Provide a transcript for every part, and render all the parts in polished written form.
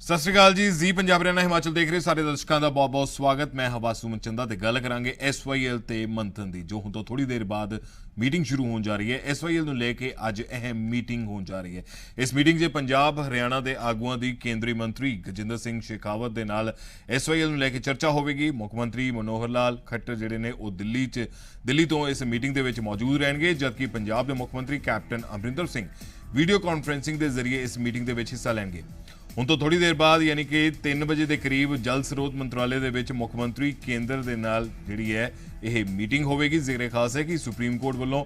सत श्री अकाल जी। जी पंजाब हरियाणा हिमाचल देख रहे सारे दर्शकों का बहुत बहुत स्वागत। मैं हवासू मनचंदा ते गल करांगे SYL ते मंथन दी, जो हुण तो थोड़ी देर बाद मीटिंग शुरू होने जा रही है। SYL नूं लेके अज अहम मीटिंग होने जा रही है। इस मीटिंग 'च पंजाब हरियाणा के आगुआं दी केंद्रीय मंत्री गजिंदर सिंह शेखावत दे नाल SYL नूं लेके चर्चा होवेगी। मुख मंत्री मनोहर लाल खट्टर जिहड़े ने वो दिल्ली तो इस मीटिंग दे विच मौजूद रहणगे, जबकि पंजाब के मुख मंत्री captain Amarinder Singh video conferencing के जरिए इस मीटिंग के हिस्सा लैणगे। हुण तो थोड़ी देर बाद यानी कि 3 बजे के करीब जल स्रोत मंत्रालय दे विच मुख मंत्री केंद्र दे नाल जिहड़ी है यह मीटिंग होवेगी। जिक्र खास है कि सुप्रीम कोर्ट वालों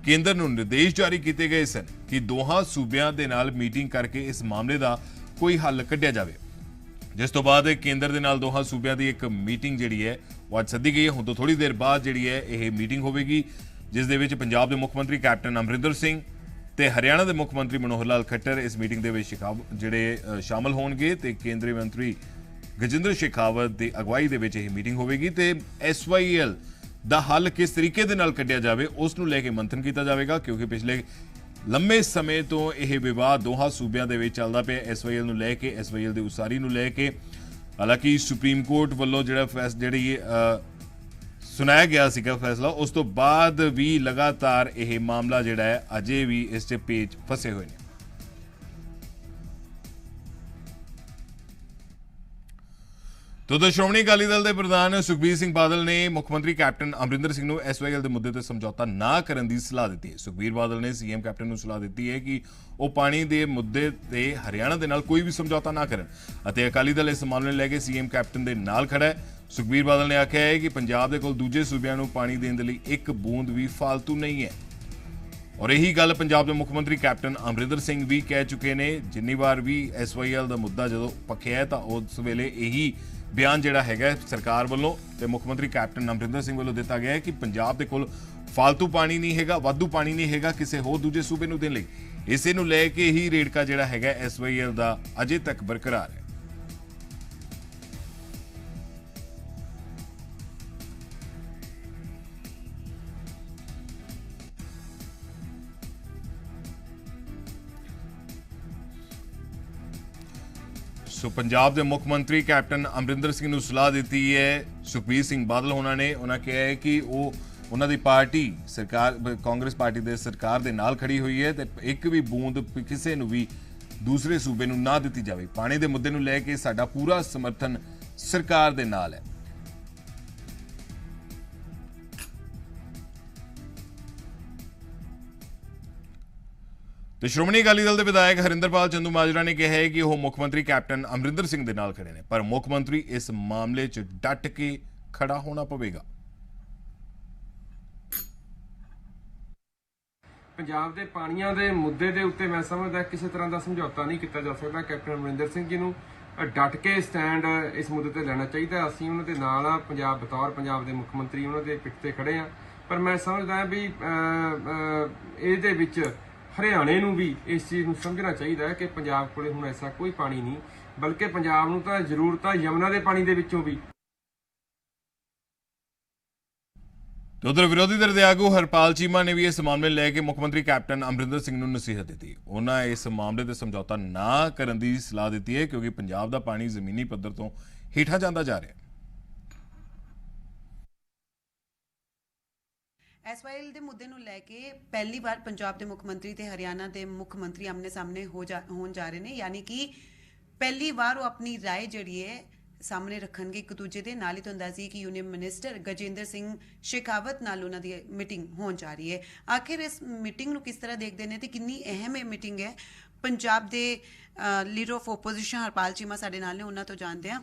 केंद्र नूं निर्देश जारी किए गए सन कि दोहां सूबियां दे नाल मीटिंग करके इस मामले का कोई हल कढिया जाए, जिस तो बाद केंद्र दे नाल दोहां सूबियां दी एक मीटिंग जिहड़ी है वो अज सद्दी गई है। हुण तो थोड़ी देर बाद जिहड़ी है यह मीटिंग होवेगी, जिस दे विच पंजाब के मुख मंत्री कैप्टन अमरिंदर सिंह ते हरियाणा के मुख मंत्री मनोहर लाल खट्टर इस मीटिंग के जिहड़े शामिल होणगे ते केंद्रीय मंत्री गजिंदर शेखावत की अगवाई के यह मीटिंग होवेगी। ते SYL दा हल किस तरीके दे नाल कढिया जाए उस नूं लेके मंथन किया जाएगा, क्योंकि पिछले लंबे समय तो यह विवाद दोहां सूबियां दे विच चलदा पिया। SYL नूं लेके SYL की उसारी नूं लेके हालांकि सुप्रीम कोर्ट वालों जिहड़ा सुनाया गया सीगा फैसला, उस तो बाद भी लगातार यह मामला जिहड़ा है अजे भी इस पेच फसे हुए हैं। तो श्रोमणी अकाली दल के प्रधान सुखबीर सिंह बादल ने मुख्यमंत्री कैप्टन अमरिंदर सिंह को SYL के मुद्दे पर समझौता ना करने की सलाह दी है। सुखबीर बादल ने CM कैप्टन को सलाह दी है कि वह पानी के मुद्दे ते हरियाणा के नाल कोई भी समझौता ना करन अते अकाली दल इस मामले लैके CM कैप्टन के नाल खड़ा है। सुखबीर बादल ने आख्या है कि पंजाब के कोल दूजे सूबियां नूं पानी देने के लिए एक बूंद भी फालतू नहीं है, और यही गल पंजाब के मुख मंत्री कैप्टन अमरिंदर सिंह भी कह चुके हैं। जिन्नी बार भी SYL का मुद्दा जो पखिया है तो उस वेले यही बयान जिहड़ा हैगा सरकार वालों ते मुख मंत्री कैप्टन अमरिंदर सिंह वालों दिता गया है कि पंजाब के कोल फालतू पानी नहीं हैगा, वाधू पानी नहीं हैगा किसी होर दूजे सूबे नूं देण लई। इसे नूं लैके ही रेड़का जिहड़ा हैगा SYL का अजे तक बरकरार है। सो पंजाब के मुख मंत्री कैप्टन अमरिंदर सिंह को सलाह दी है सुखबीर सिंह बादल होना उन्होंने कहा है कि वो उन्होंने पार्टी सरकार कांग्रेस पार्टी के सरकार के नाल खड़ी हुई है, तो एक भी बूंद किसी को भी दूसरे सूबे नूं ना दी जाए। पानी के मुद्दे नूं लैके साडा पूरा समर्थन सरकार के नाल है। तो श्रोमणी अकाली दल के विधायक हरिंदरपाल चंदूमाजरा ने कहा है कि वह मुख्यमंत्री कैप्टन अमरिंदर सिंह के नाल खड़े ने, पर मुख्यमंत्री इस मामले च डट के खड़ा होना पवेगा। पंजाब के पानियां दे मुद्दे दे उत्ते मैं समझदा किसी तरह का समझौता नहीं किया जा सकता। कैप्टन अमरिंदर सिंह जी नूं डट के स्टैंड इस मुद्दे ते लेना चाहिए। असीं उन्हां दे नाल आ, पंजाब बतौर पंजाब के मुख्यमंत्री उन्हां दे पिठ ते खड़े आ, पर मैं समझदा भी इहदे विच हरियाणे नूं भी इस चीज़ नूं समझना चाहिए कि पंजाब कोले हुण ऐसा कोई पानी नहीं, बल्कि पंजाब नूं तां जरूरत आ यमुना के पानी दे विचों भी। तो उधर विरोधी धड़े के आगू हरपाल चीमा ने भी इस मामले लैके मुख्यमंत्री कैप्टन अमरिंदर सिंह नूं नसीहत दी। उन्होंने इस मामले से समझौता ना करने की सलाह दी है, क्योंकि पंजाब का पानी जमीनी पद्धर तो हेठा जाता जा रहा है। SYL ਦੇ ਮੁੱਦੇ ਨੂੰ ਲੈ ਕੇ ਪਹਿਲੀ ਵਾਰ ਪੰਜਾਬ ਦੇ ਮੁੱਖ ਮੰਤਰੀ ਤੇ ਹਰਿਆਣਾ ਦੇ ਮੁੱਖ ਮੰਤਰੀ ਆਮਨੇ ਸਾਹਮਣੇ ਹੋਣ ਜਾ ਰਹੇ ਨੇ, ਯਾਨੀ ਕਿ ਪਹਿਲੀ ਵਾਰ ਉਹ ਆਪਣੀ ਰਾਏ ਜਿਹੜੀ ਹੈ ਸਾਹਮਣੇ ਰੱਖਣਗੇ ਇੱਕ ਦੂਜੇ ਦੇ ਨਾਲ। ਹੀ ਤੋਂ ਅੰਦਾਜ਼ੀ ਕਿ ਯੂਨੀਅਨ ਮਿਨਿਸਟਰ ਗਜਿੰਦਰ ਸਿੰਘ ਸ਼ੇਖਾਵਤ ਨਾਲ ਉਹਨਾਂ ਦੀ ਮੀਟਿੰਗ ਹੋਣ ਜਾ ਰਹੀ ਹੈ। ਆਖਿਰ ਇਸ ਮੀਟਿੰਗ ਨੂੰ ਕਿਸ ਤਰ੍ਹਾਂ ਦੇਖਦੇ ਨੇ ਤੇ ਕਿੰਨੀ ਅਹਿਮ ਇਹ ਮੀਟਿੰਗ ਹੈ, ਪੰਜਾਬ ਦੇ leader of opposition Harpal Cheema ਸਾਡੇ ਨਾਲ ਨੇ, ਉਹਨਾਂ ਤੋਂ ਜਾਣਦੇ ਹਾਂ।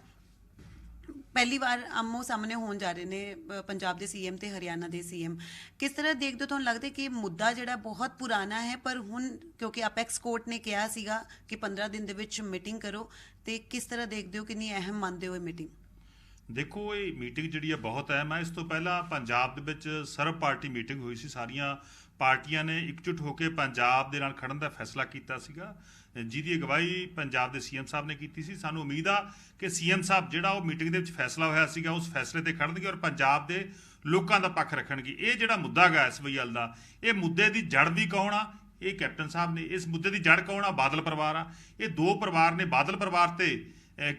ਪਹਿਲੀ ਵਾਰ ਆਮੋ ਸਾਹਮਣੇ ਹੋਣ ਜਾ ਰਹੇ ਨੇ ਪੰਜਾਬ ਦੇ CM ਤੇ ਹਰਿਆਣਾ ਦੇ CM। ਕਿਸ ਤਰ੍ਹਾਂ ਦੇਖਦੇ ਹੋ? ਤੁਹਾਨੂੰ ਲੱਗਦਾ ਕਿ ਮੁੱਦਾ ਜਿਹੜਾ ਬਹੁਤ ਪੁਰਾਣਾ ਹੈ, ਪਰ ਹੁਣ ਕਿਉਂਕਿ ਅਪੈਕਸ ਕੋਰਟ ਨੇ ਕਿਹਾ ਸੀਗਾ ਕਿ 15 ਦਿਨ ਦੇ ਵਿੱਚ ਮੀਟਿੰਗ ਕਰੋ, ਤੇ ਕਿਸ ਤਰ੍ਹਾਂ ਦੇਖਦੇ ਹੋ, ਕਿੰਨੀ ਅਹਿਮ ਮੰਨਦੇ ਹੋ ਇਹ ਮੀਟਿੰਗ? ਦੇਖੋ, ਇਹ ਮੀਟਿੰਗ ਜਿਹੜੀ ਹੈ ਬਹੁਤ ਅਹਿਮ ਹੈ। ਇਸ ਤੋਂ ਪਹਿਲਾਂ ਪੰਜਾਬ ਦੇ ਵਿੱਚ ਸਰਬ ਪਾਰਟੀ ਮੀਟਿੰਗ ਹੋਈ ਸੀ। ਸਾਰੀਆਂ ਪਾਰਟੀਆਂ ਨੇ ਇਕਜੁੱਟ ਹੋ ਕੇ ਪੰਜਾਬ ਦੇ ਨਾਲ ਖੜਨ ਦਾ ਫੈਸਲਾ ਕੀਤਾ ਸੀਗਾ, ਜਿਹਦੀ ਅਗਵਾਈ ਪੰਜਾਬ ਦੇ CM ਸਾਹਿਬ ਨੇ ਕੀਤੀ ਸੀ। ਸਾਨੂੰ ਉਮੀਦ ਆ ਕਿ CM ਸਾਹਿਬ ਜਿਹੜਾ ਉਹ ਮੀਟਿੰਗ ਦੇ ਵਿੱਚ ਫੈਸਲਾ ਹੋਇਆ ਸੀਗਾ ਉਸ ਫੈਸਲੇ ਤੇ ਖੜਨਗੇ ਔਰ ਪੰਜਾਬ ਦੇ ਲੋਕਾਂ ਦਾ ਪੱਖ ਰੱਖਣਗੇ। ਇਹ ਜਿਹੜਾ ਮੁੱਦਾ ਗਾ SYL ਦਾ, ਇਹ ਮੁੱਦੇ ਦੀ ਜੜ ਵੀ ਕੌਣ ਆ, ਇਹ ਕੈਪਟਨ ਸਾਹਿਬ ਨੇ। ਇਸ ਮੁੱਦੇ ਦੀ ਜੜ ਕੌਣ ਆ? ਬਾਦਲ ਪਰਿਵਾਰ ਆ। ਇਹ ਦੋ ਪਰਿਵਾਰ ਨੇ, ਬਾਦਲ ਪਰਿਵਾਰ ਤੇ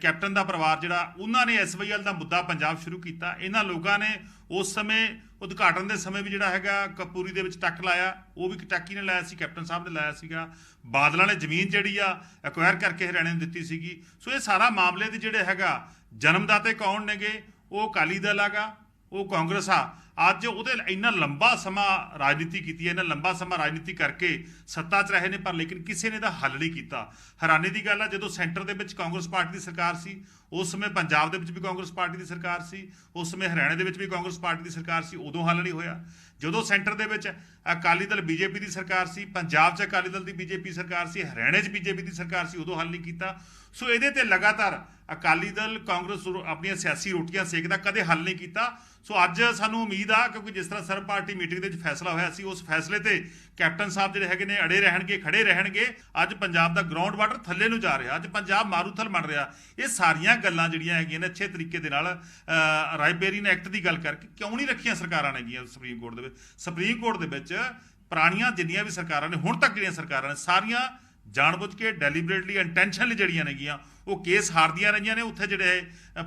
ਕੈਪਟਨ ਦਾ ਪਰਿਵਾਰ ਜਿਹੜਾ, ਉਹਨਾਂ ਨੇ SYL ਦਾ ਮੁੱਦਾ ਪੰਜਾਬ ਸ਼ੁਰੂ ਕੀਤਾ। ਇਹਨਾਂ ਲੋਕਾਂ ਨੇ ਉਸ ਸਮੇਂ ਉਦਘਾਟਨ ਦੇ ਸਮੇਂ ਵੀ ਜਿਹੜਾ ਹੈਗਾ ਕਪੂਰੀ ਦੇ ਵਿੱਚ ਟੱਕ ਲਾਇਆ, ਉਹ ਵੀ ਟੱਕੀ ਨੇ ਲਾਇਆ ਸੀ, ਕੈਪਟਨ ਸਾਹਿਬ ਨੇ ਲਾਇਆ ਸੀਗਾ। ਬਾਦਲਾਂ ਨੇ ਜ਼ਮੀਨ ਜਿਹੜੀ ਆ ਐਕਵਾਇਰ ਕਰਕੇ ਹਰਿਆਣੇ ਨੂੰ ਦਿੱਤੀ ਸੀਗੀ। ਸੋ ਇਹ ਸਾਰਾ ਮਾਮਲੇ ਦੇ ਜਿਹੜੇ ਹੈਗਾ ਜਨਮਦਾਤੇ ਕੌਣ ਨੇਗੇ? ਉਹ ਅਕਾਲੀ ਦਲ ਹੈਗਾ, ਉਹ ਕਾਂਗਰਸ ਆ। ਅੱਜ ਉਹਦੇ ਇੰਨਾ ਲੰਬਾ ਸਮਾਂ ਰਾਜਨੀਤੀ ਕੀਤੀ ਹੈ, ਇੰਨਾ ਲੰਬਾ ਸਮਾਂ ਰਾਜਨੀਤੀ ਕਰਕੇ ਸੱਤਾ 'ਚ ਰਹੇ ਨੇ, ਪਰ ਲੇਕਿਨ ਕਿਸੇ ਨੇ ਇਹਦਾ ਹੱਲ ਨਹੀਂ ਕੀਤਾ। ਹੈਰਾਨੀ ਦੀ ਗੱਲ ਆ, ਜਦੋਂ ਸੈਂਟਰ ਦੇ ਵਿੱਚ ਕਾਂਗਰਸ ਪਾਰਟੀ ਦੀ ਸਰਕਾਰ ਸੀ, ਉਸ ਸਮੇਂ ਪੰਜਾਬ ਦੇ ਵਿੱਚ ਵੀ ਕਾਂਗਰਸ ਪਾਰਟੀ ਦੀ ਸਰਕਾਰ ਸੀ, ਉਸ ਸਮੇਂ ਹਰਿਆਣੇ ਦੇ ਵਿੱਚ ਵੀ ਕਾਂਗਰਸ ਪਾਰਟੀ ਦੀ ਸਰਕਾਰ ਸੀ, ਉਦੋਂ ਹੱਲ ਨਹੀਂ ਹੋਇਆ। ਜਦੋਂ ਸੈਂਟਰ ਦੇ ਵਿੱਚ ਅਕਾਲੀ ਦਲ BJP ਦੀ ਸਰਕਾਰ ਸੀ, ਪੰਜਾਬ 'ਚ ਅਕਾਲੀ ਦਲ ਦੀ BJP ਸਰਕਾਰ ਸੀ, ਹਰਿਆਣੇ 'ਚ BJP ਦੀ ਸਰਕਾਰ ਸੀ, ਉਦੋਂ ਹੱਲ ਨਹੀਂ ਕੀਤਾ। ਸੋ ਇਹਦੇ ਤੇ ਲਗਾਤਾਰ ਅਕਾਲੀ ਦਲ ਕਾਂਗਰਸ ਆਪਣੀਆਂ ਸਿਆਸੀ ਰੋਟੀਆਂ ਸੇਕਦਾ, ਕਦੇ ਹੱਲ ਨਹੀਂ ਕੀਤਾ। ਸੋ ਅੱਜ ਸਾਨੂੰ ਉਮੀਦ ਆ, ਕਿਉਂਕਿ ਜਿਸ ਤਰ੍ਹਾਂ ਸਰਬ ਪਾਰਟੀ ਮੀਟਿੰਗ ਦੇ ਵਿੱਚ ਫੈਸਲਾ ਹੋਇਆ ਸੀ, ਉਸ ਫੈਸਲੇ ਤੇ ਕੈਪਟਨ ਸਾਹਿਬ ਜਿਹੜੇ ਹੈਗੇ ਨੇ ਅੜੇ ਰਹਿਣਗੇ, ਖੜੇ ਰਹਿਣਗੇ। ਅੱਜ ਪੰਜਾਬ ਦਾ ਗਰਾਊਂਡ ਵਾਟਰ ਥੱਲੇ ਨੂੰ ਜਾ ਰਿਹਾ, ਅੱਜ ਪੰਜਾਬ ਮਾਰੂਥਲ ਬਣ ਰਿਹਾ। ਇਹ ਸਾਰੀਆਂ ਗੱਲਾਂ ਜਿਹੜੀਆਂ ਹੈਗੀਆਂ ਨੇ ਅੱਛੇ ਤਰੀਕੇ ਦੇ ਨਾਲ ਰਾਇਬੇਰੀਨ ਐਕਟ ਦੀ ਗੱਲ ਕਰਕੇ ਕਿਉਂ ਨਹੀਂ ਰੱਖੀਆਂ ਸਰਕਾਰਾਂ ਨੇ ਸੁਪਰੀਮ ਕੋਰਟ ਦੇ ਵਿੱਚ? ਸੁਪਰੀਮ ਕੋਰਟ ਦੇ ਵਿੱਚ ਪੁਰਾਣੀਆਂ ਜਿੰਨੀਆਂ ਵੀ ਸਰਕਾਰਾਂ ਨੇ, ਹੁਣ ਤੱਕ ਜਿਹੜੀਆਂ ਸਰਕਾਰਾਂ ਨੇ, ਸਾਰੀਆਂ ਜਾਣਬੁੱਝ ਕੇ ਡੈਲੀਬਰੇਟਲੀ ਇੰਟੈਂਸ਼ਨਲੀ ਜਿਹੜੀਆਂ ਨੇਗੀਆਂ ਉਹ ਕੇਸ ਹਾਰਦੀਆਂ ਰਹੀਆਂ ਨੇ। ਉੱਥੇ ਜਿਹੜੇ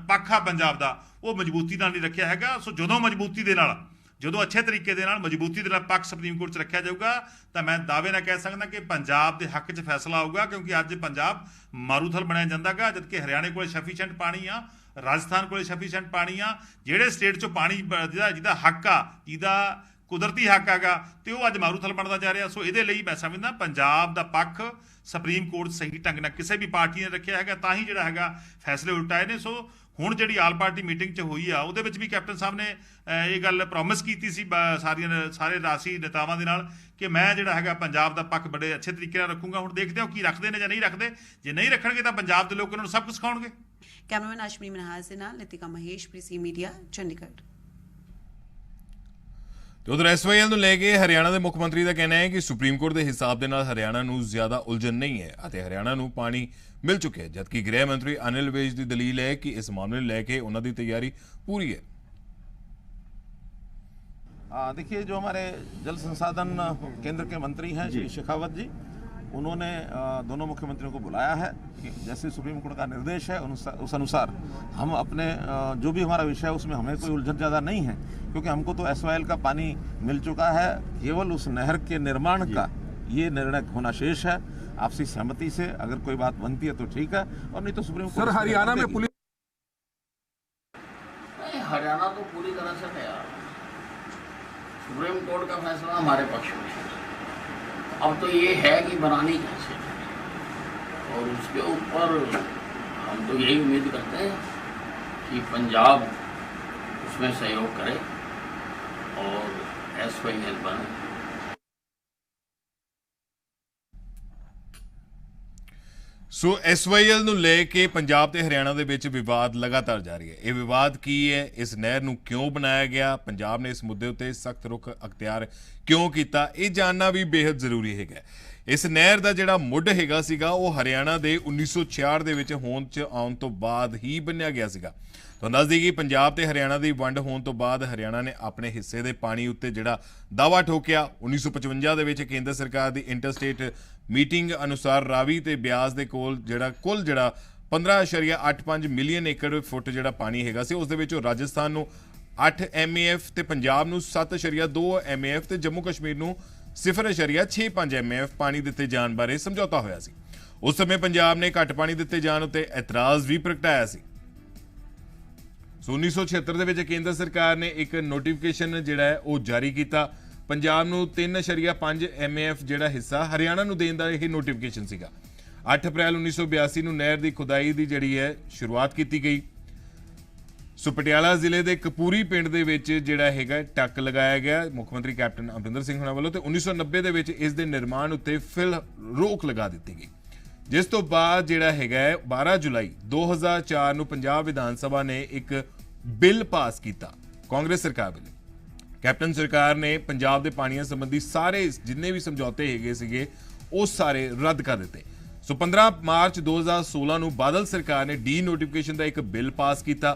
ਪੱਖ ਆ ਪੰਜਾਬ ਦਾ, ਉਹ ਮਜ਼ਬੂਤੀ ਨਾਲ ਨਹੀਂ ਰੱਖਿਆ ਹੈਗਾ। ਸੋ ਜਦੋਂ ਮਜ਼ਬੂਤੀ ਦੇ ਨਾਲ, ਜਦੋਂ ਅੱਛੇ ਤਰੀਕੇ ਦੇ ਨਾਲ ਮਜ਼ਬੂਤੀ ਦੇ ਨਾਲ ਪੱਖ ਸੁਪਰੀਮ ਕੋਰਟ 'ਚ ਰੱਖਿਆ ਜਾਊਗਾ, ਤਾਂ ਮੈਂ ਦਾਅਵੇ ਨਾਲ ਕਹਿ ਸਕਦਾ ਕਿ ਪੰਜਾਬ ਦੇ ਹੱਕ 'ਚ ਫੈਸਲਾ ਆਊਗਾ। ਕਿਉਂਕਿ ਅੱਜ ਪੰਜਾਬ ਮਾਰੂਥਲ ਬਣਿਆ ਜਾਂਦਾਗਾ, ਜਦਕਿ ਹਰਿਆਣੇ ਕੋਲ ਸਫੀਸ਼ੀਐਂਟ ਪਾਣੀ ਆ, ਰਾਜਸਥਾਨ ਕੋਲ ਸਫੀਸ਼ੀਐਂਟ ਪਾਣੀ ਆ। ਜਿਹੜੇ ਸਟੇਟ 'ਚੋਂ ਪਾਣੀ ਜਿਹਦਾ ਹੱਕ ਆ, ਜਿਹਦਾ ਕੁਦਰਤੀ ਹੱਕ ਹੈਗਾ, ਤੇ ਉਹ ਅੱਜ ਮਾਰੂਥਲ ਬਣਦਾ ਜਾ ਰਿਹਾ। ਸੋ ਇਹਦੇ ਲਈ ਮੈਂ ਸਮਝਦਾ ਪੰਜਾਬ ਦਾ ਪੱਖ ਸੁਪਰੀਮ ਕੋਰਟ ਸਹੀ ਢੰਗ ਨਾਲ ਕਿਸੇ ਵੀ ਪਾਰਟੀ ਨੇ ਰੱਖਿਆ ਹੈਗਾ, ਤਾਂ ਹੀ ਜਿਹੜਾ ਹੈਗਾ ਫੈਸਲੇ ਉਲਟਾਏ ਨੇ। ਸੋ ਹੁਣ ਜਿਹੜੀ ਆਲ ਪਾਰਟੀ ਮੀਟਿੰਗ 'ਚ ਹੋਈ ਆ, ਉਹਦੇ ਵਿੱਚ ਵੀ ਕੈਪਟਨ ਸਾਹਿਬ ਨੇ ਇਹ ਗੱਲ ਪ੍ਰੋਮਿਸ ਕੀਤੀ ਸੀ ਸਾਰੇ ਰਾਸ਼ੀ ਨੇਤਾਵਾਂ ਦੇ ਨਾਲ ਕਿ ਮੈਂ ਜਿਹੜਾ ਹੈਗਾ ਪੰਜਾਬ ਦਾ ਪੱਖ ਬੜੇ ਅੱਛੇ ਤਰੀਕੇ ਨਾਲ ਰੱਖੂੰਗਾ। ਹੁਣ ਦੇਖਦੇ ਹਾਂ ਕੀ ਰੱਖਦੇ ਨੇ ਜਾਂ ਨਹੀਂ ਰੱਖਦੇ। ਜੇ ਨਹੀਂ ਰੱਖਣਗੇ ਤਾਂ ਪੰਜਾਬ ਦੇ ਲੋਕ ਉਹਨਾਂ ਨੂੰ ਸਭ ਕੁਝ ਸਿਖਾਉਣਗੇ। ਕੈਮਰਾਮੈਨ ਅਸ਼ਮਨੀ ਮਨਹਾਸ ਦੇ ਨਾਲ ਨਿਤਿਕਾ ਮਹੇਸ਼, ਪ੍ਰੀਸੀ ਮੀਡੀਆ, ਚੰਡੀਗੜ੍ਹ। ਤੇ ਉਧਰ SYL ਨੂੰ ਲੈ ਕੇ ਹਰਿਆਣਾ ਦੇ ਮੁੱਖ ਮੰਤਰੀ ਦਾ ਕਹਿਣਾ ਹੈ ਕਿ ਸੁਪਰੀਮ ਕੋਰਟ ਦੇ ਹਿਸਾਬ ਦੇ ਨਾਲ ਹਰਿਆਣਾ ਨੂੰ ਜ਼ਿਆਦਾ ਉਲਝਣ ਨਹੀਂ ਹੈ ਅਤੇ ਹਰਿਆਣਾ ਨੂੰ ਪਾਣੀ ਮਿਲ ਚੁੱਕਿਆ ਹੈ, ਜਦਕਿ ਗ੍ਰਹਿ ਮੰਤਰੀ ਅਨਿਲ ਵਿਜ ਦੀ ਦਲੀਲ है कि इस मामले को लेकर उन्होंने तैयारी पूरी है। देखिए, जो हमारे जल संसाधन केंद्र के मंत्री हैं श्री शेखावत जी, उन्होंने दोनों मुख्यमंत्रियों को बुलाया है कि जैसे सुप्रीम कोर्ट का निर्देश है उस अनुसार हम अपने जो भी हमारा विषय है उसमें हमें कोई उलझन ज़्यादा नहीं है, क्योंकि हमको तो SYL का पानी मिल चुका है। केवल उस नहर के निर्माण का ये निर्णय होना शेष है। आपसी सहमति से अगर कोई बात बनती है तो ठीक है, और नहीं तो सुप्रीम कोर्ट। सर, हरियाणा में पुलिस हरियाणा तो पूरी तरह से तैयार है। सुप्रीम कोर्ट का फैसला हमारे पक्ष में है। अब तो ये है कि बनानी कैसे है, और उसके ऊपर हम तो यही उम्मीद करते हैं कि पंजाब उसमें सहयोग करे और SYL बने। ਸੋ SYL ਨੂੰ ਲੈ ਕੇ ਪੰਜਾਬ ਤੇ ਹਰਿਆਣਾ ਦੇ ਵਿੱਚ ਵਿਵਾਦ ਲਗਾਤਾਰ ਜਾਰੀ ਹੈ। ਇਹ ਵਿਵਾਦ ਕੀ ਹੈ? ਇਸ ਨਹਿਰ ਨੂੰ ਕਿਉਂ ਬਣਾਇਆ ਗਿਆ? ਪੰਜਾਬ ਨੇ ਇਸ ਮੁੱਦੇ ਉੱਤੇ ਸਖਤ ਰੁਖ ਅਖਤਿਆਰ ਕਿਉਂ ਕੀਤਾ? ਇਹ ਜਾਣਨਾ ਵੀ ਬੇहद ਜ਼ਰੂਰੀ ਹੈਗਾ। ਇਸ ਨਹਿਰ ਦਾ ਜਿਹੜਾ ਮੁੱਢ ਹੈਗਾ ਸੀਗਾ ਉਹ ਹਰਿਆਣਾ ਦੇ 1966 ਦੇ ਵਿੱਚ ਹੋਂਦ 'ਚ ਆਉਣ ਤੋਂ ਬਾਅਦ ਹੀ ਬੰਨਿਆ ਗਿਆ ਸੀਗਾ। ਤੁਹਾਨੂੰ ਦੱਸ ਦਈਏ ਕਿ ਪੰਜਾਬ ਤੇ ਹਰਿਆਣਾ ਦੀ ਵੰਡ ਹੋਣ ਤੋਂ ਬਾਅਦ ਹਰਿਆਣਾ ਨੇ ਆਪਣੇ ਹਿੱਸੇ ਦੇ ਪਾਣੀ ਉੱਤੇ ਜਿਹੜਾ ਦਾਅਵਾ ਠੋਕਿਆ। 1955 ਦੇ ਵਿੱਚ ਕੇਂਦਰ ਸਰਕਾਰ ਦੀ ਇੰਟਰਸਟੇਟ ਮੀਟਿੰਗ ਅਨੁਸਾਰ ਰਾਵੀ ਤੇ ਬਿਆਸ ਦੇ ਕੋਲ ਕੁੱਲ 15.85 ਮਿਲੀਅਨ ਏਕੜ ਫੁੱਟ ਜਿਹੜਾ ਪਾਣੀ ਹੈਗਾ ਸੀ, ਉਸ ਦੇ ਵਿੱਚੋਂ ਰਾਜਸਥਾਨ ਨੂੰ 8 MAF ਤੇ ਪੰਜਾਬ ਨੂੰ 7.2 MAF ਤੇ ਜੰਮੂ ਕਸ਼ਮੀਰ ਨੂੰ 0.65 MAF ਪਾਣੀ ਦਿੱਤੇ ਜਾਣ ਬਾਰੇ ਸਮਝੌਤਾ ਹੋਇਆ ਸੀ। ਉਸ ਸਮੇਂ ਪੰਜਾਬ ਨੇ ਘੱਟ ਪਾਣੀ ਦਿੱਤੇ ਜਾਣ ਉੱਤੇ ਇਤਰਾਜ਼ ਵੀ ਪ੍ਰਗਟਾਇਆ ਸੀ। 1976 ਦੇ ਵਿੱਚ ਕੇਂਦਰ ਸਰਕਾਰ ਨੇ ਇੱਕ ਨੋਟੀਫਿਕੇਸ਼ਨ ਜਿਹੜਾ ਹੈ ਉਹ ਜਾਰੀ ਕੀਤਾ। ਪੰਜਾਬ ਨੂੰ 3.5 MAF ਜਿਹੜਾ ਹਿੱਸਾ ਹਰਿਆਣਾ ਨੂੰ ਦੇਣ ਦਾ ਇਹ ਨੋਟੀਫਿਕੇਸ਼ਨ ਸੀਗਾ। 8 ਅਪ੍ਰੈਲ 1982 ਨੂੰ ਨਹਿਰ ਦੀ ਖੁਦਾਈ ਦੀ ਜਿਹੜੀ ਹੈ ਸ਼ੁਰੂਆਤ ਕੀਤੀ ਗਈ। ਸੋ ਪਟਿਆਲਾ ਜ਼ਿਲ੍ਹੇ ਦੇ ਕਪੂਰੀ ਪਿੰਡ ਦੇ ਵਿੱਚ ਜਿਹੜਾ ਹੈਗਾ ਟੱਕ ਲਗਾਇਆ ਗਿਆ ਮੁੱਖ ਮੰਤਰੀ ਕੈਪਟਨ ਅਮਰਿੰਦਰ ਸਿੰਘ ਹੋਣਾ ਵੱਲੋਂ, ਤੇ 1990 ਦੇ ਵਿੱਚ ਇਸ ਦੇ ਨਿਰਮਾਣ ਉੱਤੇ ਫਿਲ ਰੋਕ ਲਗਾ ਦਿੱਤੀ ਗਈ, ਜਿਸ ਤੋਂ ਬਾਅਦ ਜਿਹੜਾ ਹੈਗਾ 12 ਜੁਲਾਈ 2004 ਨੂੰ ਪੰਜਾਬ ਵਿਧਾਨ ਸਭਾ ਨੇ ਇੱਕ ਬਿੱਲ ਪਾਸ ਕੀਤਾ ਕਾਂਗਰਸ ਸਰਕਾਰ ਵੱਲੋਂ। ਕੈਪਟਨ ਸਰਕਾਰ ਨੇ ਪੰਜਾਬ ਦੇ ਪਾਣੀਆਂ ਸੰਬੰਧੀ ਸਾਰੇ ਜਿੰਨੇ ਵੀ ਸਮਝੌਤੇ ਹੈਗੇ ਸੀਗੇ ਉਹ ਸਾਰੇ ਰੱਦ ਕਰ ਦਿੱਤੇ। ਸੋ 15 ਮਾਰਚ 2016 ਨੂੰ ਬਾਦਲ ਸਰਕਾਰ ਨੇ ਡੀ ਨੋਟੀਫਿਕੇਸ਼ਨ ਦਾ ਇੱਕ ਬਿੱਲ ਪਾਸ ਕੀਤਾ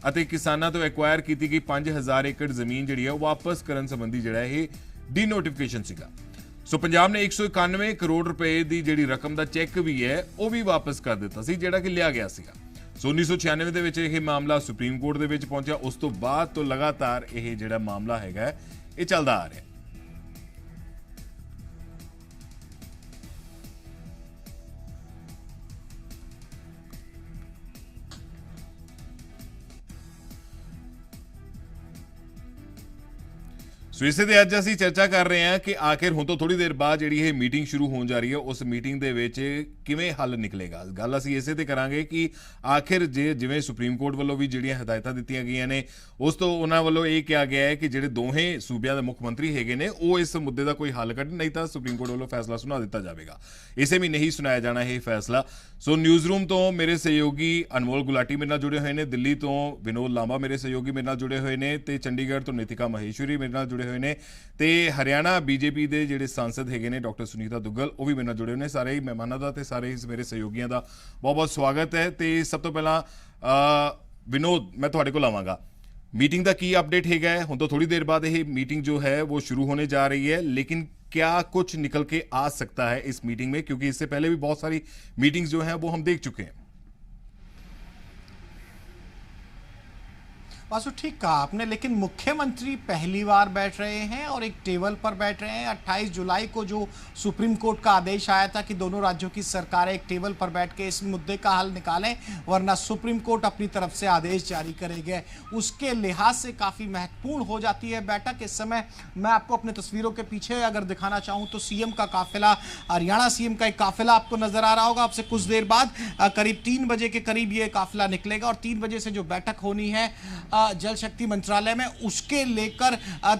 ਅਤੇ ਕਿਸਾਨਾਂ ਤੋਂ ਐਕਵਾਇਰ ਕੀਤੀ ਗਈ 5000 ਏਕੜ ਜ਼ਮੀਨ ਜਿਹੜੀ ਹੈ ਉਹ ਵਾਪਸ ਕਰਨ ਸੰਬੰਧੀ ਜਿਹੜਾ ਇਹ ਡੀ ਨੋਟੀਫਿਕੇਸ਼ਨ ਸੀਗਾ। ਸੋ ਪੰਜਾਬ ਨੇ 191 ਕਰੋੜ ਰੁਪਏ ਦੀ ਜਿਹੜੀ ਰਕਮ ਦਾ ਚੈੱਕ ਵੀ ਹੈ ਉਹ ਵੀ ਵਾਪਸ ਕਰ ਦਿੱਤਾ ਸੀ, ਜਿਹੜਾ ਕਿ ਲਿਆ ਗਿਆ ਸੀਗਾ। ਸੋ 1996 ਦੇ ਵਿੱਚ ਇਹ ਮਾਮਲਾ ਸੁਪਰੀਮ ਕੋਰਟ ਦੇ ਵਿੱਚ ਪਹੁੰਚਿਆ। ਉਸ ਤੋਂ ਬਾਅਦ ਤੋਂ ਲਗਾਤਾਰ ਇਹ ਜਿਹੜਾ ਮਾਮਲਾ ਹੈਗਾ ਇਹ ਚੱਲਦਾ ਆ ਰਿਹਾ। ਸੋ ਇਸੇ ਦੇ ਅੱਜ ਅਸੀਂ ਚਰਚਾ ਕਰ ਰਹੇ ਹਾਂ ਕਿ ਆਖਿਰ ਹੁਣ ਤੋਂ ਥੋੜੀ ਦੇਰ ਬਾਅਦ ਜਿਹੜੀ ਇਹ ਮੀਟਿੰਗ ਸ਼ੁਰੂ ਹੋਣ ਜਾ ਰਹੀ ਹੈ, ਉਸ ਮੀਟਿੰਗ ਦੇ ਵਿੱਚ ਕਿਵੇਂ ਹੱਲ ਨਿਕਲੇਗਾ। ਗੱਲ ਅਸੀਂ ਇਸੇ ਤੇ ਕਰਾਂਗੇ ਕਿ ਆਖਿਰ ਜਿਵੇਂ ਸੁਪਰੀਮ ਕੋਰਟ ਵੱਲੋਂ ਵੀ ਜਿਹੜੀਆਂ ਹਦਾਇਤਾਂ ਦਿੱਤੀਆਂ ਗਈਆਂ ਨੇ, ਉਸ ਤੋਂ ਉਹਨਾਂ ਵੱਲੋਂ ਇਹ ਕਿਹਾ ਗਿਆ ਹੈ ਕਿ ਜਿਹੜੇ ਦੋਹੇ ਸੂਬਿਆਂ ਦੇ ਮੁੱਖ ਮੰਤਰੀ ਹੈਗੇ ਨੇ ਉਹ ਇਸ ਮੁੱਦੇ ਦਾ ਕੋਈ ਹੱਲ ਕੱਢਣ, ਨਹੀਂ ਤਾਂ ਸੁਪਰੀਮ ਕੋਰਟ ਵੱਲੋਂ ਫੈਸਲਾ ਸੁਣਾ ਦਿੱਤਾ ਜਾਵੇਗਾ। ਇਸੇ ਮਹੀਨੇ ਹੀ ਸੁਣਾਇਆ ਜਾਣਾ ਇਹ ਫੈਸਲਾ। ਸੋ ਨਿਊਜ਼ ਰੂਮ ਤੋਂ ਮੇਰੇ ਸਹਿਯੋਗੀ ਅਨਮੋਲ ਗੁਲਾਟੀ ਮੇਰੇ ਨਾਲ ਜੁੜੇ ਹੋਏ ਨੇ, ਦਿੱਲੀ ਤੋਂ ਵਿਨੋਦ ਲਾਂਬਾ ਮੇਰੇ ਸਹਿਯੋਗੀ ਮੇਰੇ ਨਾਲ ਜੁੜੇ ਹੋਏ ਨੇ, ਤੇ ਚੰਡੀਗੜ੍ਹ ਤੋਂ ਨਿਤਿਕਾ ਮਹੇਸ਼ਵਰੀ ਮੇਰੇ ਨਾਲ ਜੁੜੇ ਹੋਏ ਨੇ, ਤੇ ਹਰਿਆਣਾ ਬੀਜੇਪੀ ਦੇ ਜਿਹੜੇ ਸਾਂਸਦ ਹੈਗੇ ਨੇ ਡਾਕਟਰ ਸੁਨੀਤਾ ਦੁੱਗਲ ਉਹ ਵੀ ਮੇਰੇ ਨਾਲ ਜੁੜੇ ਹੋਏ ਨੇ। ਸਾਰੇ ਹੀ ਮਹਿਮਾਨਾਂ ਦਾ ਤੇ ਸਾਰੇ ਹੀ ਮੇਰੇ ਸਹਿਯੋਗੀਆਂ ਦਾ ਬਹੁਤ ਬਹੁਤ ਸਵਾਗਤ ਹੈ। ਤੇ ਸਭ ਤੋਂ ਪਹਿਲਾਂ ਵਿਨੋਦ, ਮੈਂ ਤੁਹਾਡੇ ਕੋਲ ਆਵਾਂਗਾ। मीटिंग का की अपडेट है? हम तो थोड़ी देर बाद ये मीटिंग जो है वो शुरू होने जा रही है, लेकिन क्या कुछ निकल के आ सकता है इस मीटिंग में, क्योंकि इससे पहले भी बहुत सारी मीटिंग्स जो हैं वो हम देख चुके हैं। वासु ठीक कहा आपने, लेकिन मुख्यमंत्री पहली बार बैठ रहे हैं और एक टेबल पर बैठ रहे हैं। 28 जुलाई को जो सुप्रीम कोर्ट का आदेश आया था कि दोनों राज्यों की सरकारें एक टेबल पर बैठ के इस मुद्दे का हल निकालें, वरना सुप्रीम कोर्ट अपनी तरफ से आदेश जारी करेंगे। उसके लिहाज से काफ़ी महत्वपूर्ण हो जाती है बैठक। इस समय मैं आपको अपने तस्वीरों के पीछे अगर दिखाना चाहूँ तो सीएम का काफिला, हरियाणा सीएम का एक काफिला आपको नजर आ रहा होगा। अब से कुछ देर बाद करीब 3 बजे के करीब ये काफिला निकलेगा और 3 बजे से जो बैठक होनी है जल शक्ति मंत्रालय में, उसके लेकर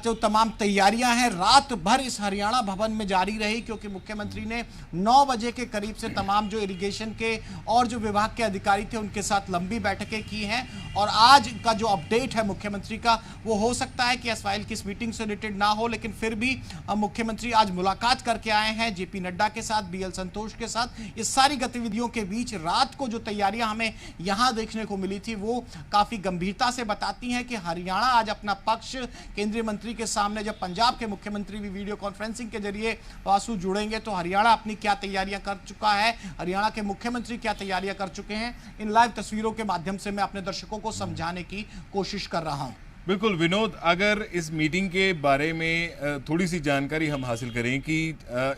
जो तमाम तैयारियां हैं रात भर इस हरियाणा भवन में जारी रही, क्योंकि मुख्यमंत्री ने 9 बजे के करीब से तमाम जो इरिगेशन के और जो विभाग के अधिकारी थे उनके साथ लंबी बैठकें की हैं। और आज का जो अपडेट है मुख्यमंत्री का, वो हो सकता है कि एसवाईएल की इस मीटिंग से रिलेटेड ना हो, लेकिन फिर भी मुख्यमंत्री आज मुलाकात करके आए हैं जेपी नड्डा के साथ, बीएल संतोष के साथ। इस सारी गतिविधियों के बीच रात को जो तैयारियां हमें यहां देखने को मिली थी वो काफी गंभीरता से बताती हैं कि हरियाणा आज अपना पक्ष केंद्रीय मंत्री के सामने, जब पंजाब के मुख्यमंत्री भी वीडियो कॉन्फ्रेंसिंग के जरिए वासु जुड़ेंगे तो हरियाणा अपनी क्या तैयारियां कर चुका है, हरियाणा के मुख्यमंत्री क्या तैयारियां कर चुके हैं, इन लाइव तस्वीरों के माध्यम से मैं अपने दर्शकों को समझाने की कोशिश कर रहा हूं। बिल्कुल विनोद, अगर इस मीटिंग के बारे में थोड़ी सी जानकारी हम हासिल करें कि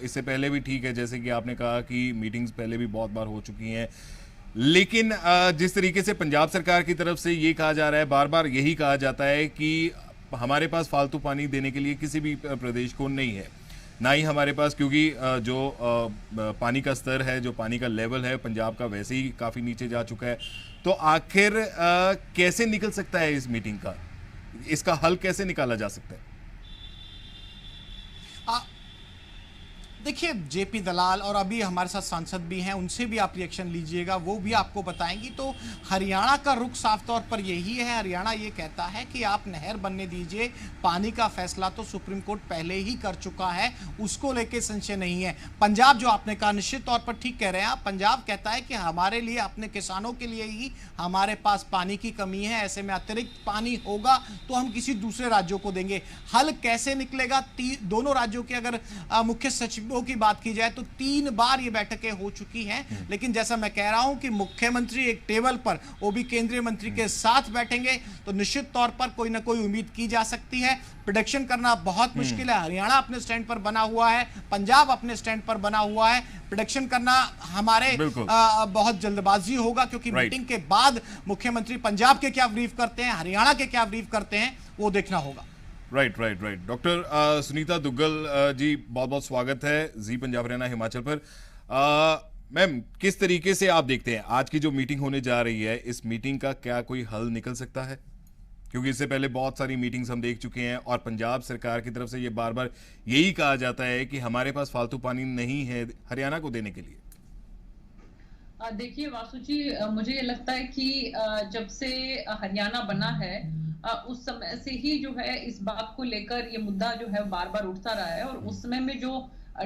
इससे पहले भी ठीक है, जैसे कि आपने कहा कि मीटिंग्स पहले भी बहुत बार हो चुकी हैं, लेकिन जिस तरीके से पंजाब सरकार की तरफ से ये कहा जा रहा है, बार बार यही कहा जाता है कि हमारे पास फालतू पानी देने के लिए किसी भी प्रदेश को नहीं है, ना ही हमारे पास, क्योंकि जो पानी का स्तर है, जो पानी का लेवल है पंजाब का वैसे ही काफ़ी नीचे जा चुका है। तो आखिर कैसे निकल सकता है इस मीटिंग का, इसका हल कैसे निकाला जा सकता है? देखिए, जेपी दलाल और अभी हमारे साथ सांसद भी हैं, उनसे भी आप रिएक्शन लीजिएगा, वो भी आपको बताएंगी। तो हरियाणा का रुख साफ तौर पर यही है। हरियाणा ये कहता है कि आप नहर बनने दीजिए, पानी का फैसला तो सुप्रीम कोर्ट पहले ही कर चुका है, उसको लेके संशय नहीं है। पंजाब, जो आपने कहा, निश्चित तौर पर ठीक कह रहे हैं आप, पंजाब कहता है कि हमारे लिए, अपने किसानों के लिए ही हमारे पास पानी की कमी है, ऐसे में अतिरिक्त पानी होगा तो हम किसी दूसरे राज्यों को देंगे। हल कैसे निकलेगा? दोनों राज्यों के अगर मुख्य सचिव की बात की जाए तो 3 बार ये बैठकें हो चुकी हैं, लेकिन जैसा मैं कह रहा हूं कि मुख्यमंत्री एक टेबल पर, वो भी केंद्रीय मंत्री के साथ बैठेंगे, तो निश्चित तौर पर कोई ना कोई उम्मीद की जा सकती है। प्रेडिक्शन करना बहुत मुश्किल है। हरियाणा अपने स्टैंड पर बना हुआ है, पंजाब अपने स्टैंड पर बना हुआ है। प्रेडिक्शन करना हमारे बहुत जल्दबाजी होगा, क्योंकि मीटिंग के बाद मुख्यमंत्री पंजाब के क्या ब्रीफ करते हैं, हरियाणा के क्या ब्रीफ करते हैं, वो देखना होगा। राइट। डॉक्टर सुनीता दुग्गल जी, बहुत बहुत स्वागत है जी पंजाब हरियाणा हिमाचल पर। मैम, किस तरीके से आप देखते हैं आज की जो मीटिंग होने जा रही है, इस मीटिंग का क्या कोई हल निकल सकता है? क्योंकि इससे पहले बहुत सारी मीटिंग्स हम देख चुके हैं और पंजाब सरकार की तरफ से ये बार बार यही कहा जाता है कि हमारे पास फालतू पानी नहीं है हरियाणा को देने के लिए। देखिए वासु जी, मुझे ये लगता है कि जब से हरियाणा बना है उस समय से ही जो है इस बात को लेकर ये मुद्दा जो है बार बार उठता रहा है। और उस समय में जो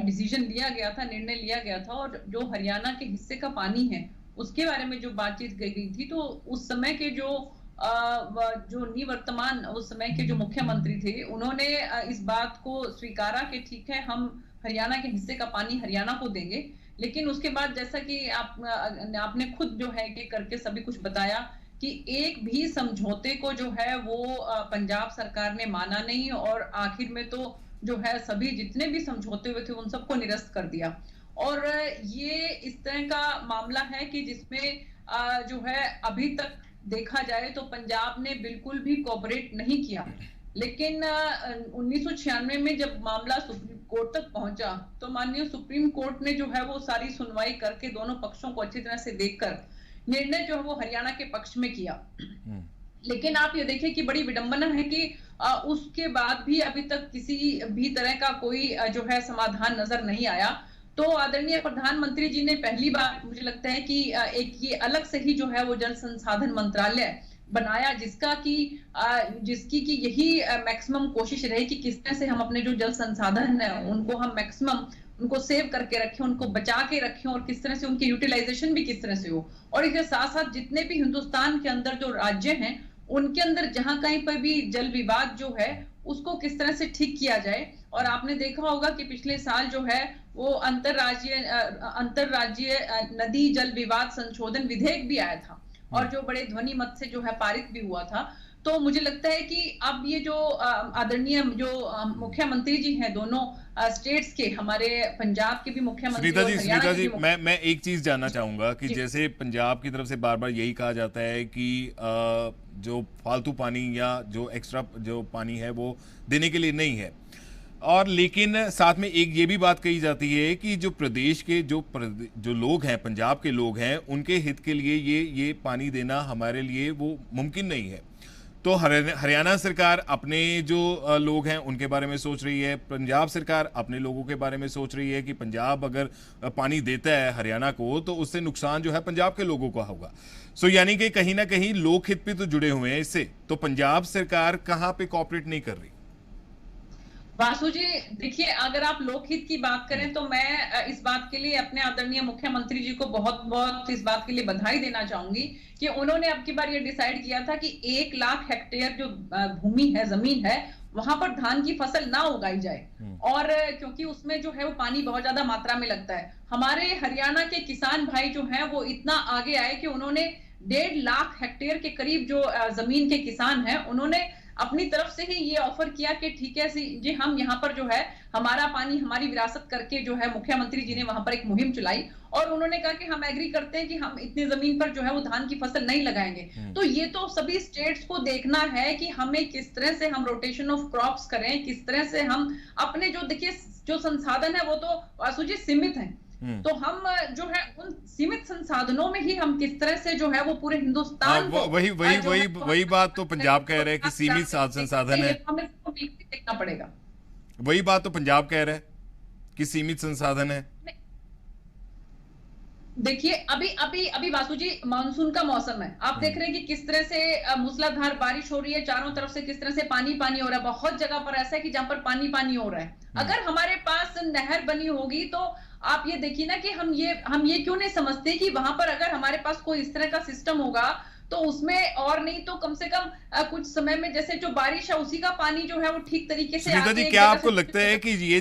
डिसीजन लिया गया था, निर्णय लिया गया था, और जो हरियाणा के हिस्से का पानी है उसके बारे में जो बातचीत की गई थी, तो उस समय के जो निवर्तमान उस समय के जो मुख्यमंत्री थे, उन्होंने इस बात को स्वीकारा कि ठीक है, हम हरियाणा के हिस्से का पानी हरियाणा को देंगे। लेकिन उसके बाद जैसा कि आपने खुद जो है कि करके सभी कुछ बताया कि एक भी समझौते को जो है वो पंजाब सरकार ने माना नहीं, और आखिर में तो जो है सभी जितने भी समझौते हुए थे उन सबको निरस्त कर दिया। और ये इस तरह का मामला है कि जिसमें जो है अभी तक देखा जाए तो पंजाब ने बिल्कुल भी कोऑपरेट नहीं किया। लेकिन 1996 में जब मामला सुप्रीम कोर्ट तक पहुंचा तो माननीय सुप्रीम कोर्ट ने जो है वो सारी सुनवाई करके दोनों पक्षों को अच्छी तरह से देखकर निर्णय जो है वो हरियाणा के पक्ष में किया। लेकिन आप ये देखिए कि बड़ी विडंबना है कि उसके बाद भी अभी तक किसी भी तरह का कोई जो है समाधान नजर नहीं आया। तो आदरणीय प्रधानमंत्री जी ने पहली बार मुझे लगता है कि एक ये अलग से ही जो है वो जल संसाधन मंत्रालय बनाया, जिसकी कि यही मैक्सिमम कोशिश रहे कि किस तरह से हम अपने जो जल संसाधन है उनको हम मैक्सिमम उनको सेव करके रखें, उनको बचा के रखें, और किस तरह से उनकी यूटिलाइजेशन भी किस तरह से हो। और इसके साथ साथ जितने भी हिंदुस्तान के अंदर जो राज्य हैं उनके अंदर जहां कहीं पर भी जल विवाद जो है उसको किस तरह से ठीक किया जाए। और आपने देखा होगा कि पिछले साल जो है वो अंतरराज्यीय नदी जल विवाद संशोधन विधेयक भी आया था, और जो बड़े ध्वनि मत से जो है पारित भी हुआ था। तो मुझे लगता है कि अब ये जो आदरणीय जो मुख्यमंत्री जी हैं दोनों स्टेट्स के, हमारे पंजाब के भी मुख्यमंत्री सुनीता जी मैं एक चीज जानना चाहूंगा कि जैसे पंजाब की तरफ से बार बार यही कहा जाता है कि जो फालतू पानी या जो एक्स्ट्रा जो पानी है वो देने के लिए नहीं है, और लेकिन साथ में एक ये भी बात कही जाती है कि जो प्रदेश के जो लोग हैं, पंजाब के लोग हैं, उनके हित के लिए ये पानी देना हमारे लिए वो मुमकिन नहीं है। तो हरियाणा सरकार अपने जो लोग हैं उनके बारे में सोच रही है, पंजाब सरकार अपने लोगों के बारे में सोच रही है कि पंजाब अगर पानी देता है हरियाणा को तो उससे नुकसान जो है पंजाब के लोगों को होगा। सो यानी कि कहीं ना कहीं लोक हित भी तो जुड़े हुए हैं इससे। तो पंजाब सरकार कहाँ पे कोऑपरेट नहीं कर रही? वासु जी देखिए, अगर आप लोकहित की बात करें तो मैं इस बात के लिए अपने आदरणीय मुख्यमंत्री जी को बहुत बहुत इस बात के लिए बधाई देना चाहूंगी कि उन्होंने अब की बार ये डिसाइड किया था कि 1 लाख हेक्टेयर जो भूमि है, जमीन है, वहां पर धान की फसल ना उगाई जाए। और क्योंकि उसमें जो है वो पानी बहुत ज्यादा मात्रा में लगता है। हमारे हरियाणा के किसान भाई जो है वो इतना आगे आए कि उन्होंने 1.5 लाख हेक्टेयर के करीब जो जमीन के किसान हैं उन्होंने अपनी तरफ से ही ये ऑफर किया कि ठीक है जी, हम यहाँ पर जो है हमारा पानी हमारी विरासत करके जो है मुख्यमंत्री जी ने वहां पर एक मुहिम चलाई, और उन्होंने कहा कि हम एग्री करते हैं कि हम इतनी जमीन पर जो है वो धान की फसल नहीं लगाएंगे। तो ये तो सभी स्टेट्स को देखना है कि हमें किस तरह से हम रोटेशन ऑफ क्रॉप्स करें, किस तरह से हम अपने जो देखिए जो संसाधन है वो तो वासु जी सीमित है, तो हम जो है उन सीमित संसाधनों में ही हम किस तरह से जो है वो पूरे हिंदुस्तान को वही बात तो पंजाब कह रहा है कि सीमित संसाधन है, हमें इसको देखना पड़ेगा। वही बात तो पंजाब कह रहा है कि सीमित संसाधन है। देखिए अभी वासु जी मानसून का मौसम है, आप देख रहे हैं कि किस तरह से मूसलाधार बारिश हो रही है, चारों तरफ से किस तरह से पानी पानी हो रहा है। बहुत जगह पर ऐसा है कि जहां पर पानी पानी हो रहा है। अगर हमारे पास नहर बनी होगी तो आप ये देखिए ना कि हम ये क्यों नहीं समझते कि वहां पर अगर हमारे पास कोई इस तरह का सिस्टम होगा तो उसमें और नहीं तो कम से कम कुछ समय में जैसे जो बारिश है उसी का पानी जो है वो ठीक तरीके से सुनीता जी, क्या आपको लगता है कि ये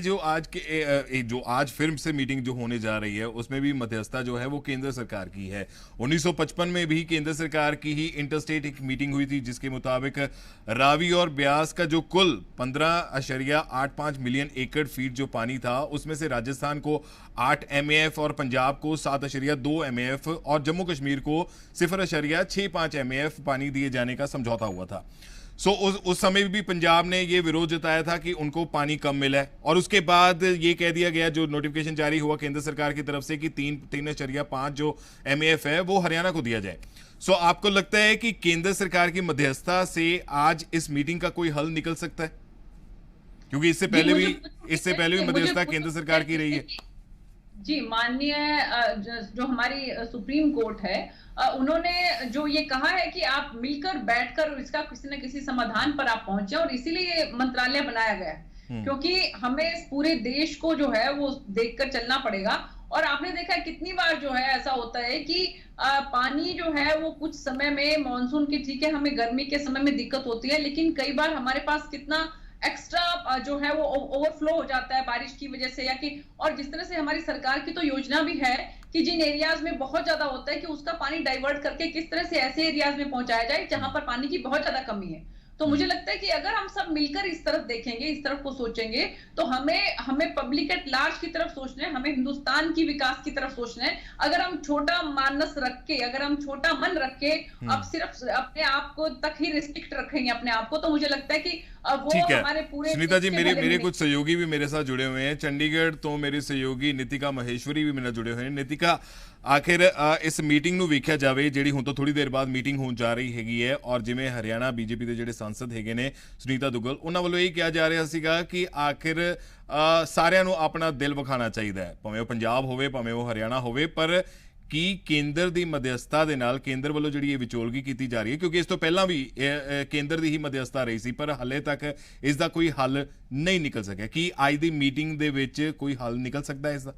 जो आज फिल्म से मीटिंग जो होने जा रही है उसमें भी मध्यस्थता जो है वो केंद्र सरकार की है? 1955 में भी केंद्र सरकार की ही इंटरस्टेट एक मीटिंग हुई थी जिसके मुताबिक रावी और ब्यास का जो कुल 15.85 मिलियन एकड़ फीट जो पानी था उसमें से राजस्थान को 8 MAF और पंजाब को 7.2 MAF और जम्मू कश्मीर को 0.65 MAF पानी दिए जाने का समझौता हुआ था। सो उस समय भी पंजाब ने ये विरोध जताया था कि उनको पानी कम मिला है, और उसके बाद ये कह दिया गया, जो नोटिफिकेशन जारी हुआ केंद्र सरकार की तरफ से, कि 3.5 जो MAF है वो हरियाणा को दिया जाए। सो आपको लगता है कि केंद्र सरकार की मध्यस्थता से आज इस मीटिंग का कोई हल निकल सकता है? क्योंकि इससे पहले भी मध्यस्थता केंद्र सरकार की रही है। जी, माननीय जो हमारी सुप्रीम कोर्ट है उन्होंने जो ये कहा है कि आप मिलकर बैठकर इसका किसी न किसी समाधान पर आप पहुंचे, और इसीलिए मंत्रालय बनाया गया है, क्योंकि हमें इस पूरे देश को जो है वो देखकर चलना पड़ेगा। और आपने देखा है कितनी बार जो है ऐसा होता है कि पानी जो है वो कुछ समय में मानसून की, ठीक है, हमें गर्मी के समय में दिक्कत होती है, लेकिन कई बार हमारे पास कितना एक्स्ट्रा जो है वो ओवरफ्लो हो जाता है बारिश की वजह से, या कि और जिस तरह से हमारी सरकार की तो योजना भी है कि जिन एरियाज में बहुत ज्यादा होता है कि उसका पानी डाइवर्ट करके किस तरह से ऐसे एरियाज में पहुंचाया जाए जहां पर पानी की बहुत ज्यादा कमी है। तो मुझे लगता है कि अगर हम सब मिलकर इस तरफ देखेंगे, इस तरफ को सोचेंगे, तो हमें पब्लिक एट लार्ज की तरफ सोचना है, हमें हिंदुस्तान की विकास की तरफ सोचना है। अगर हम छोटा मानस रख के, अगर हम छोटा मन रख के अब सिर्फ अपने आप को तक ही रिस्ट्रिक्ट रखेंगे अपने आप को, तो मुझे लगता है कि वो ठीक है हमारे पूरे सुनीता जी, मेरे कुछ सहयोगी भी मेरे साथ जुड़े हुए हैं। चंडीगढ़ तो मेरे सहयोगी ਨੀਤਿਕਾ ਮਹੇਸ਼ਵਰੀ ਵੀ ਮੇਰੇ ਨਾਲ जुड़े हुए हैं। ਨੀਤਿਕਾ, आखिर इस मीटिंग ਨੂੰ ਵੇਖਿਆ ਜਾਵੇ ਜਿਹੜੀ ਹੁਣ ਤੋਂ ਥੋੜੀ ਦੇਰ ਬਾਅਦ ਮੀਟਿੰਗ ਹੋਣ ਜਾ ਰਹੀ ਹੈਗੀ ਹੈ, ਔਰ ਜਿਵੇਂ ਹਰਿਆਣਾ ਬੀਜੇਪੀ ਦੇ ਜਿਹੜੇ ਸੰਸਦ ਹੈਗੇ ਨੇ ਸੁਨੀਤਾ ਦੁੱਗਲ, ਉਹਨਾਂ ਵੱਲੋਂ ਇਹ ਕਿਹਾ ਜਾ ਰਿਹਾ ਸੀਗਾ ਕਿ ਆਖਿਰ ਸਾਰਿਆਂ ਨੂੰ ਆਪਣਾ ਦਿਲ ਵਿਖਾਣਾ ਚਾਹੀਦਾ ਹੈ, ਭਾਵੇਂ ਉਹ ਪੰਜਾਬ ਹੋਵੇ ਭਾਵੇਂ ਉਹ ਹਰਿਆਣਾ ਹੋਵੇ, ਪਰ ਕੀ ਕੇਂਦਰ ਦੀ ਮਧਿਅਸਥਤਾ ਦੇ ਨਾਲ ਕੇਂਦਰ ਵੱਲੋਂ ਜਿਹੜੀ ਇਹ ਵਿਚੋਲਗੀ ਕੀਤੀ ਜਾ ਰਹੀ ਹੈ, ਕਿਉਂਕਿ ਇਸ ਤੋਂ ਪਹਿਲਾਂ ਵੀ ਕੇਂਦਰ ਦੀ ਹੀ ਮਧਿਅਸਥਤਾ ਰਹੀ ਸੀ ਪਰ ਹਾਲੇ ਤੱਕ ਇਸ ਦਾ ਕੋਈ ਹੱਲ ਨਹੀਂ ਨਿਕਲ ਸਕਿਆ। ਕੀ ਅੱਜ ਦੀ ਮੀਟਿੰਗ ਦੇ ਵਿੱਚ ਕੋਈ ਹੱਲ ਨਿਕਲ ਸਕਦਾ ਹੈ ਇਸ ਦਾ,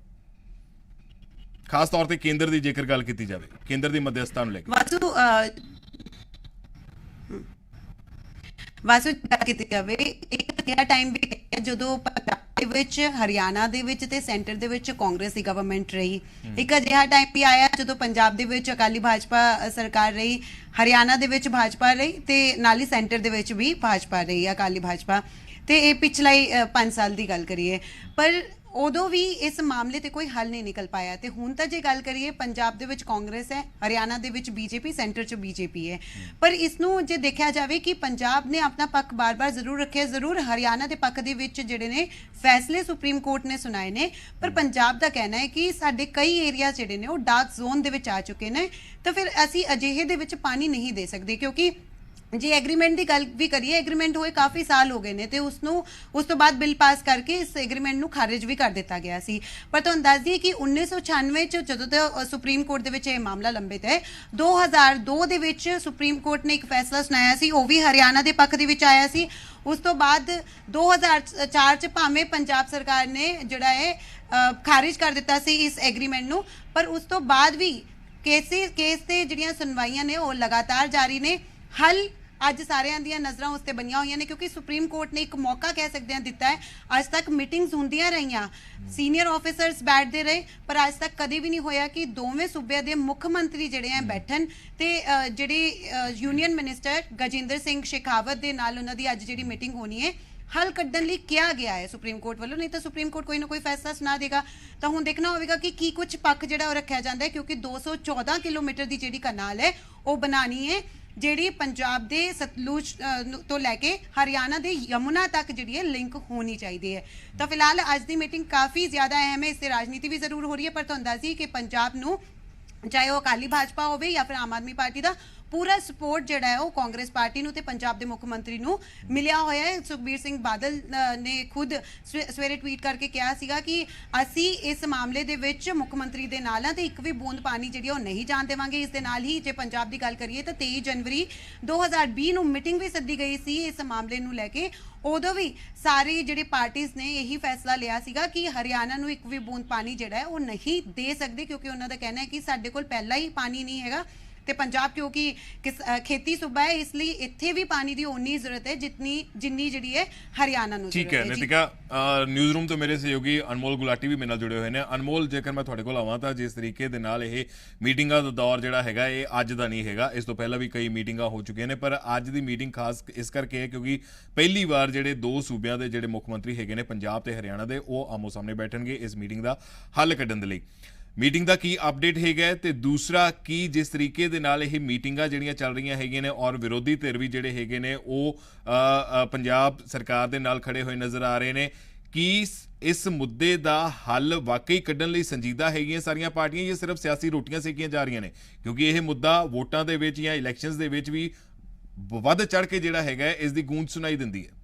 ਖਾਸ ਤੌਰ ਤੇ ਕੇਂਦਰ ਦੀ ਜੇਕਰ ਗੱਲ ਕੀਤੀ ਜਾਵੇ, ਕੇਂਦਰ ਦੀ ਮਧਿਅਸਥਤਾ ਨੂੰ ਲੈ ਕੇ? ਵਾਸੂ ਗੱਲ ਕੀਤੀ ਜਾਵੇ, ਇੱਕ ਅਜਿਹਾ ਟਾਈਮ ਵੀ ਹੈ ਜਦੋਂ ਪੰਜਾਬ ਦੇ ਵਿੱਚ, ਹਰਿਆਣਾ ਦੇ ਵਿੱਚ ਤੇ ਸੈਂਟਰ ਦੇ ਵਿੱਚ ਕਾਂਗਰਸ ਦੀ ਗਵਰਨਮੈਂਟ ਰਹੀ। ਇੱਕ ਅਜਿਹਾ ਟਾਈਮ ਵੀ ਆਇਆ ਜਦੋਂ ਪੰਜਾਬ ਦੇ ਵਿੱਚ ਅਕਾਲੀ ਭਾਜਪਾ ਸਰਕਾਰ ਰਹੀ, ਹਰਿਆਣਾ ਦੇ ਵਿੱਚ ਭਾਜਪਾ ਰਹੀ ਤੇ ਨਾਲ ਹੀ ਸੈਂਟਰ ਦੇ ਵਿੱਚ ਵੀ ਭਾਜਪਾ ਰਹੀ, ਅਕਾਲੀ ਭਾਜਪਾ। ਤੇ ਇਹ ਪਿਛਲਾ ਹੀ 5 ਸਾਲ ਦੀ ਗੱਲ ਕਰੀਏ, ਪਰ ਉਦੋਂ ਵੀ ਇਸ ਮਾਮਲੇ ਤੇ ਕੋਈ ਹੱਲ ਨਹੀਂ ਨਿਕਲ ਪਾਇਆ। ਤੇ ਹੁਣ ਤਾਂ ਜੇ ਗੱਲ ਕਰੀਏ, ਪੰਜਾਬ ਦੇ ਵਿੱਚ ਕਾਂਗਰਸ ਹੈ, ਹਰਿਆਣਾ ਦੇ ਵਿੱਚ ਬੀਜੇਪੀ, ਸੈਂਟਰ 'ਚ ਬੀਜੇਪੀ ਹੈ, ਪਰ ਇਸ ਨੂੰ ਜੇ ਦੇਖਿਆ ਜਾਵੇ ਕਿ ਪੰਜਾਬ ਨੇ ਆਪਣਾ ਪੱਖ ਬਾਰ-ਬਾਰ ਜ਼ਰੂਰ ਰੱਖਿਆ, ਜ਼ਰੂਰ ਹਰਿਆਣਾ ਦੇ ਪੱਖ ਦੇ ਵਿੱਚ ਜਿਹੜੇ ਨੇ ਫੈਸਲੇ ਸੁਪਰੀਮ ਕੋਰਟ ਨੇ ਸੁਣਾਏ ਨੇ, ਪਰ ਪੰਜਾਬ ਦਾ ਕਹਿਣਾ ਹੈ ਕਿ ਸਾਡੇ ਕਈ ਏਰੀਆ ਜਿਹੜੇ ਨੇ ਉਹ ਡਾਰਕ ਜ਼ੋਨ ਦੇ ਵਿੱਚ ਆ ਚੁੱਕੇ ਨੇ, ਤਾਂ ਫਿਰ ਅਸੀਂ ਅਜਿਹੇ ਦੇ ਵਿੱਚ ਪਾਣੀ ਨਹੀਂ ਦੇ ਸਕਦੇ। ਕਿਉਂਕਿ ਜੇ ਐਗਰੀਮੈਂਟ ਦੀ ਗੱਲ ਵੀ ਕਰੀਏ, ਐਗਰੀਮੈਂਟ ਹੋਏ ਕਾਫੀ ਸਾਲ ਹੋ ਗਏ ਨੇ ਤੇ ਉਸ ਤੋਂ ਬਾਅਦ ਬਿੱਲ ਪਾਸ ਕਰਕੇ ਇਸ ਐਗਰੀਮੈਂਟ ਨੂੰ ਖਾਰਿਜ ਵੀ ਕਰ ਦਿੱਤਾ ਗਿਆ ਸੀ। ਪਰ ਤੁਹਾਨੂੰ ਦੱਸ ਦਈਏ ਕਿ 1996 ਚ ਜਦੋਂ ਤੋਂ ਸੁਪਰੀਮ ਕੋਰਟ ਦੇ ਵਿੱਚ ਇਹ ਮਾਮਲਾ ਲੰਬਿਤ ਹੈ, 2002 ਦੇ ਵਿੱਚ ਸੁਪਰੀਮ ਕੋਰਟ ਨੇ ਇੱਕ ਫੈਸਲਾ ਸੁਣਾਇਆ ਸੀ, ਉਹ ਵੀ ਹਰਿਆਣਾ ਦੇ ਪੱਖ ਦੇ ਵਿੱਚ ਆਇਆ ਸੀ। ਉਸ ਤੋਂ ਬਾਅਦ 2004 ਚ ਭਾਵੇਂ ਪੰਜਾਬ ਸਰਕਾਰ ਨੇ ਜਿਹੜਾ ਹੈ ਖਾਰਿਜ ਕਰ ਦਿੱਤਾ ਸੀ ਇਸ ਐਗਰੀਮੈਂਟ ਨੂੰ, ਪਰ ਉਸ ਤੋਂ ਬਾਅਦ ਵੀ ਕੇਸ ਤੇ ਜਿਹੜੀਆਂ ਸੁਣਵਾਈਆਂ ਨੇ ਉਹ ਲਗਾਤਾਰ ਜਾਰੀ ਨੇ। ਹੱਲ ਅੱਜ ਸਾਰਿਆਂ ਦੀਆਂ ਨਜ਼ਰਾਂ ਉਸ ਤੇ ਬਣੀਆਂ ਹੋਈਆਂ ਨੇ, ਕਿਉਂਕਿ ਸੁਪਰੀਮ ਕੋਰਟ ਨੇ ਇੱਕ ਮੌਕਾ ਕਹਿ ਸਕਦੇ ਹਾਂ ਦਿੱਤਾ ਹੈ। ਅੱਜ ਤੱਕ ਮੀਟਿੰਗਸ ਹੁੰਦੀਆਂ ਰਹੀਆਂ, ਸੀਨੀਅਰ ਆਫੀਸਰਸ ਬੈਠਦੇ ਰਹੇ, ਪਰ ਅੱਜ ਤੱਕ ਕਦੇ ਵੀ ਨਹੀਂ ਹੋਇਆ ਕਿ ਦੋਵੇਂ ਸੂਬਿਆਂ ਦੇ ਮੁੱਖ ਮੰਤਰੀ ਜਿਹੜੇ ਆ ਬੈਠਣ ਤੇ ਜਿਹੜੀ ਯੂਨੀਅਨ ਮਿਨਿਸਟਰ ਗਜਿੰਦਰ ਸਿੰਘ ਸ਼ੇਖਾਵਤ ਦੇ ਨਾਲ ਉਹਨਾਂ ਦੀ ਅੱਜ ਜਿਹੜੀ ਮੀਟਿੰਗ ਹੋਣੀ ਹੈ, ਹੱਲ ਕੱਢਣ ਲਈ ਕਿਹਾ ਗਿਆ ਹੈ ਸੁਪਰੀਮ ਕੋਰਟ ਵੱਲੋਂ। ਨਹੀਂ ਤਾਂ ਸੁਪਰੀਮ ਕੋਰਟ ਕੋਈ ਨਾ ਕੋਈ ਫੈਸਲਾ ਸੁਣਾ ਦੇਗਾ। ਤਾਂ ਹੁਣ ਦੇਖਣਾ ਹੋਵੇਗਾ ਕਿ ਕੀ ਕੁਝ ਪੱਖ ਜਿਹੜਾ ਉਹ ਰੱਖਿਆ ਜਾਂਦਾ ਹੈ, ਕਿਉਂਕਿ 214 ਕਿਲੋਮੀਟਰ ਦੀ ਜਿਹੜੀ ਕਨਾਲ ਹੈ ਉਹ ਬਣਾਣੀ ਹੈ, ਜਿਹੜੀ ਪੰਜਾਬ ਦੇ ਸਤਲੁਜ ਤੋਂ ਲੈ ਕੇ ਹਰਿਆਣਾ ਦੇ ਯਮੁਨਾ ਤੱਕ ਜਿਹੜੀ ਹੈ ਲਿੰਕ ਹੋਣੀ ਚਾਹੀਦੀ ਹੈ। ਤਾਂ ਫਿਲਹਾਲ ਅੱਜ ਦੀ ਮੀਟਿੰਗ ਕਾਫੀ ਜ਼ਿਆਦਾ ਅਹਿਮ ਹੈ, ਇਸ ਤੇ ਰਾਜਨੀਤੀ ਵੀ ਜ਼ਰੂਰ ਹੋ ਰਹੀ ਹੈ, ਪਰ ਤੁਹਾਨੂੰ ਦੱਸ ਦਈਏ ਕਿ ਪੰਜਾਬ ਨੂੰ ਚਾਹੇ ਉਹ ਅਕਾਲੀ ਭਾਜਪਾ ਹੋਵੇ ਜਾਂ ਫਿਰ ਆਮ ਆਦਮੀ ਪਾਰਟੀ ਦਾ ਪੂਰਾ ਸਪੋਰਟ ਜਿਹੜਾ ਹੈ ਉਹ ਕਾਂਗਰਸ ਪਾਰਟੀ ਨੂੰ ਤੇ ਪੰਜਾਬ ਦੇ ਮੁੱਖ ਮੰਤਰੀ ਨੂੰ ਮਿਲਿਆ ਹੋਇਆ ਹੈ। ਸੁਖਬੀਰ ਸਿੰਘ ਬਾਦਲ ਨੇ ਖੁਦ ਸਵੇਰੇ ਟਵੀਟ ਕਰਕੇ ਕਿਹਾ ਸੀਗਾ ਕਿ ਅਸੀਂ ਇਸ ਮਾਮਲੇ ਦੇ ਵਿੱਚ ਮੁੱਖ ਮੰਤਰੀ ਦੇ ਨਾਲ ਹਾਂ ਤੇ ਇੱਕ ਵੀ ਬੂੰਦ ਪਾਣੀ ਜਿਹੜੀ ਉਹ ਨਹੀਂ ਜਾਣ ਦੇਵਾਂਗੇ। ਇਸ ਦੇ ਨਾਲ ਹੀ ਜੇ ਪੰਜਾਬ ਦੀ ਗੱਲ ਕਰੀਏ ਤਾਂ 23 ਜਨਵਰੀ 2020 ਨੂੰ ਮੀਟਿੰਗ ਵੀ ਸੱਦੀ ਗਈ ਸੀ ਇਸ ਮਾਮਲੇ ਨੂੰ ਲੈ ਕੇ। ਉਦੋਂ ਵੀ ਸਾਰੀ ਜਿਹੜੀ ਪਾਰਟੀਆਂ ਨੇ ਇਹੀ ਫੈਸਲਾ ਲਿਆ ਸੀਗਾ ਕਿ ਹਰਿਆਣਾ ਨੂੰ ਇੱਕ ਵੀ ਬੂੰਦ ਪਾਣੀ ਜਿਹੜਾ ਹੈ ਉਹ ਨਹੀਂ ਦੇ ਸਕਦੇ, ਕਿਉਂਕਿ ਉਹਨਾਂ ਦਾ ਕਹਿਣਾ ਹੈ ਕਿ ਸਾਡੇ ਕੋਲ ਪਹਿਲਾਂ ਹੀ ਪਾਣੀ ਨਹੀਂ ਹੈਗਾ ਤੇ ਪੰਜਾਬ ਕਿਉਂਕਿ ਖੇਤੀ ਸੂਬਾ ਹੈ, ਇਸ ਲਈ ਇੱਥੇ ਵੀ ਪਾਣੀ ਦੀ ਓਨੀ ਜ਼ਰੂਰਤ ਹੈ ਜਿੰਨੀ ਜਿਹੜੀ ਹੈ ਹਰਿਆਣਾ ਨੂੰ। ਠੀਕ ਹੈ ਨੀਤਿਕਾ, ਨਿਊਜ਼ ਰੂਮ ਤੋਂ ਮੇਰੇ ਸਹਿਯੋਗੀ ਅਨਮੋਲ ਗੁਲਾਟੀ ਵੀ ਮੇਰੇ ਨਾਲ ਜੁੜੇ ਹੋਏ ਨੇ। ਅਨਮੋਲ, ਜੇਕਰ ਮੈਂ ਤੁਹਾਡੇ ਕੋਲ ਆਵਾਂ ਤਾਂ ਜਿਸ ਤਰੀਕੇ ਦੇ ਨਾਲ ਇਹ ਮੀਟਿੰਗਾਂ ਦਾ ਦੌਰ ਜਿਹੜਾ ਹੈਗਾ ਇਹ ਅੱਜ ਦਾ ਨਹੀਂ ਹੈਗਾ, ਇਸ ਤੋਂ ਪਹਿਲਾਂ ਵੀ ਕਈ ਮੀਟਿੰਗਾਂ ਹੋ ਚੁੱਕੀਆਂ ਨੇ, ਪਰ ਅੱਜ ਦੀ ਮੀਟਿੰਗ ਖਾਸ ਇਸ ਕਰਕੇ ਹੈ ਕਿਉਂਕਿ ਪਹਿਲੀ ਵਾਰ ਜਿਹੜੇ ਦੋ ਸੂਬਿਆਂ ਦੇ ਜਿਹੜੇ ਮੁੱਖ ਮੰਤਰੀ ਹੈਗੇ ਨੇ ਪੰਜਾਬ ਤੇ ਹਰਿਆਣਾ ਦੇ, ਉਹ ਆਮੋ ਸਾਹਮਣੇ ਬੈਠਣਗੇ ਇਸ ਮੀਟਿੰਗ ਦਾ ਹੱਲ ਕੱਢਣ ਦੇ ਲਈ। ਮੀਟਿੰਗ ਦਾ ਕੀ ਅਪਡੇਟ ਹੈਗਾ ਤੇ ਦੂਸਰਾ ਕੀ ਜਿਸ ਤਰੀਕੇ ਦੇ ਨਾਲ ਇਹ ਮੀਟਿੰਗਾਂ ਜਿਹੜੀਆਂ ਚੱਲ ਰਹੀਆਂ ਹੈਗੀਆਂ ਨੇ ਔਰ ਵਿਰੋਧੀ ਧਿਰ ਵੀ ਜਿਹੜੇ ਹੈਗੇ ਨੇ ਉਹ ਪੰਜਾਬ ਸਰਕਾਰ ਦੇ ਨਾਲ ਖੜੇ ਹੋਏ ਨਜ਼ਰ ਆ ਰਹੇ ਨੇ, ਕੀ ਇਸ ਮੁੱਦੇ ਦਾ ਹੱਲ ਵਾਕਈ ਕੱਢਣ ਲਈ ਸੰਜੀਦਾ ਹੈਗੀਆਂ ਸਾਰੀਆਂ ਪਾਰਟੀਆਂ ਜਾਂ ਸਿਰਫ ਸਿਆਸੀ ਰੋਟੀਆਂ ਸੇਕੀਆਂ ਜਾ ਰਹੀਆਂ ਨੇ? ਕਿਉਂਕਿ ਇਹ ਮੁੱਦਾ ਵੋਟਾਂ ਦੇ ਵਿੱਚ ਜਾਂ ਇਲੈਕਸ਼ਨਸ ਦੇ ਵਿੱਚ ਵੀ ਵੱਧ ਚੜ ਕੇ ਜਿਹੜਾ ਹੈਗਾ ਇਸ ਦੀ ਗੂੰਜ ਸੁਣਾਈ ਦਿੰਦੀ ਹੈ।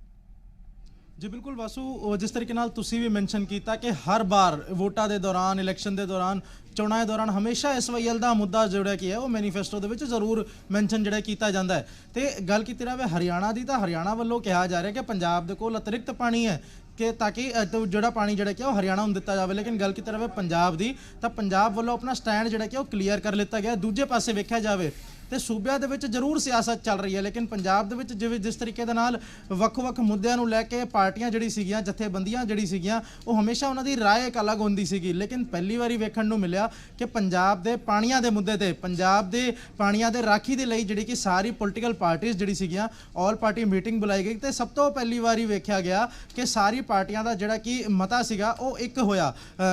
जी बिल्कुल वासु, जिस तरीके नाल तुसी भी मैंशन किया कि हर बार वोटां दे दौरान, इलैक्शन दे दौरान, चोणां दे दौरान हमेशा SYL दा मुद्दा जोड़ा कि है वो मैनीफेस्टो दे विच जरूर मैंशन जिहड़ा कीता जांदा है। ते गल कीती रहे हरियाणा दी, तां हरियाणा वल्लों कहा जा रहा है कि पंजाब दे कोल अतिरिक्त पानी है कि ताकि जोड़ा पानी जोड़ा कि हरियाणा में दिता जाए। लेकिन गल की रहे पंजाब की, तो पंजाब वालों अपना स्टैंड जोड़ा कि क्लीयर कर लिता गया। दूजे पासे वेख्या जाए ਤੇ ਸੂਬਿਆਂ ਦੇ ਵਿੱਚ ਜ਼ਰੂਰ ਸਿਆਸਤ ਚੱਲ ਰਹੀ ਹੈ, ਲੇਕਿਨ ਪੰਜਾਬ ਦੇ ਵਿੱਚ ਜਿਵੇਂ ਜਿਸ ਤਰੀਕੇ ਦੇ ਨਾਲ ਵੱਖ-ਵੱਖ ਮੁੱਦਿਆਂ ਨੂੰ ਲੈ ਕੇ ਪਾਰਟੀਆਂ ਜਿਹੜੀ ਸੀਗੀਆਂ, ਜਥੇਬੰਦੀਆਂ ਜਿਹੜੀ ਸੀਗੀਆਂ, ਉਹ ਹਮੇਸ਼ਾ ਉਹਨਾਂ ਦੀ ਰਾਏ ਇੱਕ ਅਲੱਗ ਹੁੰਦੀ ਸੀਗੀ। ਲੇਕਿਨ ਪਹਿਲੀ ਵਾਰੀ ਵੇਖਣ ਨੂੰ ਮਿਲਿਆ ਕਿ ਪੰਜਾਬ ਦੇ ਪਾਣੀਆਂ ਦੇ ਮੁੱਦੇ ਤੇ, ਪੰਜਾਬ ਦੇ ਪਾਣੀਆਂ ਦੇ ਰਾਖੀ ਦੇ ਲਈ ਜਿਹੜੀ ਕਿ ਸਾਰੀ ਪੋਲੀਟੀਕਲ ਪਾਰਟੀਆਂ ਜਿਹੜੀ ਸੀਗੀਆਂ, ਆਲ ਪਾਰਟੀ ਮੀਟਿੰਗ ਬੁਲਾਈ ਗਈ ਤੇ ਸਭ ਤੋਂ ਪਹਿਲੀ ਵਾਰੀ ਵੇਖਿਆ ਗਿਆ ਕਿ ਸਾਰੀ ਪਾਰਟੀਆਂ ਦਾ ਜਿਹੜਾ ਕਿ ਮਤਾ ਸੀਗਾ ਉਹ ਇੱਕ ਹੋਇਆ।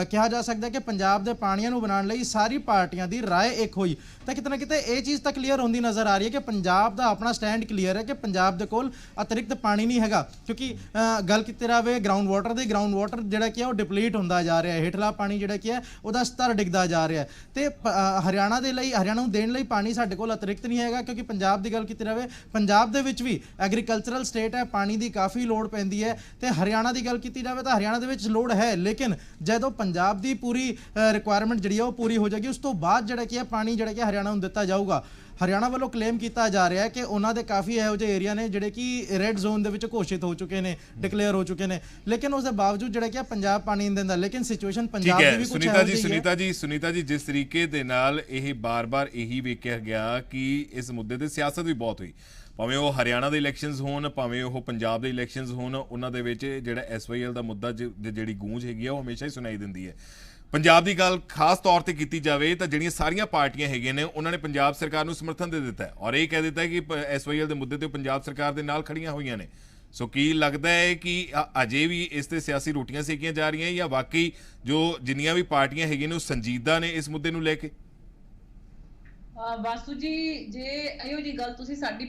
ਕਿਹਾ ਜਾ ਸਕਦਾ ਕਿ ਪੰਜਾਬ ਦੇ ਪਾਣੀਆਂ ਨੂੰ ਬਣਾਉਣ ਲਈ ਸਾਰੀ ਪਾਰਟੀਆਂ ਦੀ ਰਾਏ ਇੱਕ ਹੋਈ। ਤਾਂ ਕਿਤੇ ਨਾ ਕਿਤੇ ਇਹ ਚੀਜ਼ ਤਾਂ ਕਲੀਅਰ ਹੁੰਦੀ ਨਜ਼ਰ ਆ ਰਹੀ ਹੈ ਕਿ ਪੰਜਾਬ ਦਾ ਆਪਣਾ ਸਟੈਂਡ ਕਲੀਅਰ ਹੈ ਕਿ ਪੰਜਾਬ ਦੇ ਕੋਲ ਅਤਿਰਿਕਤ ਪਾਣੀ ਨਹੀਂ ਹੈਗਾ, ਕਿਉਂਕਿ ਗੱਲ ਕੀਤੀ ਜਾਵੇ ਗਰਾਊਂਡ ਵਾਟਰ ਦੀ, ਗਰਾਊਂਡ ਵਾਟਰ ਜਿਹੜਾ ਕਿ ਉਹ ਡਿਪਲੀਟ ਹੁੰਦਾ ਜਾ ਰਿਹਾ ਹੈ, ਹੇਠਲਾ ਪਾਣੀ ਜਿਹੜਾ ਕਿ ਹੈ ਉਹਦਾ ਸਤਰ ਡਿੱਗਦਾ ਜਾ ਰਿਹਾ ਹੈ। ਤੇ ਹਰਿਆਣਾ ਦੇ ਲਈ, ਹਰਿਆਣਾ ਨੂੰ ਦੇਣ ਲਈ ਪਾਣੀ ਸਾਡੇ ਕੋਲ ਅਤਿਰਿਕਤ ਨਹੀਂ ਹੈਗਾ, ਕਿਉਂਕਿ ਪੰਜਾਬ ਦੀ ਗੱਲ ਕੀਤੀ ਜਾਵੇ ਪੰਜਾਬ ਦੇ ਵਿੱਚ ਵੀ ਐਗਰੀਕਲਚਰਲ ਸਟੇਟ ਹੈ, ਪਾਣੀ ਦੀ ਕਾਫੀ ਲੋੜ ਪੈਂਦੀ ਹੈ। ਤੇ ਹਰਿਆਣਾ ਦੀ ਗੱਲ ਕੀਤੀ ਜਾਵੇ ਤਾਂ ਹਰਿਆਣਾ ਦੇ ਵਿੱਚ ਲੋੜ ਹੈ, ਲੇਕਿਨ ਜਦੋਂ ਪੰਜਾਬ ਦੀ ਪੂਰੀ ਰਿਕੁਆਇਰਮੈਂਟ ਜਿਹੜੀ ਹੈ ਉਹ ਪੂਰੀ ਹੋ ਜਾਏਗੀ, ਉਸ ਤੋਂ ਬਾਅਦ ਜਿਹੜਾ ਕਿ ਹੈ ਪਾਣੀ ਜਿਹੜਾ ਕਿ ਹਰਿਆਣਾ ਨੂੰ ਦਿੱਤਾ ਜਾਊਗਾ। ਹਰਿਆਣਾ ਵੱਲੋਂ ਕਲੇਮ ਕੀਤਾ ਜਾ ਰਿਹਾ ਹੈ ਕਿ ਉਹਨਾਂ ਦੇ ਕਾਫੀ ਇਹੋ ਜਿਹੇ ਏਰੀਆ ਨੇ ਜਿਹੜੇ ਕਿ ਰੈੱਡ ਜ਼ੋਨ ਦੇ ਵਿੱਚ ਘੋਸ਼ਿਤ ਹੋ ਚੁੱਕੇ ਨੇ, ਡਿਕਲੇਅਰ ਹੋ ਚੁੱਕੇ ਨੇ, ਲੇਕਿਨ ਉਸ ਦੇ ਬਾਵਜੂਦ ਜਿਹੜਾ ਕਿ ਪੰਜਾਬ ਪਾਣੀ ਨਹੀਂ ਦਿੰਦਾ। ਲੇਕਿਨ ਸਿਚੁਏਸ਼ਨ ਪੰਜਾਬ ਦੀ ਵੀ ਕੁਝ ਸੁਨੀਤਾ ਜੀ ਜਿਸ ਤਰੀਕੇ ਦੇ ਨਾਲ ਇਹ ਬਾਰ-ਬਾਰ ਇਹੀ ਵੇਖਿਆ ਗਿਆ ਕਿ ਇਸ ਮੁੱਦੇ ਤੇ ਸਿਆਸਤ ਵੀ ਬਹੁਤ ਹੋਈ, ਭਾਵੇਂ ਉਹ ਹਰਿਆਣਾ ਦੇ ਇਲੈਕਸ਼ਨਸ ਹੋਣ, ਭਾਵੇਂ ਉਹ ਪੰਜਾਬ ਦੇ ਇਲੈਕਸ਼ਨਸ ਹੋਣ, ਉਹਨਾਂ ਦੇ ਵਿੱਚ ਜਿਹੜਾ SYL ਦਾ ਮੁੱਦਾ ਜਿਹੜੀ ਗੂੰਜ ਹੈਗੀ ਆ ਉਹ ਹਮੇਸ਼ਾ ਹੀ ਸੁਣਾਈ ਦਿੰਦੀ ਹੈ। ਪੰਜਾਬ ਦੀ ਗੱਲ ਖਾਸ ਤੌਰ ਤੇ ਕੀਤੀ ਜਾਵੇ ਤਾਂ ਜਿਹੜੀਆਂ ਸਾਰੀਆਂ ਪਾਰਟੀਆਂ ਹੈਗੀਆਂ ਨੇ ਉਹਨਾਂ ਨੇ ਪੰਜਾਬ ਸਰਕਾਰ ਨੂੰ ਸਮਰਥਨ ਦੇ ਦਿੱਤਾ ਹੈ ਔਰ ਇਹ ਕਹਿ ਦਿੱਤਾ ਹੈ ਕਿ SYL ਦੇ ਮੁੱਦੇ ਤੇ ਪੰਜਾਬ ਸਰਕਾਰ ਦੇ ਨਾਲ ਖੜੀਆਂ ਹੋਈਆਂ ਨੇ। ਸੋ ਕੀ ਲੱਗਦਾ ਹੈ ਕਿ ਅਜੇ ਵੀ ਇਸ ਤੇ ਸਿਆਸੀ ਰੋਟੀਆਂ ਸੇਕੀਆਂ ਜਾ ਰਹੀਆਂ ਜਾਂ ਵਾਕਈ ਜੋ ਜਿੰਨੀਆਂ ਵੀ ਪਾਰਟੀਆਂ ਹੈਗੀਆਂ ਨੇ ਉਹ ਸੰਜੀਦਾ ਨੇ ਇਸ ਮੁੱਦੇ ਨੂੰ ਲੈ ਕੇ? ਵਾਸੂ ਜੀ, ਜੇ ਇਹੋ ਜੀ ਗੱਲ ਤੁਸੀਂ ਸਾਡੀ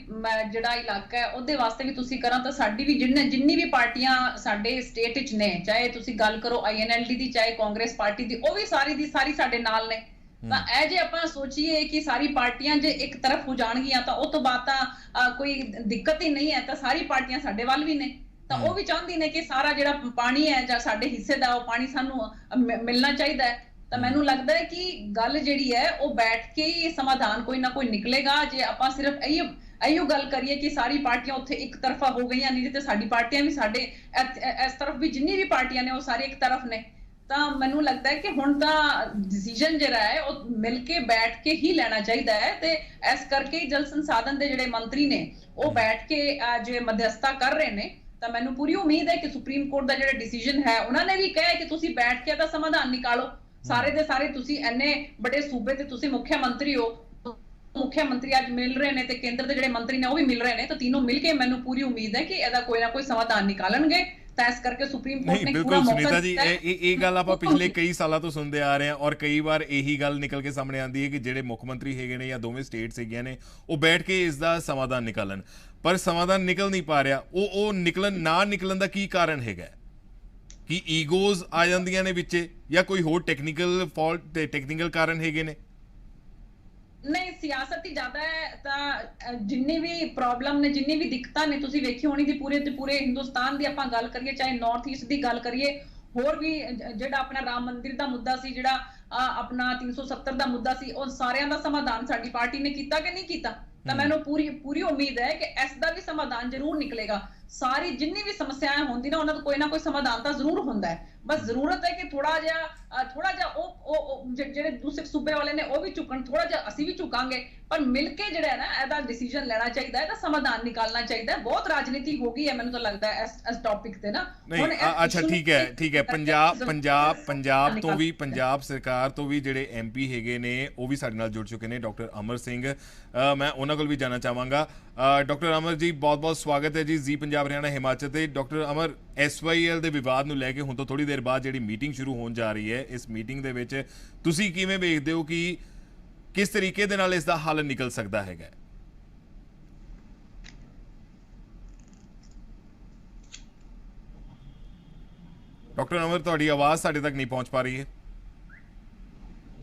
ਜਿਹੜਾ ਇਲਾਕਾ ਹੈ ਉਹਦੇ ਵਾਸਤੇ ਵੀ ਤੁਸੀਂ ਕਰਾਂ ਤਾਂ ਸਾਡੀ ਵੀ ਜਿੰਨੀ ਵੀ ਪਾਰਟੀਆਂ ਸਾਡੇ ਸਟੇਟ ਵਿੱਚ ਨੇ, ਚਾਹੇ ਤੁਸੀਂ ਗੱਲ ਕਰੋ INLD ਦੀ, ਚਾਹੇ ਕਾਂਗਰਸ ਪਾਰਟੀ ਦੀ, ਉਹ ਵੀ ਸਾਰੀ ਦੀ ਸਾਰੀ ਸਾਡੇ ਨਾਲ ਨੇ। ਤਾਂ ਇਹ ਜੇ ਆਪਾਂ ਸੋਚੀਏ ਕਿ ਸਾਰੀ ਪਾਰਟੀਆਂ ਜੇ ਇੱਕ ਤਰਫ ਹੋ ਜਾਣਗੀਆਂ ਤਾਂ ਉਹ ਤੋਂ ਬਾਅਦ ਤਾਂ ਕੋਈ ਦਿੱਕਤ ਹੀ ਨਹੀਂ ਹੈ, ਤਾਂ ਸਾਰੀ ਪਾਰਟੀਆਂ ਸਾਡੇ ਵੱਲ ਵੀ ਨੇ। ਤਾਂ ਉਹ ਵੀ ਚਾਹੁੰਦੀ ਨੇ ਕਿ ਸਾਰਾ ਜਿਹੜਾ ਪਾਣੀ ਹੈ ਜਾਂ ਸਾਡੇ ਹਿੱਸੇ ਦਾ ਉਹ ਪਾਣੀ ਸਾਨੂੰ ਮਿਲਣਾ ਚਾਹੀਦਾ ਹੈ। ਤਾਂ ਮੈਨੂੰ ਲੱਗਦਾ ਹੈ ਕਿ ਗੱਲ ਜਿਹੜੀ ਹੈ ਉਹ ਬੈਠ ਕੇ ਹੀ ਸਮਾਧਾਨ ਕੋਈ ਨਾ ਕੋਈ ਨਿਕਲੇਗਾ। ਜੇ ਆਪਾਂ ਸਿਰਫ ਇਹੋ ਗੱਲ ਕਰੀਏ ਕਿ ਸਾਰੀ ਪਾਰਟੀਆਂ ਉੱਥੇ ਇੱਕ ਤਰਫਾ ਹੋ ਗਈਆਂ, ਨਹੀਂ ਤੇ ਸਾਡੀ ਪਾਰਟੀਆਂ ਵੀ ਸਾਡੇ ਇਸ ਤਰਫ ਵੀ ਜਿੰਨੀ ਵੀ ਪਾਰਟੀਆਂ ਨੇ ਉਹ ਸਾਰੇ ਇੱਕ ਤਰਫ ਨੇ, ਤਾਂ ਮੈਨੂੰ ਲੱਗਦਾ ਹੈ ਕਿ ਹੁਣ ਤਾਂ ਡਿਸੀਜਨ ਜਿਹੜਾ ਹੈ ਉਹ ਮਿਲ ਕੇ ਬੈਠ ਕੇ ਹੀ ਲੈਣਾ ਚਾਹੀਦਾ ਹੈ। ਤੇ ਇਸ ਕਰਕੇ ਜਲ ਸੰਸਾਧਨ ਦੇ ਜਿਹੜੇ ਮੰਤਰੀ ਨੇ ਉਹ ਬੈਠ ਕੇ ਜੇ ਮਧਿਅਸਥਤਾ ਕਰ ਰਹੇ ਨੇ, ਤਾਂ ਮੈਨੂੰ ਪੂਰੀ ਉਮੀਦ ਹੈ ਕਿ ਸੁਪਰੀਮ ਕੋਰਟ ਦਾ ਜਿਹੜਾ ਡਿਸੀਜਨ ਹੈ, ਉਹਨਾਂ ਨੇ ਵੀ ਕਿਹਾ ਕਿ ਤੁਸੀਂ ਬੈਠ ਕੇ ਇਹਦਾ ਸਮਾਧਾਨ ਨਿਕਾਲੋ। ਸਾਰੇ ਦੇ ਸਾਰੇ ਤੁਸੀਂ ਇੰਨੇ ਵੱਡੇ ਸੂਬੇ ਤੇ ਤੁਸੀਂ ਮੁੱਖ ਮੰਤਰੀ ਹੋ, ਮੁੱਖ ਮੰਤਰੀ ਅੱਜ ਮਿਲ ਰਹੇ ਨੇ ਤੇ ਕੇਂਦਰ ਦੇ ਜਿਹੜੇ ਮੰਤਰੀ ਨੇ ਉਹ ਵੀ ਮਿਲ ਰਹੇ ਨੇ, ਤਾਂ ਤਿੰਨੋਂ ਮਿਲ ਕੇ ਮੈਨੂੰ ਪੂਰੀ ਉਮੀਦ ਹੈ ਕਿ ਇਹਦਾ ਕੋਈ ਨਾ ਕੋਈ ਸਮਾਧਾਨ ਨਿਕਾਲਣਗੇ। ਤਾਂ ਇਸ ਕਰਕੇ ਸੁਪਰੀਮ ਕੋਰਟ ਨੇ ਪੂਰਾ ਮੌਕਾ ਸੁਨੀਤਾ ਜੀ, ਇਹ ਗੱਲ ਆਪਾਂ ਪਿਛਲੇ ਕਈ ਸਾਲਾਂ ਤੋਂ ਸੁਣਦੇ ਆ ਰਹੇ ਹਾਂ ਔਰ ਕਈ ਵਾਰ ਇਹੀ ਗੱਲ ਨਿਕਲ ਕੇ ਸਾਹਮਣੇ ਆਉਂਦੀ ਹੈ ਕਿ ਜਿਹੜੇ ਮੁੱਖ ਮੰਤਰੀ ਹੈਗੇ ਨੇ ਜਾਂ ਦੋਵੇਂ ਸਟੇਟਸ ਹੈਗੀਆਂ ਨੇ ਉਹ ਬੈਠ ਕੇ ਇਸ ਦਾ ਸਮਾਧਾਨ ਨਿਕਾਲਣ, ਪਰ ਸਮਾਧਾਨ ਨਿਕਲ ਨਹੀਂ ਪਾ ਰਿਹਾ। ਉਹ ਨਿਕਲਣ ਦਾ ਕੀ ਕਾਰਨ ਹੈਗਾ? ਕਿ ਈਗੋਜ਼ ਆ ਜਾਂਦੀਆਂ ਨੇ ਵਿੱਚ ਜਾਂ ਕੋਈ ਹੋਰ ਟੈਕਨੀਕਲ ਫਾਲਟ ਤੇ ਟੈਕਨੀਕਲ ਕਾਰਨ ਹੈਗੇ ਨੇ? ਨਹੀਂ, ਸਿਆਸਤ ਹੀ ਜ਼ਿਆਦਾ ਹੈ। ਤਾਂ ਜਿੰਨੀ ਵੀ ਪ੍ਰੋਬਲਮ ਨੇ, ਜਿੰਨੀ ਵੀ ਦਿੱਕਤਾਂ ਨੇ, ਤੁਸੀਂ ਵੇਖੀ ਹੋਣੀ ਦੀ ਪੂਰੇ ਤੇ ਪੂਰੇ ਹਿੰਦੁਸਤਾਨ ਦੀ ਆਪਾਂ ਗੱਲ ਕਰੀਏ, ਚਾਹੇ ਨਾਰਥ ਈਸਟ ਦੀ ਗੱਲ ਕਰੀਏ, ਹੋਰ ਵੀ ਜਿਹੜਾ ਆਪਣਾ ਰਾਮ ਮੰਦਿਰ ਦਾ ਮੁੱਦਾ ਸੀ, ਜਿਹੜਾ ਆਪਣਾ 370 ਦਾ ਮੁੱਦਾ ਸੀ, ਉਹ ਸਾਰਿਆਂ ਦਾ ਸਮਾਧਾਨ ਸਾਡੀ ਪਾਰਟੀ ਨੇ ਕੀਤਾ ਕਿ ਨਹੀਂ ਕੀਤਾ? ਤਾਂ ਮੈਨੂੰ ਪੂਰੀ ਉਮੀਦ ਹੈ ਕਿ ਇਸ ਦਾ ਵੀ ਸਮਾਧਾਨ ਜ਼ਰੂਰ ਨਿਕਲੇਗਾ। ਸਾਰੀ ਜਿੰਨੀ ਵੀ ਸਮੱਸਿਆਵਾਂ ਹੁੰਦੀ ਨਾ ਉਹਨਾਂ ਦਾ ਕੋਈ ਨਾ ਕੋਈ ਸਮਾਧਾਨ ਤਾਂ ਜ਼ਰੂਰ ਹੁੰਦਾ ਹੈ। ਬਸ ਜ਼ਰੂਰਤ ਹੈ ਕਿ ਥੋੜਾ ਜਿਹਾ ਉਹ ਜਿਹੜੇ ਦੂਸਰੇ ਸੂਬੇ ਵਾਲੇ ਨੇ ਉਹ ਵੀ ਝੁਕਣ, ਥੋੜਾ ਜਿਹਾ ਅਸੀਂ ਵੀ ਝੁਕਾਂਗੇ, ਪਰ ਮਿਲ ਕੇ ਜਿਹੜਾ ਹੈ ਨਾ ਇਹਦਾ ਡਿਸੀਜਨ ਲੈਣਾ ਚਾਹੀਦਾ ਹੈ, ਇਹਦਾ ਸਮਾਧਾਨ ਨਿਕਾਲਣਾ ਚਾਹੀਦਾ ਹੈ। ਬਹੁਤ ਰਾਜਨੀਤੀ ਹੋ ਗਈ ਹੈ ਮੈਨੂੰ ਤਾਂ ਲੱਗਦਾ ਹੈ ਇਸ ਟੌਪਿਕ ਤੇ ਨਾ। ਅੱਛਾ, ਠੀਕ ਹੈ। ਪੰਜਾਬ ਤੋਂ ਵੀ, ਪੰਜਾਬ ਸਰਕਾਰ ਤੋਂ ਵੀ ਜਿਹੜੇ MP ਹੈਗੇ ਨੇ ਉਹ ਵੀ ਸਾਡੇ ਨਾਲ ਜੁੜ ਚੁੱਕੇ ਨੇ, ਡਾਕਟਰ ਅਮਰ ਸਿੰਘ। ਮੈਂ ਉਹਨਾਂ ਕੋਲ ਵੀ ਜਾਣਾ ਚਾਹਾਂਗਾ। ਡਾਕਟਰ ਅਮਰ ਜੀ, ਬਹੁਤ-ਬਹੁਤ ਸਵਾਗਤ ਹੈ ਜੀ ਜੀ ਪੰਜਾਬ ਹਰਿਆਣਾ ਹਿਮਾਚਲ ਤੇ। ਡਾਕਟਰ ਅਮਰ, SYL ਦੇ ਵਿਵਾਦ ਨੂੰ ਲੈ ਕੇ ਹੁਣ ਤੋਂ ਥੋੜੀ ਦੇਰ ਬਾਅਦ ਜਿਹੜੀ ਮੀਟਿੰਗ ਸ਼ੁਰੂ ਹੋਣ ਜਾ ਰਹੀ ਹੈ, ਇਸ ਮੀਟਿੰਗ ਦੇ ਵਿੱਚ ਤੁਸੀਂ ਕਿਵੇਂ ਵੇਖਦੇ ਹੋ ਕਿ ਕਿਸ ਤਰੀਕੇ ਦੇ ਨਾਲ ਇਸ ਦਾ ਹੱਲ ਨਿਕਲ ਸਕਦਾ ਹੈਗਾ? ਡਾਕਟਰ ਅਮਰ, ਤੁਹਾਡੀ ਆਵਾਜ਼ ਸਾਡੇ ਤੱਕ ਨਹੀਂ ਪਹੁੰਚ ਪਾ ਰਹੀ ਹੈ।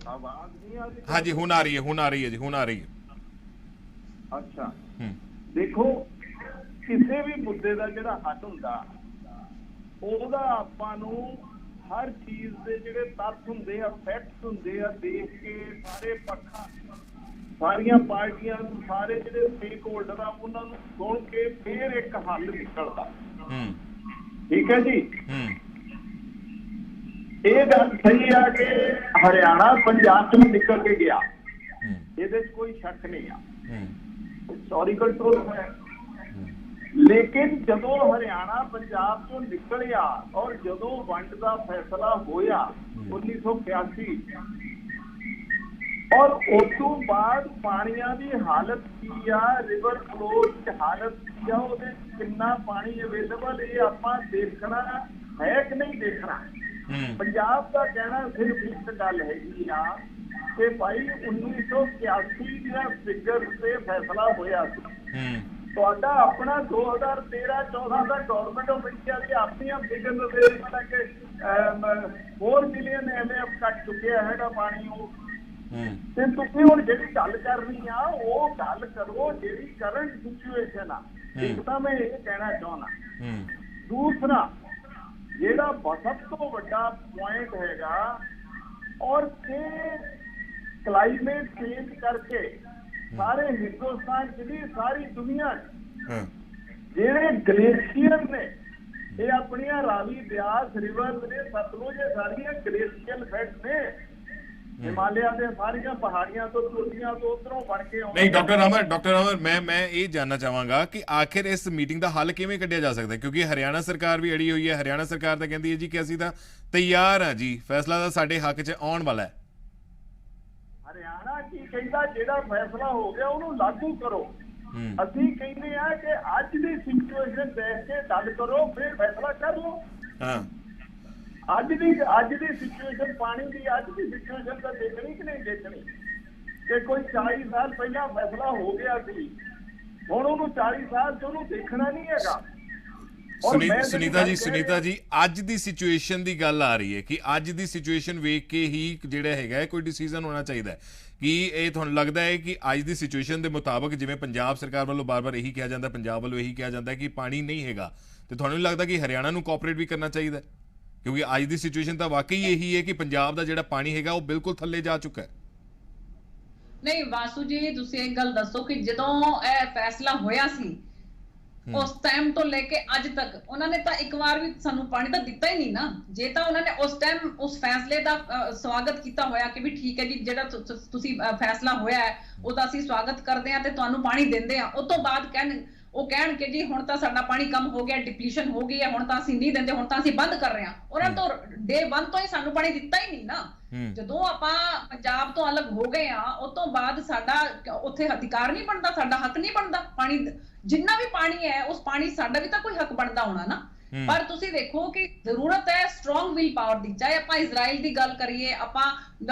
ਆਵਾਜ਼ ਨਹੀਂ ਆ ਰਹੀ? ਹਾਂਜੀ, ਹੁਣ ਆ ਰਹੀ ਹੈ ਜੀ। ਅੱਛਾ, ਦੇਖੋ, ਕਿਸੇ ਵੀ ਮੁੱਦੇ ਦਾ ਜਿਹੜਾ ਹੱਲ ਹੁੰਦਾ ਉਹਦਾ ਆਪਾਂ ਨੂੰ ਹਰ ਚੀਜ਼ ਦੇ ਜਿਹੜੇ ਤੱਥ ਹੁੰਦੇ ਆ, ਫੈਕਟਸ ਹੁੰਦੇ ਆ, ਦੇਖ ਕੇ ਸਾਰੇ ਪੱਖਾਂ, ਸਾਰੀਆਂ ਪਾਰਟੀਆਂ ਨੂੰ, ਸਾਰੇ ਜਿਹੜੇ ਸਟੇਕ ਹੋਲਡਰ ਆ ਉਹਨਾਂ ਨੂੰ ਸੁਣ ਕੇ ਫਿਰ ਇੱਕ ਹੱਲ ਨਿਕਲਦਾ। ਠੀਕ ਹੈ ਜੀ। ਇਹ ਗੱਲ ਸਹੀ ਆ ਕਿ ਹਰਿਆਣਾ ਪੰਜਾਬ ਤੋਂ ਨਿਕਲ ਕੇ ਗਿਆ, ਇਹਦੇ 'ਚ ਕੋਈ ਸ਼ੱਕ ਨਹੀਂ ਆ। ਹਿਸਟੋਰੀਕਲ ਟਰੂਥ ਹੈ। ਲੇਕਿਨ ਜਦੋਂ ਹਰਿਆਣਾ ਪੰਜਾਬ ਚੋਂ ਨਿਕਲਿਆ ਔਰ ਜਦੋਂ ਵੰਡ ਦਾ ਫੈਸਲਾ ਹੋਇਆ 1981 ਔਰ ਉਸ ਤੋਂ ਬਾਅਦ ਪਾਣੀਆਂ ਦੀ ਹਾਲਤ ਕੀ ਆ, ਰਿਵਰ ਫਲੋ ਦੀ ਹਾਲਤ ਕੀ ਆ, ਉਹਦੇ ਕਿੰਨਾ ਪਾਣੀ ਅਵੇਲੇਬਲ, ਇਹ ਆਪਾਂ ਦੇਖਣਾ ਹੈ ਕਿ ਨਹੀਂ ਦੇਖਣਾ। ਪੰਜਾਬ ਦਾ ਕਹਿਣਾ ਸਿਰਫ ਇੱਕ ਗੱਲ ਹੈਗੀ ਆ ਕਿ ਭਾਈ 1981 ਦੀਆਂ ਫਿਗਰ ਤੇ ਫੈਸਲਾ ਹੋਇਆ ਸੀ। ਤੁਹਾਡਾ ਆਪਣਾ 2013-14 ਦਾ ਗਵਰਨਮੈਂਟ ਆਫ ਇੰਡੀਆ ਦੀ ਆਪਣੀਆਂ ਫਿਗਰ ਅਵੇਲੇਬਲ ਹੈ ਕਿ 4 ਮਿਲੀਅਨ MF ਕੱਟ ਚੁੱਕਿਆ ਹੈਗਾ ਪਾਣੀ ਉਹ। ਤੇ ਤੁਸੀਂ ਹੁਣ ਜਿਹੜੀ ਗੱਲ ਕਰਨੀ ਆ ਉਹ ਗੱਲ ਕਰੋ ਜਿਹੜੀ ਕਰੰਟ ਸਿਚੁਏਸ਼ਨ ਆ। ਇੱਕ ਤਾਂ ਮੈਂ ਇਹ ਕਹਿਣਾ ਚਾਹੁੰਦਾ, ਦੂਸਰਾ ਜਿਹੜਾ ਸਭ ਤੋਂ ਵੱਡਾ ਪੁਆਇੰਟ ਹੈਗਾ ਔਰ ਕਿ ਕਲਾਈਮੇਟ ਚੇਂਜ ਕਰਕੇ ਸਾਰੇ ਹਿੰਦੁਸਤਾਨ ਚ ਵੀ ਸਾਰੀ ਦੁਨੀਆ ਜਿਹੜੇ ਗਲੇਸ਼ੀਅਰ ਨੇ ਇਹ ਆਪਣੀਆਂ ਰਾਵੀ, ਬਿਆਸ, ਰਿਵਰ ਨੇ, ਸਤਲੁਜ, ਇਹ ਸਾਰੀਆਂ ਗਲੇਸ਼ੀਅਲ ਫੈਕਟ ਨੇ। ਹਿਮਾਲਿਆ ਦੇ ਸਾਰੀਆਂ ਪਹਾੜੀਆਂ ਤੋਂ ਚੋਟੀਆਂ ਤੋਂ ਉਧਰੋਂ ਬਣ ਕੇ ਆਉਂਦੇ। ਨਹੀਂ ਡਾਕਟਰ ਅਮਰ ਮੈਂ ਇਹ ਜਾਨਣਾ ਚਾਹਾਂਗਾ ਕਿ ਆਖਿਰ ਇਸ ਮੀਟਿੰਗ ਦਾ ਹੱਲ ਕਿਵੇਂ ਕੱਢਿਆ ਜਾ ਸਕਦਾ, ਕਿਉਂਕਿ ਹਰਿਆਣਾ ਸਰਕਾਰ ਵੀ ਅੜੀ ਹੋਈ ਹੈ। ਹਰਿਆਣਾ ਸਰਕਾਰ ਤਾਂ ਕਹਿੰਦੀ ਹੈ ਜੀ ਕਿ ਅਸੀਂ ਤਾਂ ਤਿਆਰ ਹਾਂ ਜੀ, ਫੈਸਲਾ ਤਾਂ ਸਾਡੇ ਹੱਕ 'ਚ ਆਉਣ ਵਾਲਾ ਹੈ। ਹਰਿਆਣਾ ਕੀ ਕਹਿੰਦਾ, ਜਿਹੜਾ ਫੈਸਲਾ ਹੋ ਗਿਆ ਉਹਨੂੰ ਲਾਗੂ ਕਰੋ। ਅਸੀਂ ਕਹਿੰਦੇ ਆ ਕਿ ਅੱਜ ਦੀ ਸਿਚੁਏਸ਼ਨ ਦੇਖ ਕੇ ਗੱਲ ਕਰੋ, ਫਿਰ ਫੈਸਲਾ ਕਰ ਲਓ। ਅੱਜ ਦੀ ਸਿਚੁਏਸ਼ਨ ਪਾਣੀ ਦੀ ਅੱਜ ਦੀ ਸਿਚੁਏਸ਼ਨ ਤਾਂ ਦੇਖਣੀ ਕਿ ਨਹੀਂ ਦੇਖਣੀ ਕਿ ਕੋਈ 40 ਸਾਲ ਪਹਿਲਾਂ ਫੈਸਲਾ ਹੋ ਗਿਆ ਸੀ, ਹੁਣ ਉਹਨੂੰ 40 ਸਾਲ ਚ ਉਹਨੂੰ ਦੇਖਣਾ ਨਹੀਂ ਹੈਗਾ। ਸੁਨੀਤਾ ਜੀ ਅੱਜ ਦੀ ਸਿਚੁਏਸ਼ਨ ਦੀ ਗੱਲ ਆ ਰਹੀ ਹੈ ਕਿ ਅੱਜ ਦੀ ਸਿਚੁਏਸ਼ਨ ਵੇਖ ਕੇ ਹੀ ਜਿਹੜਾ ਹੈਗਾ ਕੋਈ ਡਿਸੀਜਨ ਹੋਣਾ ਚਾਹੀਦਾ ਹੈ। ਕਿ ਇਹ ਤੁਹਾਨੂੰ ਲੱਗਦਾ ਹੈ ਕਿ ਅੱਜ ਦੀ ਸਿਚੁਏਸ਼ਨ ਦੇ ਮੁਤਾਬਕ, ਜਿਵੇਂ ਪੰਜਾਬ ਸਰਕਾਰ ਵੱਲੋਂ ਬਾਰ-ਬਾਰ ਇਹੀ ਕਿਹਾ ਜਾਂਦਾ, ਪੰਜਾਬ ਵੱਲੋਂ ਇਹੀ ਕਿਹਾ ਜਾਂਦਾ ਕਿ ਪਾਣੀ ਨਹੀਂ ਹੈਗਾ, ਤੇ ਤੁਹਾਨੂੰ ਨਹੀਂ ਲੱਗਦਾ ਕਿ ਹਰਿਆਣਾ ਨੂੰ ਕੋਆਪਰੇਟ ਵੀ ਕਰਨਾ ਚਾਹੀਦਾ? ਕਿਉਂਕਿ ਅੱਜ ਦੀ ਸਿਚੁਏਸ਼ਨ ਤਾਂ ਵਾਕਈ ਇਹੀ ਹੈ ਕਿ ਪੰਜਾਬ ਦਾ ਜਿਹੜਾ ਪਾਣੀ ਹੈਗਾ ਉਹ ਬਿਲਕੁਲ ਥੱਲੇ ਜਾ ਚੁੱਕਾ ਹੈ। ਨਹੀਂ ਵਾਸੂ ਜੀ, ਤੁਸੀਂ ਇੱਕ ਗੱਲ ਦੱਸੋ ਕਿ ਜਦੋਂ ਇਹ ਫੈਸਲਾ ਹੋਇਆ ਸੀ ਉਸ ਟਾਈਮ ਤੋਂ ਲੈ ਕੇ ਅੱਜ ਤੱਕ ਉਹਨਾਂ ਨੇ ਤਾਂ ਇੱਕ ਵਾਰ ਵੀ ਸਾਨੂੰ ਪਾਣੀ ਤਾਂ ਦਿੱਤਾ ਹੀ ਨਹੀਂ ਨਾ। ਜੇ ਤਾਂ ਉਹਨਾਂ ਨੇ ਉਸ ਟਾਈਮ ਉਸ ਫੈਸਲੇ ਦਾ ਸਵਾਗਤ ਕੀਤਾ ਹੋਇਆ ਕਿ ਵੀ ਠੀਕ ਹੈ ਜੀ, ਜਿਹੜਾ ਤੁਸੀਂ ਫੈਸਲਾ ਹੋਇਆ ਹੈ ਉਹਦਾ ਅਸੀਂ ਸਵਾਗਤ ਕਰਦੇ ਹਾਂ ਤੇ ਤੁਹਾਨੂੰ ਪਾਣੀ ਦਿੰਦੇ ਹਾਂ, ਉਸ ਤੋਂ ਬਾਅਦ ਕਹਿਣ ਕਿ ਜੀ ਹੁਣ ਤਾਂ ਸਾਡਾ ਪਾਣੀ ਕਮ ਹੋ ਗਿਆ, ਡਿਪਲੀਸ਼ਨ ਹੋ ਗਈ ਹੈ, ਹੁਣ ਤਾਂ ਅਸੀਂ ਨਹੀਂ ਦਿੰਦੇ, ਹੁਣ ਤਾਂ ਅਸੀਂ ਬੰਦ ਕਰ ਰਹੇ ਹਾਂ। ਉਹਨਾਂ ਤੋਂ ਡੇ 1 ਤੋਂ ਹੀ ਸਾਨੂੰ ਪਾਣੀ ਦਿੱਤਾ ਹੀ ਨਹੀਂ ਨਾ। ਜਦੋਂ ਆਪਾਂ ਪੰਜਾਬ ਤੋਂ ਅਲੱਗ ਹੋ ਗਏ ਆ ਉਸ ਤੋਂ ਬਾਅਦ ਸਾਡਾ ਉੱਥੇ ਅਧਿਕਾਰ ਨਹੀਂ ਬਣਦਾ, ਸਾਡਾ ਹੱਕ ਨਹੀਂ ਬਣਦਾ। ਪਾਣੀ ਜਿੰਨਾ ਵੀ ਪਾਣੀ ਹੈ ਉਸ ਪਾਣੀ ਸਾਡਾ ਵੀ ਤਾਂ ਕੋਈ ਹੱਕ ਬਣਦਾ ਹੋਣਾ ਨਾ। ਪਰ ਤੁਸੀਂ ਦੇਖੋ ਕਿ ਜ਼ਰੂਰਤ ਹੈ ਸਟਰੋਂਗ ਵਿਲ ਪਾਵਰ ਦੀ। ਚਾਹੇ ਆਪਾਂ ਇਜ਼ਰਾਈਲ ਦੀ ਗੱਲ ਕਰੀਏ, ਆਪਾਂ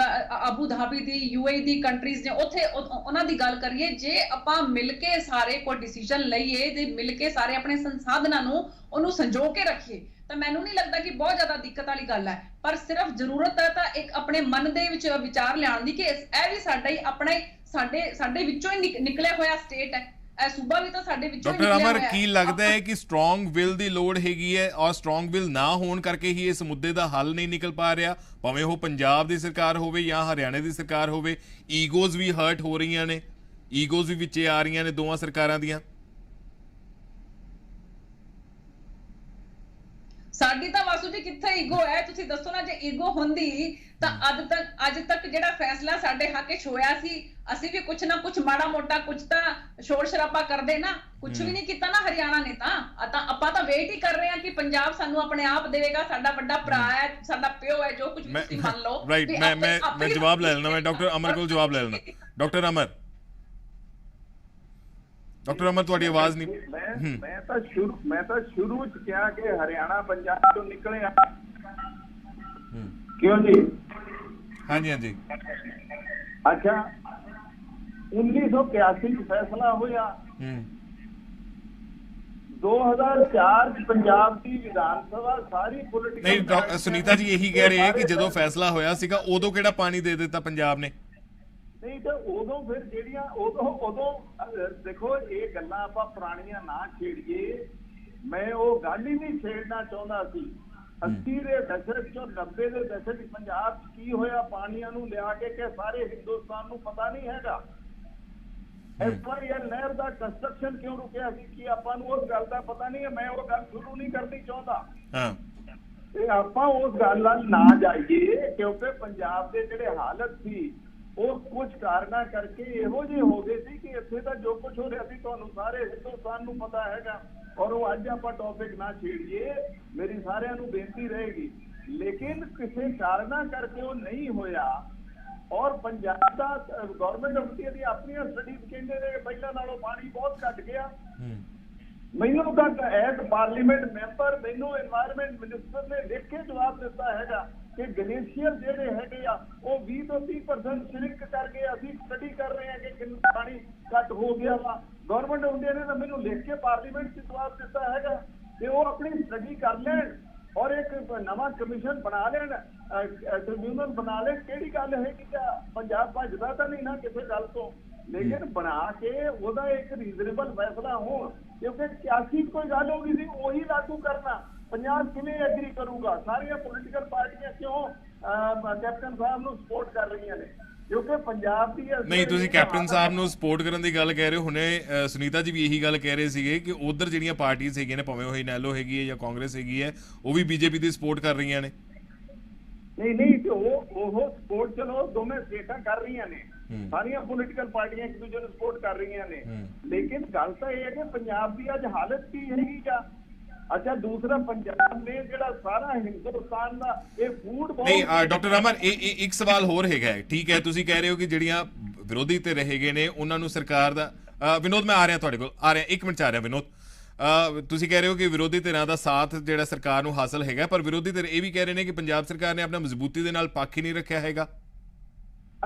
ਅਬੂ ਧਾਬੀ ਦੀ, UAE ਦੀ ਕੰਟਰੀਜ਼ ਨੇ ਉੱਥੇ ਉਹਨਾਂ ਦੀ ਗੱਲ ਕਰੀਏ, ਜੇ ਆਪਾਂ ਮਿਲ ਕੇ ਸਾਰੇ ਕੋਈ ਡਿਸੀਜਨ ਲਈਏ, ਜੇ ਮਿਲ ਕੇ ਸਾਰੇ ਆਪਣੇ ਸੰਸਾਧਨਾਂ ਨੂੰ ਉਹਨੂੰ ਸੰਜੋ ਕੇ ਰੱਖੀਏ ਤਾਂ ਮੈਨੂੰ ਨਹੀਂ ਲੱਗਦਾ ਕਿ ਬਹੁਤ ਜ਼ਿਆਦਾ ਦਿੱਕਤ ਵਾਲੀ ਗੱਲ ਹੈ। ਪਰ ਸਿਰਫ ਜ਼ਰੂਰਤ ਹੈ ਤਾਂ ਇੱਕ ਆਪਣੇ ਮਨ ਦੇ ਵਿੱਚ ਵਿਚਾਰ ਲਿਆਉਣ ਦੀ ਕਿ ਇਹ ਵੀ ਸਾਡਾ ਹੀ ਆਪਣਾ ਹੀ ਸਾਡੇ ਵਿੱਚੋਂ ਹੀ ਨਿਕਲਿਆ ਹੋਇਆ ਸਟੇਟ ਹੈ, ਇਹ ਸੂਬਾ ਵੀ ਤਾਂ ਸਾਡੇ ਵਿੱਚੋਂ ਹੀ ਨਿਕਲਿਆ ਹੋਇਆ ਹੈ। ਡਾਕਟਰ ਅਮਰ, ਕੀ ਲੱਗਦਾ ਹੈ ਕਿ ਸਟਰੋਂਗ ਵਿਲ ਦੀ ਲੋੜ ਹੈਗੀ ਹੈ ਔਰ ਸਟਰੋਂਗ ਵਿਲ ਨਾ ਹੋਣ ਕਰਕੇ ਹੀ ਇਸ ਮੁੱਦੇ ਦਾ ਹੱਲ ਨਹੀਂ ਨਿਕਲ ਪਾ ਰਿਹਾ? ਭਾਵੇਂ ਉਹ ਪੰਜਾਬ ਦੀ ਸਰਕਾਰ ਹੋਵੇ ਜਾਂ ਹਰਿਆਣੇ ਦੀ ਸਰਕਾਰ ਹੋਵੇ, ਈਗੋਜ਼ ਵੀ ਹਰਟ ਹੋ ਰਹੀਆਂ ਨੇ, ਈਗੋਜ਼ ਵੀ ਵਿੱਚੇ ਆ ਰਹੀਆਂ ਨੇ ਦੋਵਾਂ ਸਰਕਾਰਾਂ ਦੀਆਂ। ਸਾਡੀ ਤਾਂ ਵਾਸੂ ਜੀ ਕਿੱਥੇ ਈਗੋ ਹੈ? ਤੁਸੀਂ ਦੱਸੋ ਨਾ, ਜੇ ਈਗੋ ਹੁੰਦੀ ਤਾਂ ਅੱਜ ਤੱਕ ਜਿਹੜਾ ਫੈਸਲਾ ਸਾਡੇ ਹੱਕ ਵਿੱਚ ਹੋਇਆ ਸੀ, ਅਸੀਂ ਵੀ ਕੁਛ ਨਾ ਕੁਛ ਮਾੜਾ ਮੋਟਾ ਕੁਛ ਤਾਂ ਸ਼ੋਰ ਸ਼ਰਾਬਾ ਕਰਦੇ ਨਾ। ਕੁਛ ਵੀ ਨਹੀਂ ਕੀਤਾ ਨਾ ਹਰਿਆਣਾ ਨੇ ਤਾਂ ਆਪਾਂ ਤਾਂ ਵੇਟ ਹੀ ਕਰ ਰਹੇ ਹਾਂ ਕਿ ਪੰਜਾਬ ਸਾਨੂੰ ਆਪਣੇ ਆਪ ਦੇਵੇਗਾ, ਸਾਡਾ ਵੱਡਾ ਭਰਾ ਹੈ, ਸਾਡਾ ਪਿਓ ਹੈ, ਜੋ ਕੁਝ ਵੀ ਤੁਸੀਂ ਮੰਨ ਲਓ। ਰਾਈਟ, ਮੈਂ ਜਵਾਬ ਲੈ ਲੈਣਾ, ਮੈਂ ਡਾਕਟਰ ਅਮਰ ਕੋਲ ਜਵਾਬ ਲੈ ਲੈਣਾ। ਡਾਕਟਰ ਅਮਰ ਤੁਹਾਡੀ ਆਵਾਜ਼ ਨਹੀਂ। ਮੈਂ ਤਾਂ ਸ਼ੁਰੂ ਚ ਕਿਹਾ ਕਿ ਹਰਿਆਣਾ ਪੰਜਾਬ ਤੋਂ ਨਿਕਲਿਆ ਕਿਉਂ ਜੀ? ਹਾਂਜੀ। ਅੱਛਾ, 1981 ਚ ਫੈਸਲਾ ਹੋਇਆ। 2004 ਚ ਪੰਜਾਬ ਦੀ ਵਿਧਾਨ ਸਭਾ ਸਾਰੀ ਪੋਲੀਟੀਕਲ ਨਹੀਂ, ਸੁਨੀਤਾ ਜੀ ਇਹੀ ਕਹਿ ਰਹੇ ਹੈ ਕਿ ਜਦੋਂ ਫੈਸਲਾ ਹੋਇਆ ਸੀਗਾ ਉਦੋਂ ਕਿਹੜਾ ਪਾਣੀ ਦੇ ਦਿੱਤਾ ਪੰਜਾਬ ਨੇ? ਨਹੀਂ ਤੇ ਉਦੋਂ ਫਿਰ ਜਿਹੜੀਆਂ ਉਦੋਂ ਦੇਖੋ, ਇਹ ਗੱਲਾਂ ਆਪਾਂ ਪੁਰਾਣੀਆਂ ਨਾ ਛੇੜੀਏ। ਮੈਂ ਉਹ ਗੱਲ ਹੀ ਨਹੀਂ ਛੇੜਨਾ ਚਾਹੁੰਦਾ ਸੀ। 80 ਦੇ ਦਸ਼ਕ ਚੋਂ 90 ਦੇ ਦਸ਼ਕ ਪੰਜਾਬ ਚ ਕੀ ਹੋਇਆ ਪਾਣੀਆਂ ਨੂੰ ਲਿਆ ਕੇ ਕਿ ਸਾਰੇ ਹਿੰਦੁਸਤਾਨ ਨੂੰ ਪਤਾ ਨਹੀਂ ਹੈਗਾ। SYL ਨਹਿਰ ਦਾ ਕੰਸਟਰਕਸ਼ਨ ਕਿਉਂ ਰੁਕਿਆ ਸੀ, ਕੀ ਆਪਾਂ ਨੂੰ ਉਸ ਗੱਲ ਦਾ ਪਤਾ ਨਹੀਂ ਹੈ? ਮੈਂ ਉਹ ਗੱਲ ਸ਼ੁਰੂ ਨਹੀਂ ਕਰਨੀ ਚਾਹੁੰਦਾ। ਤੇ ਆਪਾਂ ਉਸ ਗੱਲ ਨਾਲ ਨਾ ਜਾਈਏ ਕਿਉਂਕਿ ਪੰਜਾਬ ਦੇ ਜਿਹੜੇ ਹਾਲਤ ਸੀ ਉਹ ਕੁਝ ਕਾਰਨਾਂ ਕਰਕੇ ਇਹੋ ਜਿਹੇ ਹੋ ਗਏ ਸੀ ਕਿ ਇੱਥੇ ਤਾਂ ਜੋ ਕੁਝ ਹੋ ਰਿਹਾ ਸੀ ਤੁਹਾਨੂੰ ਸਾਰੇ ਹਿੰਦੁਸਤਾਨ ਨੂੰ ਪਤਾ ਹੈਗਾ, ਔਰ ਉਹ ਅੱਜ ਆਪਾਂ ਟੌਪਿਕ ਨਾ ਛੇੜੀਏ, ਮੇਰੀ ਸਾਰਿਆਂ ਨੂੰ ਬੇਨਤੀ ਰਹੇਗੀ। ਲੇਕਿਨ ਕਿਸੇ ਕਾਰਨਾਂ ਕਰਕੇ ਉਹ ਨਹੀਂ ਹੋਇਆ, ਔਰ ਪੰਜਾਬ ਦਾ ਗਵਰਨਮੈਂਟ ਆਫ ਇੰਡੀਆ ਦੀ ਆਪਣੀਆਂ ਸਟੱਡੀਜ਼ ਕਹਿੰਦੇ ਨੇ ਪਹਿਲਾਂ ਨਾਲੋਂ ਪਾਣੀ ਬਹੁਤ ਘਟ ਗਿਆ। ਮੈਨੂੰ ਤਾਂ ਐਜ਼ ਪਾਰਲੀਮੈਂਟ ਮੈਂਬਰ ਮੈਨੂੰ এনवायरमेंट ਮਿਨਿਸਟਰ ਨੇ ਲਿਖ ਕੇ ਜਵਾਬ ਦਿੱਤਾ ਹੈਗਾ ਕਿ ਗਲੇਸ਼ੀਅਰ ਜਿਹੜੇ ਹੈਗੇ ਆ ਉਹ 20 ਤੋਂ 30% ਸ਼ਰਿੰਕ ਕਰਕੇ ਅਸੀਂ ਸਟੱਡੀ ਕਰ ਰਹੇ ਹਾਂ ਕਿ ਕਿੰਨਾ ਪਾਣੀ ਘੱਟ ਹੋ ਗਿਆ ਵਾ। ਗਵਰਨਮੈਂਟ ਆਫ ਇੰਡੀਆ ਨੇ ਤਾਂ ਮੈਨੂੰ ਲਿਖ ਕੇ ਪਾਰਲੀਮੈਂਟ 'ਚ ਜਵਾਬ ਦਿੱਤਾ ਹੈਗਾ ਕਿ ਉਹ ਆਪਣੀ ਸਟੱਡੀ ਕਰ ਲੈਣ ਔਰ ਇੱਕ ਨਵਾਂ ਕਮਿਸ਼ਨ ਬਣਾ ਲੈਣ, ਟ੍ਰਿਬਿਊਨਲ ਬਣਾ ਲੈਣ। ਕਿਹੜੀ ਗੱਲ ਹੈਗੀ ਆ, ਪੰਜਾਬ ਭੱਜਦਾ ਤਾਂ ਨਹੀਂ ਨਾ ਕਿਸੇ ਗੱਲ ਤੋਂ, ਲੇਕਿਨ ਬਣਾ ਕੇ ਉਹਦਾ ਇੱਕ ਰੀਜ਼ਨੇਬਲ ਫੈਸਲਾ ਹੋਣ, ਕਿਉਂਕਿ 81 ਕੋਈ ਗੱਲ ਹੋ ਗਈ ਸੀ ਉਹੀ ਲਾਗੂ ਕਰਨਾ। ਪੰਜਾਬ ਕਿਵੇਂ ਐਗਰੀ ਕਰੂਗਾ? ਸਾਰੀਆਂ ਪੋਲੀਟੀਕਲ ਪਾਰਟੀਆਂ ਕਿਉਂ ਕੈਪਟਨ ਸਾਹਿਬ ਨੂੰ ਸਪੋਰਟ ਕਰ ਰਹੀਆਂ ਨੇ? ਕਿਉਂਕਿ ਪੰਜਾਬ ਦੀ ਨਹੀਂ, ਤੁਸੀਂ ਕੈਪਟਨ ਸਾਹਿਬ ਨੂੰ ਸਪੋਰਟ ਕਰਨ ਦੀ ਗੱਲ ਕਹਿ ਰਹੇ ਹੋ, ਹੁਣੇ ਸੁਨੀਤਾ ਜੀ ਵੀ ਇਹੀ ਗੱਲ ਕਹਿ ਰਹੇ ਸੀਗੇ ਕਿ ਉਧਰ ਜਿਹੜੀਆਂ ਪਾਰਟੀਆਂ ਹੈਗੀਆਂ ਨੇ, ਭਾਵੇਂ ਉਹ ਇਨੈਲੋ ਹੈਗੀ ਹੈ ਜਾਂ ਕਾਂਗਰਸ ਹੈਗੀ ਹੈ, ਉਹ ਵੀ ਬੀਜੇਪੀ ਦੀ ਸਪੋਰਟ ਕਰ ਰਹੀਆਂ ਨੇ। ਨਹੀਂ ਤੇ ਉਹ ਸਪੋਰਟ ਚਲੋ ਦੋਵੇਂ ਸਟੇਟਾਂ ਕਰ ਰਹੀਆਂ ਨੇ, ਸਾਰੀਆਂ ਪੋਲੀਟੀਕਲ ਪਾਰਟੀਆਂ ਇੱਕ ਦੂਜੇ ਨੂੰ ਸਪੋਰਟ ਕਰ ਰਹੀਆਂ ਨੇ, ਲੇਕਿਨ ਗੱਲ ਤਾਂ ਇਹ ਹੈ ਕਿ ਪੰਜਾਬ ਦੀ ਅੱਜ ਹਾਲਤ ਕੀ ਹੈਗੀ ਆ। ਅੱਛਾ, ਦੂਸਰਾ ਪੰਜਾਬ ਨੇ ਜਿਹੜਾ ਸਾਰਾ ਹਿੰਦੁਸਤਾਨ ਦਾ ਇਹ ਫੂਡ ਨਹੀਂ ਡਾਕਟਰ ਅਮਰ, ਇਹ ਇੱਕ ਸਵਾਲ ਹੋਰ ਹੈਗਾ। ਠੀਕ ਹੈ, ਤੁਸੀਂ ਕਹਿ ਰਹੇ ਹੋ ਕਿ ਜਿਹੜੀਆਂ ਵਿਰੋਧੀ ਤੇ ਰਹੇਗੇ ਨੇ ਉਹਨਾਂ ਨੂੰ ਸਰਕਾਰ ਦਾ ਵਿਨੋਦ, ਮੈਂ ਆ ਰਿਹਾ ਤੁਹਾਡੇ ਕੋਲ, ਆ ਰਿਹਾ 1 ਮਿੰਟ 'ਚ ਆ ਰਿਹਾ ਵਿਨੋਦ। ਤੁਸੀਂ ਕਹਿ ਰਹੇ ਹੋ ਕਿ ਵਿਰੋਧੀ ਧਿਰਾਂ ਦਾ ਸਾਥ ਜਿਹੜਾ ਸਰਕਾਰ ਨੂੰ ਹਾਸਲ ਹੈਗਾ, ਪਰ ਵਿਰੋਧੀ ਧਿਰ ਇਹ ਵੀ ਕਹਿ ਰਹੇ ਨੇ ਕਿ ਪੰਜਾਬ ਸਰਕਾਰ ਨੇ ਆਪਣਾ ਮਜ਼ਬੂਤੀ ਦੇ ਨਾਲ ਪੱਖ ਹੀ ਨਹੀਂ ਰੱਖਿਆ ਹੈਗਾ।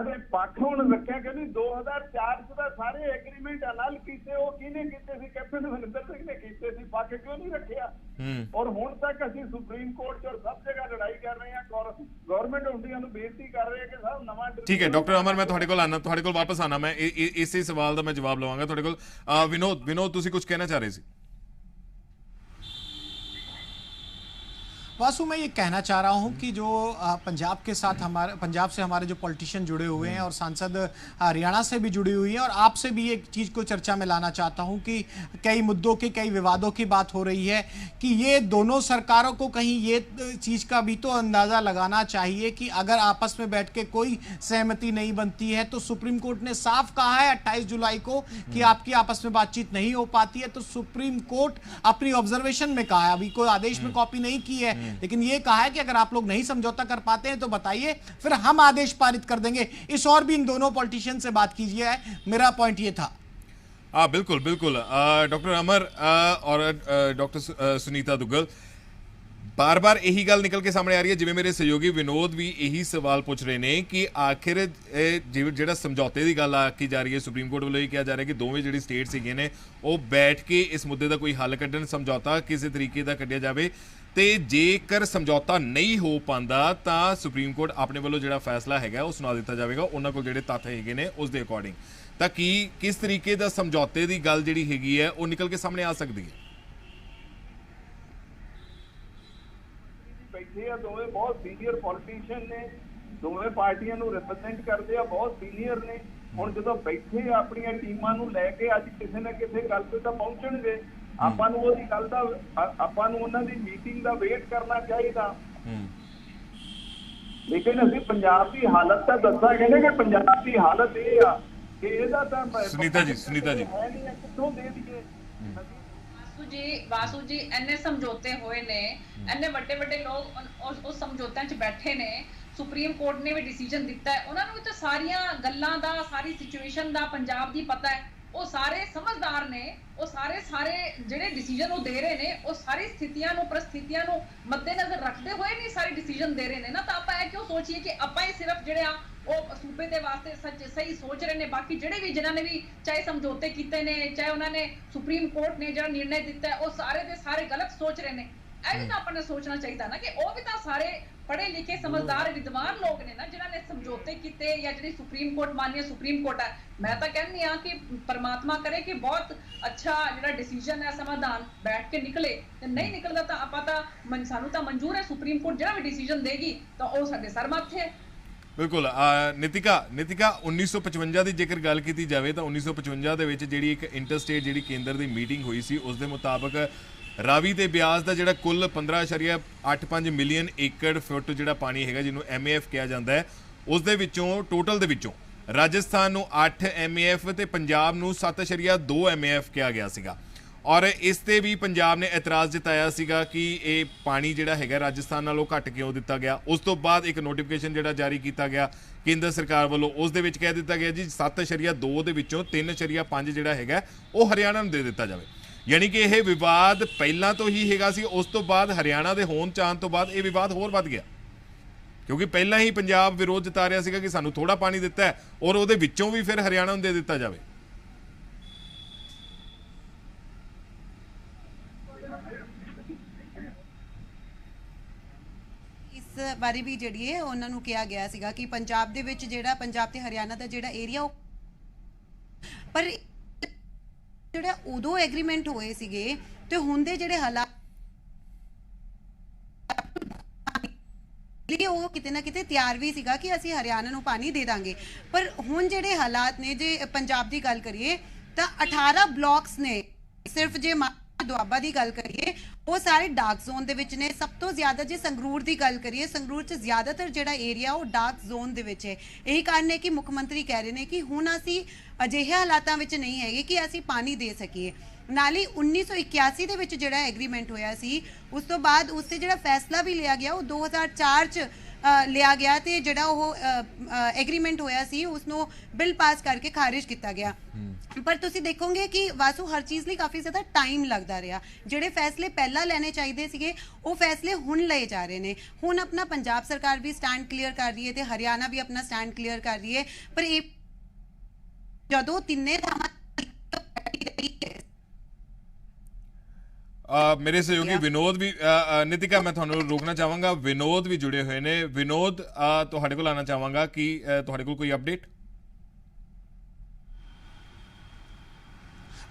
ਅਰੇ ਪੱਖ ਹੁਣ ਰੱਖਿਆ ਕਿ 2004 ਚ ਤਾਂ ਸਾਰੇ ਐਗਰੀਮੈਂਟ ਅਨਲ ਕੀਤੇ, ਉਹ ਕਿਹਨੇ ਕੀਤੇ ਸੀ? ਕੈਪਟਨ ਅਮਰਿੰਦਰ ਸਿੰਘ ਨੇ ਕੀਤੇ ਸੀ। ਪੱਖ ਕਿਉਂ ਨਹੀਂ ਰੱਖਿਆ? ਔਰ ਹੁਣ ਤੱਕ ਅਸੀਂ ਸੁਪਰੀਮ ਕੋਰਟ 'ਚ ਔਰ ਸਭ ਜਗ੍ਹਾ ਲੜਾਈ ਕਰ ਰਹੇ ਹਾਂ, ਗਵਰਨਮੈਂਟ ਆਫ ਇੰਡੀਆ ਨੂੰ ਬੇਨਤੀ ਕਰ ਰਹੇ ਹਾਂ ਕਿ ਸਾਹਿਬ ਨਵਾਂ। ਠੀਕ ਹੈ ਡਾਕਟਰ ਅਮਰ, ਮੈਂ ਤੁਹਾਡੇ ਕੋਲ ਆਣਾ, ਤੁਹਾਡੇ ਕੋਲ ਵਾਪਸ ਆਣਾ, ਮੈਂ ਇਸੇ ਸਵਾਲ ਦਾ ਮੈਂ ਜਵਾਬ ਲਵਾਂਗਾ ਤੁਹਾਡੇ ਕੋਲ। ਵਿਨੋਦ, ਤੁਸੀਂ ਕੁਝ ਕਹਿਣਾ ਚਾਹ ਰਹੇ ਸੀ? वासु, मैं ये कहना चाह रहा हूँ कि जो पंजाब के साथ पंजाब से हमारे जो पॉलिटिशियन जुड़े हुए हैं और सांसद हरियाणा से भी जुड़ी हुई हैं, और आपसे भी एक चीज़ को चर्चा में लाना चाहता हूँ कि कई मुद्दों की, कई विवादों की बात हो रही है कि ये दोनों सरकारों को कहीं ये चीज़ का भी तो अंदाज़ा लगाना चाहिए कि अगर आपस में बैठ के कोई सहमति नहीं बनती है तो सुप्रीम कोर्ट ने साफ कहा है 28 जुलाई को कि आपकी आपस में बातचीत नहीं हो पाती है, तो सुप्रीम कोर्ट अपनी ऑब्जर्वेशन में कहा है, अभी कोई आदेश में कॉपी नहीं की है, लेकिन ये कहा है कि अगर आप लोग नहीं समझौता कर पाते हैं तो बताइए, फिर हम आदेश पारित कर देंगे। इस और भी इन दोनों पॉलिटिशियन से बात कीजिए, मेरा पॉइंट ये था। हाँ बिल्कुल बिल्कुल। डॉक्टर अमर और डॉक्टर सुनीता दुग्गल, बार बार यही गल निकल के सामने आ रही है, जिवें मेरे सहयोगी विनोद भी यही सवाल पूछ रहे हैं कि आखिर जिहड़ा समझौते की गल की जा रही है, सुप्रीम कोर्ट वालों ये कहा जा रहा है कि दोवें जिहड़ी स्टेट्स हैगियां ने वो बैठ के इस मुद्दे का कोई हल कड्ढण, समझौता किसी तरीके का कड्ढिया जाए, तो जेकर समझौता नहीं हो पाता तो सुप्रीम कोर्ट अपने वालों जो फैसला है वो सुना दिता जाएगा, उन्होंने को जिहड़े तत्थ हैगे ने उस दे अकॉर्डिंग, ताकि किस तरीके का समझौते की गल जिहड़ी हैगी है वो निकल के सामने आ सकती है। बैठे आ दोवें बहुत सीनियर पॉलिटिशियन ने, दोवें पार्टियां नूं रिप्रेजेंट करते हैं, बहुत सीनियर ने। हुण जदों बैठे अपनी टीमां नूं लैके अज किसी ना किसी गल ते तां पहुंचणगे, ਆਪਾਂ ਨੂੰ ਉਹਦੀ ਗੱਲ ਦਾ, ਆਪਾਂ ਨੂੰ ਉਹਨਾਂ ਦੀ ਮੀਟਿੰਗ ਦਾ ਵੇਟ ਕਰਨਾ ਚਾਹੀਦਾ। ਲੇਕਿਨ ਅਸੀਂ ਪੰਜਾਬ ਦੀ ਹਾਲਤ ਤਾਂ ਦੱਸਾਂਗੇ ਨਾ ਕਿ ਪੰਜਾਬ ਦੀ ਹਾਲਤ ਇਹ ਆ ਕਿ ਇਹਦਾ ਤਾਂ ਸੁਨੀਤਾ ਜੀ ਹੈ ਨਹੀਂ, ਕਿੱਥੋਂ ਦੇ ਦਈਏ। ਵਾਸੂ ਜੀ ਇੰਨੇ ਸਮਝੌਤੇ ਹੋਏ ਨੇ, ਇੰਨੇ ਵੱਡੇ ਵੱਡੇ ਲੋਕ ਉਸ ਸਮਝੌਤਿਆਂ 'ਚ ਬੈਠੇ ਨੇ, ਸੁਪਰੀਮ ਕੋਰਟ ਨੇ ਵੀ ਡਿਸੀਜਨ ਦਿੱਤਾ ਹੈ, ਉਹਨਾਂ ਨੂੰ ਵੀ ਤਾਂ ਸਾਰੀਆਂ ਗੱਲਾਂ ਦਾ, ਸਾਰੀ ਸਿਚੁਏਸ਼ਨ ਦਾ ਪੰਜਾਬ ਦੀ ਪਤਾ ਹੈ, ਉਹ ਸਾਰੇ ਸਮਝਦਾਰ ਨੇ, ਉਹ ਸਾਰੇ ਜਿਹੜੇ ਡਿਸੀਜਨ ਉਹ ਦੇ ਰਹੇ ਨੇ ਉਹ ਸਾਰੀ ਸਥਿਤੀਆਂ ਨੂੰ, ਪ੍ਰਸਥਿਤੀਆਂ ਨੂੰ ਮੱਦੇਨਜ਼ਰ ਰੱਖਦੇ ਹੋਏ ਨਹੀਂ ਸਾਰੇ ਡਿਸੀਜਨ ਦੇ ਰਹੇ ਨੇ ਨਾ। ਤਾਂ ਆਪਾਂ ਇਹ ਕਿਉਂ ਸੋਚੀਏ ਕਿ ਆਪਾਂ ਹੀ ਸਿਰਫ ਜਿਹੜੇ ਆ ਉਹ ਸੂਬੇ ਦੇ ਵਾਸਤੇ ਸਹੀ ਸੋਚ ਰਹੇ ਨੇ, ਬਾਕੀ ਜਿਹੜੇ ਵੀ ਜਿਨ੍ਹਾਂ ਨੇ ਵੀ ਚਾਹੇ ਸਮਝੌਤੇ ਕੀਤੇ ਨੇ, ਚਾਹੇ ਉਹਨਾਂ ਨੇ ਸੁਪਰੀਮ ਕੋਰਟ ਨੇ ਜਿਹੜਾ ਨਿਰਣੇ ਦਿੱਤਾ ਉਹ ਸਾਰੇ ਦੇ ਸਾਰੇ ਗਲਤ ਸੋਚ ਰਹੇ ਨੇ। ਇਹ ਵੀ ਤਾਂ ਆਪਾਂ ਨੂੰ ਸੋਚਣਾ ਚਾਹੀਦਾ ਨਾ ਕਿ ਉਹ ਵੀ ਤਾਂ ਸਾਰੇ ਪੜ੍ਹੇ ਲਿਖੇ ਸਮਝਦਾਰ ਵਿਦਵਾਨ ਲੋਕ ਨੇ ਨਾ, ਜਿਨ੍ਹਾਂ ਨੇ ਸਮਝੌਤੇ ਕੀਤੇ ਜਾਂ ਜਿਹੜੀ ਸੁਪਰੀਮ ਕੋਰਟ ਮਾਨਿਆ ਸੁਪਰੀਮ ਕੋਰਟ ਹੈ। ਮੈਂ ਤਾਂ ਕਹਿੰਦੀ ਆ ਕਿ ਪਰਮਾਤਮਾ ਕਰੇ ਕਿ ਬਹੁਤ ਅੱਛਾ ਜਿਹੜਾ ਡਿਸੀਜਨ ਹੈ, ਸਮਾਧਾਨ ਬੈਠ ਕੇ ਨਿਕਲੇ, ਤੇ ਨਹੀਂ ਨਿਕਲਦਾ ਤਾਂ ਆਪਾਂ ਤਾਂ ਸਾਨੂੰ ਤਾਂ ਮਨਜ਼ੂਰ ਹੈ, ਸੁਪਰੀਮ ਕੋਰਟ ਜਿਹੜਾ ਵੀ ਡਿਸੀਜਨ ਦੇਗੀ ਤਾਂ ਉਹ ਸਾਡੇ ਸਰ ਮਾਥੇ ਹੈ। बिल्कुल। नितिका 1955 की जेकर गल की जाए तो 1955 ਦੇ ਵਿੱਚ ਜਿਹੜੀ ਇੱਕ ਇੰਟਰਸਟੇਟ ਜਿਹੜੀ ਕੇਂਦਰ ਦੀ ਮੀਟਿੰਗ ਹੋਈ ਸੀ, ਉਸ ਦੇ ਮੁਤਾਬਕ ਰਾਵੀ ਤੇ ਬਿਆਸ ਦਾ ਜਿਹੜਾ ਕੁੱਲ 15.85 ਮਿਲੀਅਨ ਏਕੜ ਫੁੱਟ ਜਿਹੜਾ ਪਾਣੀ ਹੈਗਾ, ਜਿਹਨੂੰ MAF ਕਿਹਾ ਜਾਂਦਾ ਹੈ, ਉਸ ਦੇ ਵਿੱਚੋਂ ਟੋਟਲ ਦੇ ਵਿੱਚੋਂ ਰਾਜਸਥਾਨ ਨੂੰ 8 MAF ਤੇ ਪੰਜਾਬ ਨੂੰ 7.2 MAF ਕਿਹਾ ਗਿਆ ਸੀਗਾ। ਔਰ ਇਸ ਤੇ ਵੀ ਪੰਜਾਬ ਨੇ ਇਤਰਾਜ਼ ਜਤਾਇਆ ਸੀਗਾ ਕਿ ਇਹ ਪਾਣੀ ਜਿਹੜਾ ਹੈਗਾ ਰਾਜਸਥਾਨ ਨਾਲੋਂ ਘੱਟ ਕਿਉਂ ਦਿੱਤਾ ਗਿਆ। ਉਸ ਤੋਂ ਬਾਅਦ ਇੱਕ ਨੋਟੀਫਿਕੇਸ਼ਨ ਜਿਹੜਾ ਜਾਰੀ ਕੀਤਾ ਗਿਆ ਕੇਂਦਰ ਸਰਕਾਰ ਵੱਲੋਂ, ਉਸ ਦੇ ਵਿੱਚ ਕਹਿ ਦਿੱਤਾ ਗਿਆ ਜੀ 7.2 ਦੇ ਵਿੱਚੋਂ 3.5 ਜਿਹੜਾ ਹੈਗਾ ਉਹ ਹਰਿਆਣਾ ਨੂੰ ਦੇ ਦਿੱਤਾ ਜਾਵੇ। ਯਾਨੀ ਕਿ ਇਹ ਵਿਵਾਦ ਪਹਿਲਾਂ ਤੋਂ ਹੀ ਹੈਗਾ ਸੀ, ਉਸ ਤੋਂ ਬਾਅਦ ਹਰਿਆਣਾ ਦੇ ਹੋਣ ਚਾਹਣ ਤੋਂ ਬਾਅਦ ਇਹ ਵਿਵਾਦ ਹੋਰ ਵੱਧ ਗਿਆ, ਕਿਉਂਕਿ ਪਹਿਲਾਂ ਹੀ ਪੰਜਾਬ ਵਿਰੋਧ ਜਤਾ ਰਿਹਾ ਸੀਗਾ ਕਿ ਸਾਨੂੰ ਥੋੜਾ ਪਾਣੀ ਦਿੱਤਾ ਹੈ ਔਰ ਉਹਦੇ ਵਿੱਚੋਂ ਵੀ ਫਿਰ ਹਰਿਆਣਾ ਨੂੰ ਦੇ ਦਿੱਤਾ ਜਾਵੇ। ਇਸ ਬਾਰੇ ਵੀ ਜਿਹੜੀ ਹੈ ਉਹਨਾਂ ਨੂੰ ਕਿਹਾ ਗਿਆ ਸੀਗਾ ਕਿ ਪੰਜਾਬ ਦੇ ਵਿੱਚ ਜਿਹੜਾ ਪੰਜਾਬ ਤੇ ਹਰਿਆਣਾ ਦਾ ਜਿਹੜਾ ਏਰੀਆ ਪਰ ਜਿਹੜਾ ਉਦੋਂ ਐਗਰੀਮੈਂਟ ਹੋਏ ਸੀਗੇ ਤੇ ਹੁਣ ਦੇ ਜਿਹੜੇ ਹਾਲਾਤ ਉਹ ਕਿਤੇ ਨਾ ਕਿਤੇ ਤਿਆਰ ਵੀ ਸੀਗਾ ਕਿ ਅਸੀਂ ਹਰਿਆਣਾ ਨੂੰ ਪਾਣੀ ਦੇ ਦਾਂਗੇ। ਪਰ ਹੁਣ ਜਿਹੜੇ ਹਾਲਾਤ ਨੇ, ਜੇ ਪੰਜਾਬ ਦੀ ਗੱਲ ਕਰੀਏ ਤਾਂ 18 ਬਲਾਕਸ ਨੇ, ਸਿਰਫ ਜੇ ਦੁਆਬਾ ਦੀ ਗੱਲ ਕਰੀਏ ਉਹ ਸਾਰੇ ਡਾਰਕ ਜ਼ੋਨ ਦੇ ਵਿੱਚ ਨੇ। ਸਭ ਤੋਂ ਜ਼ਿਆਦਾ ਜੇ ਸੰਗਰੂਰ ਦੀ ਗੱਲ ਕਰੀਏ, ਸੰਗਰੂਰ 'ਚ ਜ਼ਿਆਦਾਤਰ ਜਿਹੜਾ ਏਰੀਆ ਉਹ ਡਾਰਕ ਜ਼ੋਨ ਦੇ ਵਿੱਚ ਹੈ। ਇਹੀ ਕਾਰਨ ਹੈ ਕਿ ਮੁੱਖ ਮੰਤਰੀ ਕਹਿ ਰਹੇ ਨੇ ਕਿ ਹੁਣ ਅਸੀਂ ਅਜਿਹੇ ਹਾਲਾਤਾਂ ਵਿੱਚ ਨਹੀਂ ਹੈਗੇ ਕਿ ਅਸੀਂ ਪਾਣੀ ਦੇ ਸਕੀਏ। ਨਾਲ ਹੀ 1981 ਦੇ ਵਿੱਚ ਜਿਹੜਾ ਐਗਰੀਮੈਂਟ ਹੋਇਆ ਸੀ, ਉਸ ਤੋਂ ਬਾਅਦ ਉਸ ਤੇ ਜਿਹੜਾ ਫੈਸਲਾ ਵੀ ਲਿਆ ਗਿਆ ਉਹ 2004 'ਚ ਲਿਆ ਗਿਆ ਤੇ ਜਿਹੜਾ ਉਹ ਐਗਰੀਮੈਂਟ ਹੋਇਆ ਸੀ ਉਸ ਨੂੰ ਬਿੱਲ ਪਾਸ ਕਰਕੇ ਖਾਰਿਜ ਕੀਤਾ ਗਿਆ। ਪਰ ਤੁਸੀਂ ਦੇਖੋਗੇ ਕਿ ਵਾਸੂ ਹਰ ਚੀਜ਼ ਲਈ ਕਾਫੀ ਜ਼ਿਆਦਾ ਟਾਈਮ ਲੱਗਦਾ ਰਿਹਾ। ਜਿਹੜੇ ਫੈਸਲੇ ਪਹਿਲਾਂ ਲੈਣੇ ਚਾਹੀਦੇ ਸੀਗੇ ਉਹ ਫੈਸਲੇ ਹੁਣ ਲਏ ਜਾ ਰਹੇ ਨੇ। ਹੁਣ ਆਪਣਾ ਪੰਜਾਬ ਸਰਕਾਰ ਵੀ ਸਟੈਂਡ ਕਲੀਅਰ ਕਰ ਰਹੀ ਹੈ ਤੇ ਹਰਿਆਣਾ ਵੀ ਆਪਣਾ ਸਟੈਂਡ ਕਲੀਅਰ ਕਰ ਰਹੀ ਹੈ। ਪਰ ਇਹ ਜਦੋਂ ਤਿੰਨੇ ਥਾਵਾਂ ਮੇਰੇ ਸਹਿਯੋਗੀ ਵਿਨੋਦ ਵੀ ਨਿਤਿਕਾ ਮੈਂ ਤੁਹਾਨੂੰ ਰੋਕਣਾ ਚਾਹਾਂਗਾ, ਵਿਨੋਦ ਵੀ जुड़े हुए ने। विनोद ਤੁਹਾਡੇ ਕੋਲ ਆਣਾ ਚਾਹਾਂਗਾ कि ਤੁਹਾਡੇ ਕੋਲ ਕੋਈ अपडेट?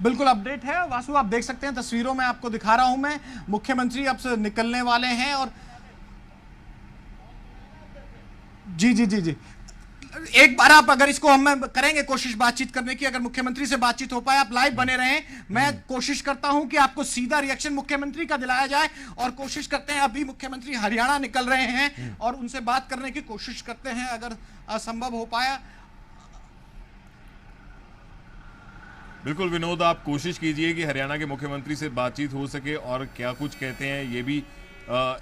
बिल्कुल अपडेट है वासु, आप देख सकते हैं तस्वीरों में आपको दिखा रहा हूं मैं। मुख्यमंत्री अब से निकलने वाले हैं और जी जी जी जी एक बार आप अगर इसको हम करेंगे कोशिश बातचीत करने की, अगर मुख्यमंत्री से बातचीत हो पाए, आप लाइव बने रहें। मैं कोशिश करता हूं कि आपको सीधा रिएक्शन मुख्यमंत्री का दिलाया जाए और कोशिश करते हैं, अभी मुख्यमंत्री हरियाणा निकल रहे हैं और उनसे बात करने की कोशिश करते हैं अगर संभव हो पाया। बिल्कुल विनोद, आप कोशिश कीजिए कि हरियाणा के मुख्यमंत्री से बातचीत हो सके और क्या कुछ कहते हैं। ये भी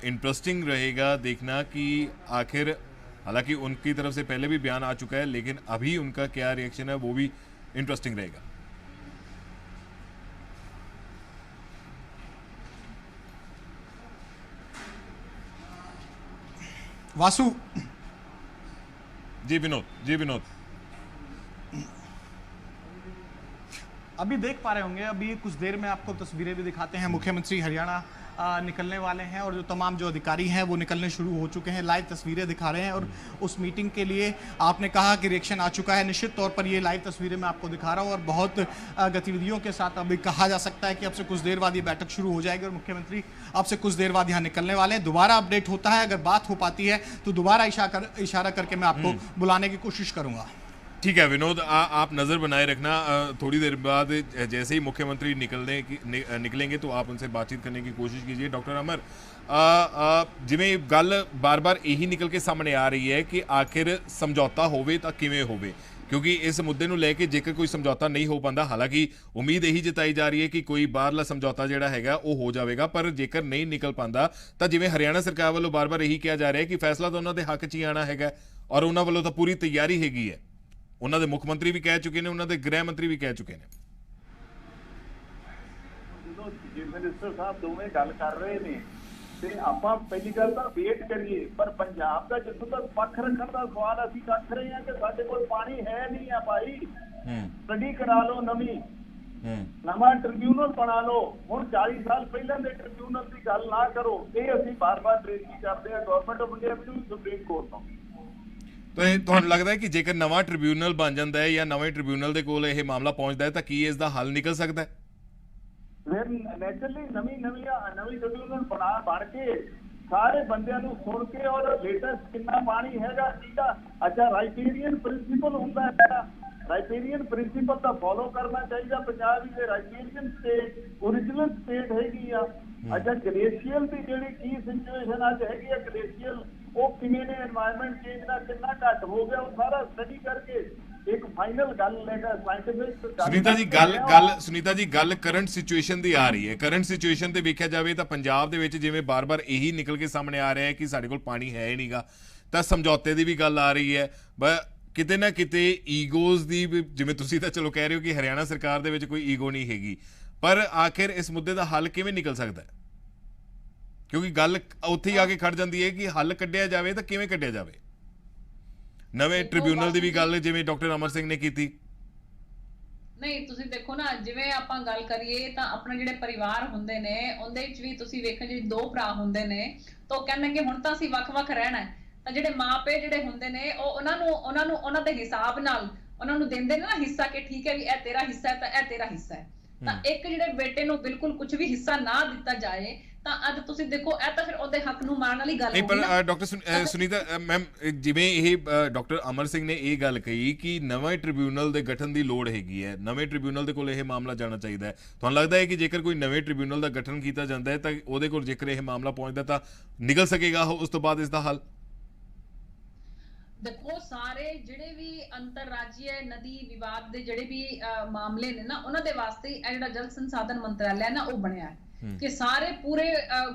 इंटरेस्टिंग रहेगा देखना कि आखिर, हालांकि उनकी तरफ से पहले भी बयान आ चुका है, लेकिन अभी उनका क्या रिएक्शन है वो भी इंटरेस्टिंग रहेगा। वासु जी विनोद अभी देख पा रहे होंगे, अभी कुछ देर में आपको तस्वीरें भी दिखाते हैं। मुख्यमंत्री हरियाणा निकलने वाले हैं और जो तमाम जो अधिकारी हैं वो निकलने शुरू हो चुके हैं। लाइव तस्वीरें दिखा रहे हैं और उस मीटिंग के लिए आपने कहा कि रिएक्शन आ चुका है। निश्चित तौर पर ये लाइव तस्वीरें मैं आपको दिखा रहा हूँ और बहुत गतिविधियों के साथ अभी कहा जा सकता है कि अब से कुछ देर बाद ये बैठक शुरू हो जाएगी और मुख्यमंत्री अब से कुछ देर बाद यहाँ निकलने वाले हैं। दोबारा अपडेट होता है, अगर बात हो पाती है तो दोबारा इशारा करके मैं आपको बुलाने की कोशिश करूँगा। ठीक है विनोद, आप नज़र बनाए रखना। थोड़ी देर बाद जैसे ही मुख्यमंत्री निकलेंगे तो आप उनसे बातचीत करने की कोशिश कीजिए। डॉक्टर अमर, जिवें गल बार बार यही निकल के सामने आ रही है कि आखिर समझौता होवे तां किवें होवे, क्योंकि इस मुद्दे नूं लैके जेकर कोई समझौता नहीं हो पाता, हालांकि उम्मीद यही जताई जा रही है कि कोई बाहरला समझौता जिहड़ा हैगा वो हो जाएगा, पर जेकर नहीं निकल पाता तो जिवें हरियाणा सरकार वालों बार बार यही कहा जा रहा है कि फैसला तो उन्होंने हक च ही आना हैगा और उन्होंने वालों तो पूरी तैयारी हैगी है। उन्होंने मुख्य मंत्री भी कह चुके हैं, उन्होंने गृह मंत्री भी कह चुके हैं। जो चीफ मिनिस्टर साहब दोवें गल कर रहे ने ते आपां पहली गल तां वेट करिए, पर पंजाब दा जिੱਥੋਂ तक पक्ष रखण दा सवाल ਅਸੀਂ ਰੱਖ ਰਹੇ ਹਾਂ कि ਸਾਡੇ ਕੋਲ ਪਾਣੀ ਹੈ ਨਹੀਂ ਆ ਭਾਈ। ਸਟੱਡੀ ਕਰਾ ਲਓ ਨਵੀਂ, ਨਵਾਂ ਟ੍ਰਿਬਿਊਨਲ ਬਣਾ ਲਓ। ਹੁਣ 40 ਸਾਲ ਪਹਿਲਾਂ ਦੇ ਟ੍ਰਿਬਿਊਨਲ ਦੀ ਗੱਲ ਨਾ ਕਰੋ। ਇਹ ਅਸੀਂ ਬਾਰ-ਬਾਰ ਬੇਨਤੀ ਕਰਦੇ ਹਾਂ ਗਵਰਨਮੈਂਟ ਆਫ ਇੰਡੀਆ ਨੂੰ, ਸੁਪਰੀਮ ਕੋਰਟ ਨੂੰ। तो ਤੁਹਾਨੂੰ ਲੱਗਦਾ ਹੈ ਕਿ ਜੇਕਰ ਨਵਾਂ ਟ੍ਰਿਬਿਊਨਲ ਬਣ ਜਾਂਦਾ ਹੈ ਜਾਂ ਨਵੇਂ ਟ੍ਰਿਬਿਊਨਲ ਦੇ ਕੋਲ ਇਹ ਮਾਮਲਾ ਪਹੁੰਚਦਾ ਹੈ ਤਾਂ ਕੀ ਇਸ ਦਾ ਹੱਲ ਨਿਕਲ ਸਕਦਾ ਹੈ? ਫਿਰ ਨੈਚੁਰਲੀ ਨਵੀਂ ਟ੍ਰਿਬਿਊਨਲ ਬਣ ਕੇ ਸਾਰੇ ਬੰਦਿਆਂ ਨੂੰ ਸੁਣ ਕੇ ਔਰ ਲੇਟੈਸਟ ਕਿੰਨਾ ਪਾਣੀ ਹੈਗਾ ਸੀਗਾ। ਅੱਛਾ, ਰਾਈਪੇਰੀਅਨ ਪ੍ਰਿੰਸੀਪਲ ਹੁੰਦਾ ਹੈ, ਰਾਈਪੇਰੀਅਨ ਪ੍ਰਿੰਸੀਪਲ ਤਾਂ ਫੋਲੋ ਕਰਨਾ ਚਾਹੀਦਾ। ਪੰਜਾਬ ਦੀ ਰਾਈਪੇਰੀਅਨ ਸਟੇਟ ਓਰੀਜਨਲ ਸਟੇਟ ਹੈਗੀ ਆ। ਅੱਛਾ, ਗਲੇਸ਼ੀਅਲ ਦੀ ਜਿਹੜੀ ਕੀ ਸਿਚੁਏਸ਼ਨ ਅੱਜ ਹੈਗੀ ਆ, ਗਲੇਸ਼ੀਅਲ ਉਹ ਕਿਵੇਂ ਨੇ, এনवायरमेंट ਚੇਂਜ ਦਾ ਕਿੰਨਾ ਘੱਟ ਹੋ ਗਿਆ, ਉਹ ਸਾਰਾ ਸਟੱਡੀ ਕਰਕੇ ਇੱਕ ਫਾਈਨਲ ਗੱਲ ਲੈਗਾ ਸਾਇੰਟਿਫਿਕ ਸੁਨੀਤਾ ਜੀ ਗੱਲ ਕਰੰਟ ਸਿਚੁਏਸ਼ਨ ਦੀ ਆ ਰਹੀ ਹੈ। ਕਰੰਟ ਸਿਚੁਏਸ਼ਨ ਤੇ ਵੇਖਿਆ ਜਾਵੇ ਤਾਂ ਪੰਜਾਬ ਦੇ ਵਿੱਚ ਜਿਵੇਂ ਬਾਰ-ਬਾਰ ਇਹੀ ਨਿਕਲ ਕੇ ਸਾਹਮਣੇ ਆ ਰਿਹਾ ਹੈ ਕਿ ਸਾਡੇ ਕੋਲ ਪਾਣੀ ਹੈ ਹੀ ਨਹੀਂਗਾ, ਤਾਂ ਸਮਝੌਤੇ ਦੀ ਵੀ ਗੱਲ ਆ ਰਹੀ ਹੈ। ਕਿਤੇ ਨਾ ਕਿਤੇ ਈਗੋਜ਼ ਦੀ ਵੀ, ਜਿਵੇਂ ਤੁਸੀਂ ਤਾਂ ਚਲੋ ਕਹਿ ਰਹੇ ਹੋ ਕਿ ਹਰਿਆਣਾ ਸਰਕਾਰ ਦੇ ਵਿੱਚ ਕੋਈ ਈਗੋ ਨਹੀਂ ਹੈਗੀ, ਪਰ ਆਖਿਰ ਇਸ ਮੁੱਦੇ ਦਾ ਹੱਲ ਕਿਵੇਂ ਨਿਕਲ ਸਕਦਾ ਹੈ? ਕਿਉਂਕਿ ਗੱਲ ਉੱਥੇ ਹੀ ਆ ਕੇ ਖੜ ਜਾਂਦੀ ਹੈ ਕਿ ਹੱਲ ਕੱਢਿਆ ਜਾਵੇ ਤਾਂ ਕਿਵੇਂ ਕੱਢਿਆ ਜਾਵੇ। ਨਵੇਂ ਟ੍ਰਿਬਿਊਨਲ ਦੀ ਵੀ ਗੱਲ ਜਿਵੇਂ ਡਾਕਟਰ ਅਮਰ ਸਿੰਘ ਨੇ ਕੀਤੀ। ਨਹੀਂ, ਤੁਸੀਂ ਦੇਖੋ ਨਾ, ਜਿਵੇਂ ਆਪਾਂ ਗੱਲ ਕਰੀਏ ਤਾਂ ਆਪਣੇ ਜਿਹੜੇ ਪਰਿਵਾਰ ਹੁੰਦੇ ਨੇ ਉਹਦੇ ਵਿੱਚ ਵੀ ਤੁਸੀਂ ਵੇਖੋ ਜੀ 2 ਭਰਾ ਹੁੰਦੇ ਨੇ ਤਾਂ ਉਹ ਕਹਿੰਦੇ ਹੁਣ ਤਾਂ ਅਸੀਂ ਵੱਖ-ਵੱਖ ਰਹਿਣਾ ਹੈ, ਤਾਂ ਜਿਹੜੇ ਮਾਪੇ ਜਿਹੜੇ ਹੁੰਦੇ ਨੇ ਉਹ ਉਹਨਾਂ ਨੂੰ ਉਹਨਾਂ ਦੇ ਹਿਸਾਬ ਨਾਲ ਉਹਨਾਂ ਨੂੰ ਦਿੰਦੇ ਨੇ ਨਾ ਹਿੱਸਾ, ਕਿ ਠੀਕ ਹੈ ਵੀ ਇਹ ਤੇਰਾ ਹਿੱਸਾ ਹੈ ਤਾਂ ਇਹ ਤੇਰਾ ਹਿੱਸਾ ਹੈ। ਤਾਂ ਇੱਕ ਜਿਹੜੇ ਬੇਟੇ ਨੂੰ ਬਿਲਕੁਲ ਕੁਝ ਵੀ ਹਿੱਸਾ ਨਾ ਦਿੱਤਾ ਜਾਏ ਤਾਂ ਅੱਜ ਤੁਸੀਂ ਦੇਖੋ ਇਹ ਤਾਂ ਫਿਰ ਉਹਦੇ ਹੱਕ ਨੂੰ ਮਾਰਨ ਵਾਲੀ ਗੱਲ ਨਹੀਂ। ਹੋਗੀ ਨਾ। ਪਰ ਡਾਕਟਰ ਸੁਨੀਤਾ ਮੈਮ, ਜਿਵੇਂ ਇਹ ਡਾਕਟਰ ਅਮਰ ਸਿੰਘ ਨੇ ਇਹ ਗੱਲ ਕਹੀ ਕਿ ਨਵੇਂ ਟ੍ਰਿਬਿਊਨਲ ਦੇ ਗਠਨ ਦੀ ਲੋੜ ਹੈਗੀ ਹੈ, ਨਵੇਂ ਟ੍ਰਿਬਿਊਨਲ ਦੇ ਕੋਲ ਇਹ ਮਾਮਲਾ ਜਾਣਾ ਚਾਹੀਦਾ ਹੈ, ਤੁਹਾਨੂੰ ਲੱਗਦਾ ਹੈ ਕਿ ਜੇਕਰ ਕੋਈ ਨਵੇਂ ਟ੍ਰਿਬਿਊਨਲ ਦਾ ਗਠਨ ਕੀਤਾ ਜਾਂਦਾ ਹੈ ਤਾਂ ਉਹਦੇ ਕੋਲ ਜੇਕਰ ਇਹ ਮਾਮਲਾ ਪਹੁੰਚਦਾ ਤਾਂ ਨਿਕਲ ਸਕੇਗਾ ਉਸ ਤੋਂ ਬਾਅਦ ਇਸ ਦਾ ਹੱਲ? ਦੇਖੋ, ਸਾਰੇ ਜਿਹੜੇ ਵੀ ਅੰਤਰਰਾਜੀ ਨਦੀ ਵਿਵਾਦ ਦੇ ਜਿਹੜੇ ਵੀ ਮਾਮਲੇ ਨੇ ਨਾ, ਉਹਨਾਂ ਦੇ ਵਾਸਤੇ ਇਹ ਜਿਹੜਾ ਜਲ ਸੰਸਾਧਨ ਮੰਤਰਾਲਾ ਹੈ ਨਾ ਉਹ ਬਣਿਆ ਹੈ ਕਿ ਸਾਰੇ ਪੂਰੇ,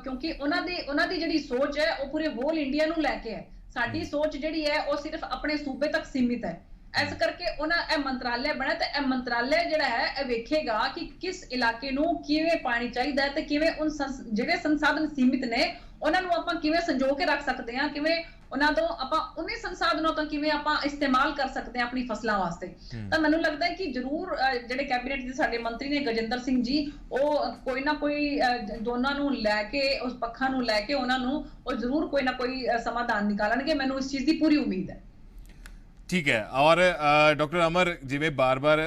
ਕਿਉਂਕਿ ਉਹਨਾਂ ਦੀ ਜਿਹੜੀ ਸੋਚ ਹੈ ਉਹ ਪੂਰੇ ਹੋਲ ਇੰਡੀਆ ਨੂੰ ਲੈ ਕੇ ਹੈ। ਸਾਡੀ ਸੋਚ ਜਿਹੜੀ ਹੈ ਉਹ ਸਿਰਫ ਆਪਣੇ ਸੂਬੇ ਤੱਕ ਸੀਮਿਤ ਹੈ। ਇਸ ਕਰਕੇ ਇਹ ਮੰਤਰਾਲਾ ਬਣਿਆ ਤੇ ਇਹ ਮੰਤਰਾਲਾ ਜਿਹੜਾ ਹੈ ਇਹ ਵੇਖੇਗਾ ਕਿ ਕਿਸ ਇਲਾਕੇ ਨੂੰ ਕਿਵੇਂ ਪਾਣੀ ਚਾਹੀਦਾ ਹੈ ਤੇ ਕਿਵੇਂ ਜਿਹੜੇ ਸੰਸਾਧਨ ਸੀਮਿਤ ਨੇ ਉਹਨਾਂ ਨੂੰ ਆਪਾਂ ਕਿਵੇਂ ਸੰਜੋ ਕੇ ਰੱਖ ਸਕਦੇ ਹਾਂ, ਕਿਵੇਂ ਉਹਨਾਂ ਤੋਂ ਆਪਾਂ ਉਹਨੇ ਸੰਸਾਧਨਾਂ ਤੋਂ ਕਿਵੇਂ ਆਪਾਂ ਇਸਤੇਮਾਲ ਕਰ ਸਕਦੇ ਹਾਂ ਆਪਣੀ ਫਸਲਾਂ ਵਾਸਤੇ। ਤਾਂ ਮੈਨੂੰ ਲੱਗਦਾ ਹੈ ਕਿ ਜ਼ਰੂਰ ਜਿਹੜੇ ਕੈਬਨਿਟ ਦੇ ਸਾਡੇ ਮੰਤਰੀ ਨੇ ਗਜਿੰਦਰ ਸਿੰਘ ਜੀ, ਉਹ ਕੋਈ ਨਾ ਕੋਈ ਦੋਨਾਂ ਨੂੰ ਲੈ ਕੇ, ਉਸ ਪੱਖਾਂ ਨੂੰ ਲੈ ਕੇ ਉਹਨਾਂ ਨੂੰ ਉਹ ਜ਼ਰੂਰ ਕੋਈ ਨਾ ਕੋਈ ਸਮਾਧਾਨ ਨਿਕਾਲਣਗੇ। ਮੈਨੂੰ ਇਸ ਚੀਜ਼ ਦੀ ਪੂਰੀ ਉਮੀਦ ਹੈ। ਠੀਕ ਹੈ। ਔਰ ਡਾਕਟਰ ਅਮਰ, ਜਿਵੇਂ ਬਾਰ-ਬਾਰ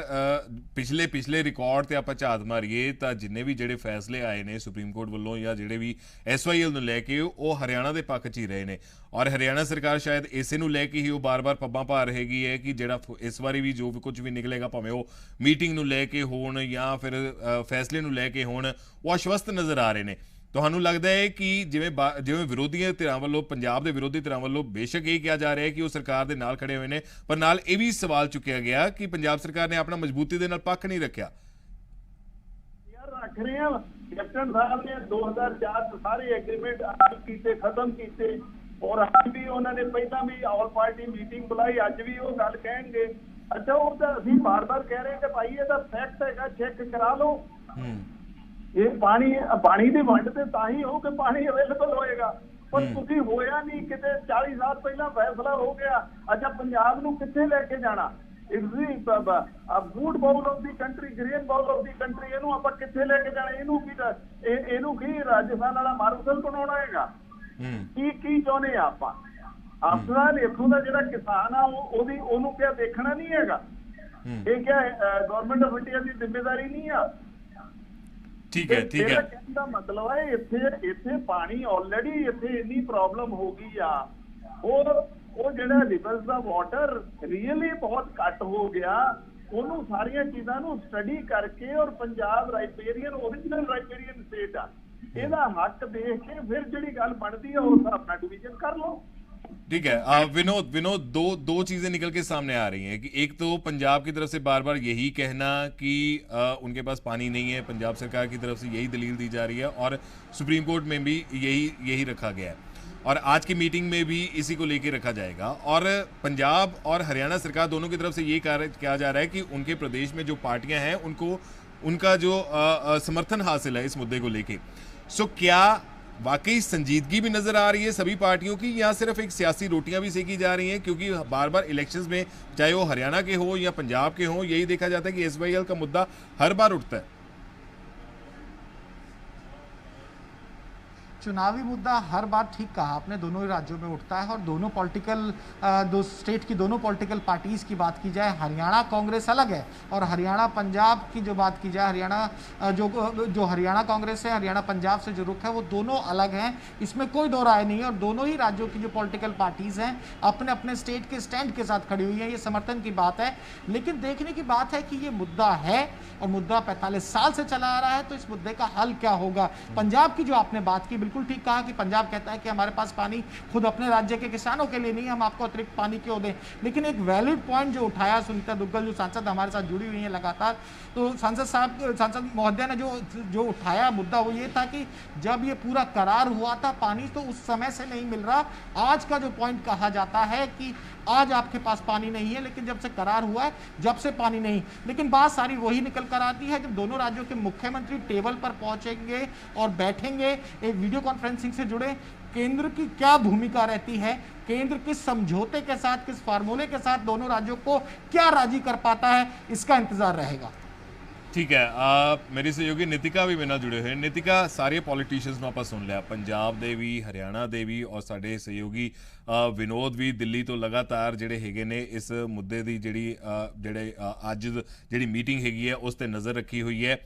ਪਿਛਲੇ ਰਿਕਾਰਡ ਤੇ ਆਪਾਂ ਝਾਤ ਮਾਰੀਏ ਤਾਂ ਜਿੰਨੇ ਵੀ ਜਿਹੜੇ ਫੈਸਲੇ ਆਏ ਨੇ ਸੁਪਰੀਮ ਕੋਰਟ ਵੱਲੋਂ ਜਾਂ ਜਿਹੜੇ ਵੀ SYL ਨੂੰ ਲੈ ਕੇ, ਉਹ ਹਰਿਆਣਾ ਦੇ ਪੱਖ 'ਚ ਹੀ ਰਹੇ ਨੇ। ਔਰ ਹਰਿਆਣਾ ਸਰਕਾਰ ਸ਼ਾਇਦ ਇਸੇ ਨੂੰ ਲੈ ਕੇ ਹੀ ਉਹ ਬਾਰ-ਬਾਰ ਪੱਬਾਂ ਪਾ ਰਹੇਗੀ ਹੈ ਕਿ ਜਿਹੜਾ ਇਸ ਵਾਰੀ ਵੀ ਜੋ ਵੀ ਕੁਝ ਵੀ ਨਿਕਲੇਗਾ, ਭਾਵੇਂ ਉਹ ਮੀਟਿੰਗ ਨੂੰ ਲੈ ਕੇ ਹੋਣ ਜਾਂ ਫਿਰ ਫੈਸਲੇ ਨੂੰ ਲੈ ਕੇ ਹੋਣ, ਉਹ ਆਸ਼ਵਸਤ ਨਜ਼ਰ ਆ ਰਹੇ ਨੇ। ਤੁਹਾਨੂੰ ਲੱਗਦਾ ਹੈ ਕਿ ਜਿਵੇਂ ਵਿਰੋਧੀਆਂ ਧਿਰਾਂ ਵੱਲੋਂ, ਪੰਜਾਬ ਦੇ ਵਿਰੋਧੀ ਧਿਰਾਂ ਵੱਲੋਂ ਬੇਸ਼ੱਕ ਇਹ ਕਿਹਾ ਜਾ ਰਿਹਾ ਹੈ ਕਿ ਉਹ ਸਰਕਾਰ ਦੇ ਨਾਲ ਖੜੇ ਹੋਏ ਨੇ, ਪਰ ਨਾਲ ਇਹ ਵੀ ਸਵਾਲ ਚੁੱਕਿਆ ਗਿਆ ਕਿ ਪੰਜਾਬ ਸਰਕਾਰ ਨੇ ਆਪਣਾ ਮਜ਼ਬੂਤੀ ਦੇ ਨਾਲ ਪੱਖ ਨਹੀਂ ਰੱਖਿਆ। ਯਾਰ ਰੱਖ ਰਹੇ ਆ, ਕੈਪਟਨ ਸਾਹਿਬ ਨੇ 2004 ਚ ਸਾਰੇ ਐਗਰੀਮੈਂਟ ਕੀਤੇ, ਖਤਮ ਕੀਤੇ, ਔਰ ਅੱਜ ਵੀ ਉਹਨਾਂ ਨੇ ਪਹਿਲਾਂ ਵੀ ਆਲ ਪਾਰਟੀ ਮੀਟਿੰਗ ਬੁਲਾਈ, ਅੱਜ ਵੀ ਉਹ ਗੱਲ ਕਹਿਣਗੇ। ਅੱਛਾ, ਉਹ ਤਾਂ ਅਸੀਂ ਬਾਰ-ਬਾਰ ਕਹਿ ਰਹੇ ਕਿ ਭਾਈ ਇਹਦਾ ਫੈਕਟ ਹੈਗਾ, ਚੈੱਕ ਕਰਾ ਲਓ। ਇਹ ਪਾਣੀ ਦੀ ਵੰਡ ਤੇ ਤਾਂ ਹੀ ਹੋ ਕਿ ਪਾਣੀ ਅਵੇਲੇਬਲ ਹੋਏਗਾ, ਪਰ ਤੁਸੀਂ ਹੋਇਆ ਨਹੀਂ। ਕਿਤੇ 40 ਸਾਲ ਪਹਿਲਾਂ ਫੈਸਲਾ ਹੋ ਗਿਆ। ਅੱਛਾ, ਪੰਜਾਬ ਨੂੰ ਕਿੱਥੇ ਲੈ ਕੇ ਜਾਣਾ? Food bowl of the country, green bowl of the country, ਇਹਨੂੰ ਆਪਾਂ ਕਿੱਥੇ ਲੈ ਕੇ ਜਾਣਾ? ਇਹਨੂੰ ਕੀ ਰਾਜਸਥਾਨ ਵਾਲਾ ਮਾਰੂਥਲ ਬਣਾਉਣਾ ਹੈਗਾ? ਕੀ ਚਾਹੁੰਦੇ ਆ ਆਪਾਂ? ਅਫਸਰ ਇੱਥੋਂ ਦਾ ਜਿਹੜਾ ਕਿਸਾਨ ਆ ਉਹਨੂੰ ਕਿਆ ਦੇਖਣਾ ਨਹੀਂ ਹੈਗਾ? ਇਹ ਕਿਆ ਗਵਰਨਮੈਂਟ ਆਫ ਇੰਡੀਆ ਦੀ ਜ਼ਿੰਮੇਵਾਰੀ ਨਹੀਂ ਆ? ਠੀਕ ਹੈ। ਕਹਿਣ ਦਾ ਮਤਲਬ ਹੈ ਇੱਥੇ ਪਾਣੀ ਆਲਰੇਡੀ ਇੱਥੇ ਇੰਨੀ ਪ੍ਰੋਬਲਮ ਹੋ ਗਈ ਆ। ਉਹ ਜਿਹੜਾ ਰਿਵਰਸ ਦਾ ਵਾਟਰ ਰੀਅਲੀ ਬਹੁਤ ਘੱਟ ਹੋ ਗਿਆ। ਉਹਨੂੰ ਸਾਰੀਆਂ ਚੀਜ਼ਾਂ ਨੂੰ ਸਟੱਡੀ ਕਰਕੇ, ਔਰ Punjab riparian, original riparian state ਆ, ਇਹਦਾ ਹੱਕ ਦੇਖ ਕੇ ਫਿਰ ਜਿਹੜੀ ਗੱਲ ਬਣਦੀ ਹੈ ਉਸ ਹਿਸਾਬ ਨਾਲ डिवीजन कर लो। ठीक है। विनोद दो चीजें निकल के सामने आ रही हैं कि एक तो पंजाब की तरफ से बार बार यही कहना कि उनके पास पानी नहीं है, पंजाब सरकार की तरफ से यही दलील दी जा रही है और सुप्रीम कोर्ट में भी यही रखा गया है और आज की मीटिंग में भी इसी को लेके रखा जाएगा। और पंजाब और हरियाणा सरकार दोनों की तरफ से ये कहा जा रहा है कि उनके प्रदेश में जो पार्टियां हैं उनको उनका जो समर्थन हासिल है इस मुद्दे को लेके। सो क्या वाकई संजीदगी भी नजर आ रही है सभी पार्टियों की, या सिर्फ एक सियासी रोटियां भी सेकी जा रही हैं? क्योंकि बार बार इलेक्शंस में चाहे वो हरियाणा के हो या पंजाब के हो, यही देखा जाता है कि SYL का मुद्दा हर बार उठता है। चुनावी मुद्दा हर बार, ठीक कहा आपने, दोनों ही राज्यों में उठता है और दोनों दो स्टेट की दोनों पॉलिटिकल पार्टीज़ की बात की जाए, हरियाणा कांग्रेस अलग है और हरियाणा पंजाब की जो बात की जाए, हरियाणा जो हरियाणा कांग्रेस है, हरियाणा पंजाब से जो रुख है वो दोनों अलग हैं, इसमें कोई दो राय नहीं है। और दोनों ही राज्यों की जो पॉलिटिकल पार्टीज़ हैं अपने अपने स्टेट के स्टैंड के साथ खड़ी हुई हैं, ये समर्थन की बात है। लेकिन देखने की बात है कि ये मुद्दा है और मुद्दा 45 साल से चला आ रहा है, तो इस मुद्दे का हल क्या होगा? पंजाब की जो आपने बात की बिल्कुल ठीक कहा कि पंजाब कहता है कि हमारे पास पानी खुद अपने राज्य के किसानों के लिए नहीं, हम आपको अतिरिक्त पानी क्यों दें। लेकिन एक वैलिड पॉइंट जो उठाया सुनीता दुग्गल जो सांसद हमारे साथ जुड़ी हुई हैं लगातार, तो सांसद महोदय ने जो उठाया मुद्दा वो ये था कि जब ये पूरा करार हुआ था पानी तो उस समय से नहीं मिल रहा। आज का जो पॉइंट कहा जाता है कि आज आपके पास पानी नहीं है, लेकिन जब से करार हुआ है जब से पानी नहीं। लेकिन बात सारी वही निकल कर आती है जब दोनों राज्यों के मुख्यमंत्री टेबल पर पहुंचेंगे और बैठेंगे, एक वीडियो कॉन्फ्रेंसिंग से जुड़े, केंद्र की क्या भूमिका रहती है, केंद्र किस समझौते के साथ, किस फार्मूले के साथ दोनों राज्यों को क्या राजी कर पाता है, इसका इंतजार रहेगा। ठीक है, मेरी सहयोगी ਨੀਤਿਕਾ ਵੀ ਮੇਰੇ ਨਾਲ ਜੁੜੇ ਹੋਏ। ਨੀਤਿਕਾ, ਸਾਰੇ ਪੋਲੀਟੀਸ਼ੀਅਨਸ ਨੂੰ ਆਪਾਂ ਸੁਣ ਲਿਆ, ਪੰਜਾਬ ਦੇ ਵੀ, ਹਰਿਆਣਾ ਦੇ ਵੀ, ਔਰ ਸਾਡੇ ਸਹਿਯੋਗੀ ਵਿਨੋਦ ਵੀ ਦਿੱਲੀ ਤੋਂ ਲਗਾਤਾਰ ਜਿਹੜੇ ਹੈਗੇ ਨੇ ਇਸ ਮੁੱਦੇ ਦੀ ਜਿਹੜੇ ਅੱਜ ਜਿਹੜੀ ਮੀਟਿੰਗ ਹੈਗੀ ਹੈ ਉਸ ਤੇ ਨਜ਼ਰ ਰੱਖੀ ਹੋਈ ਹੈ।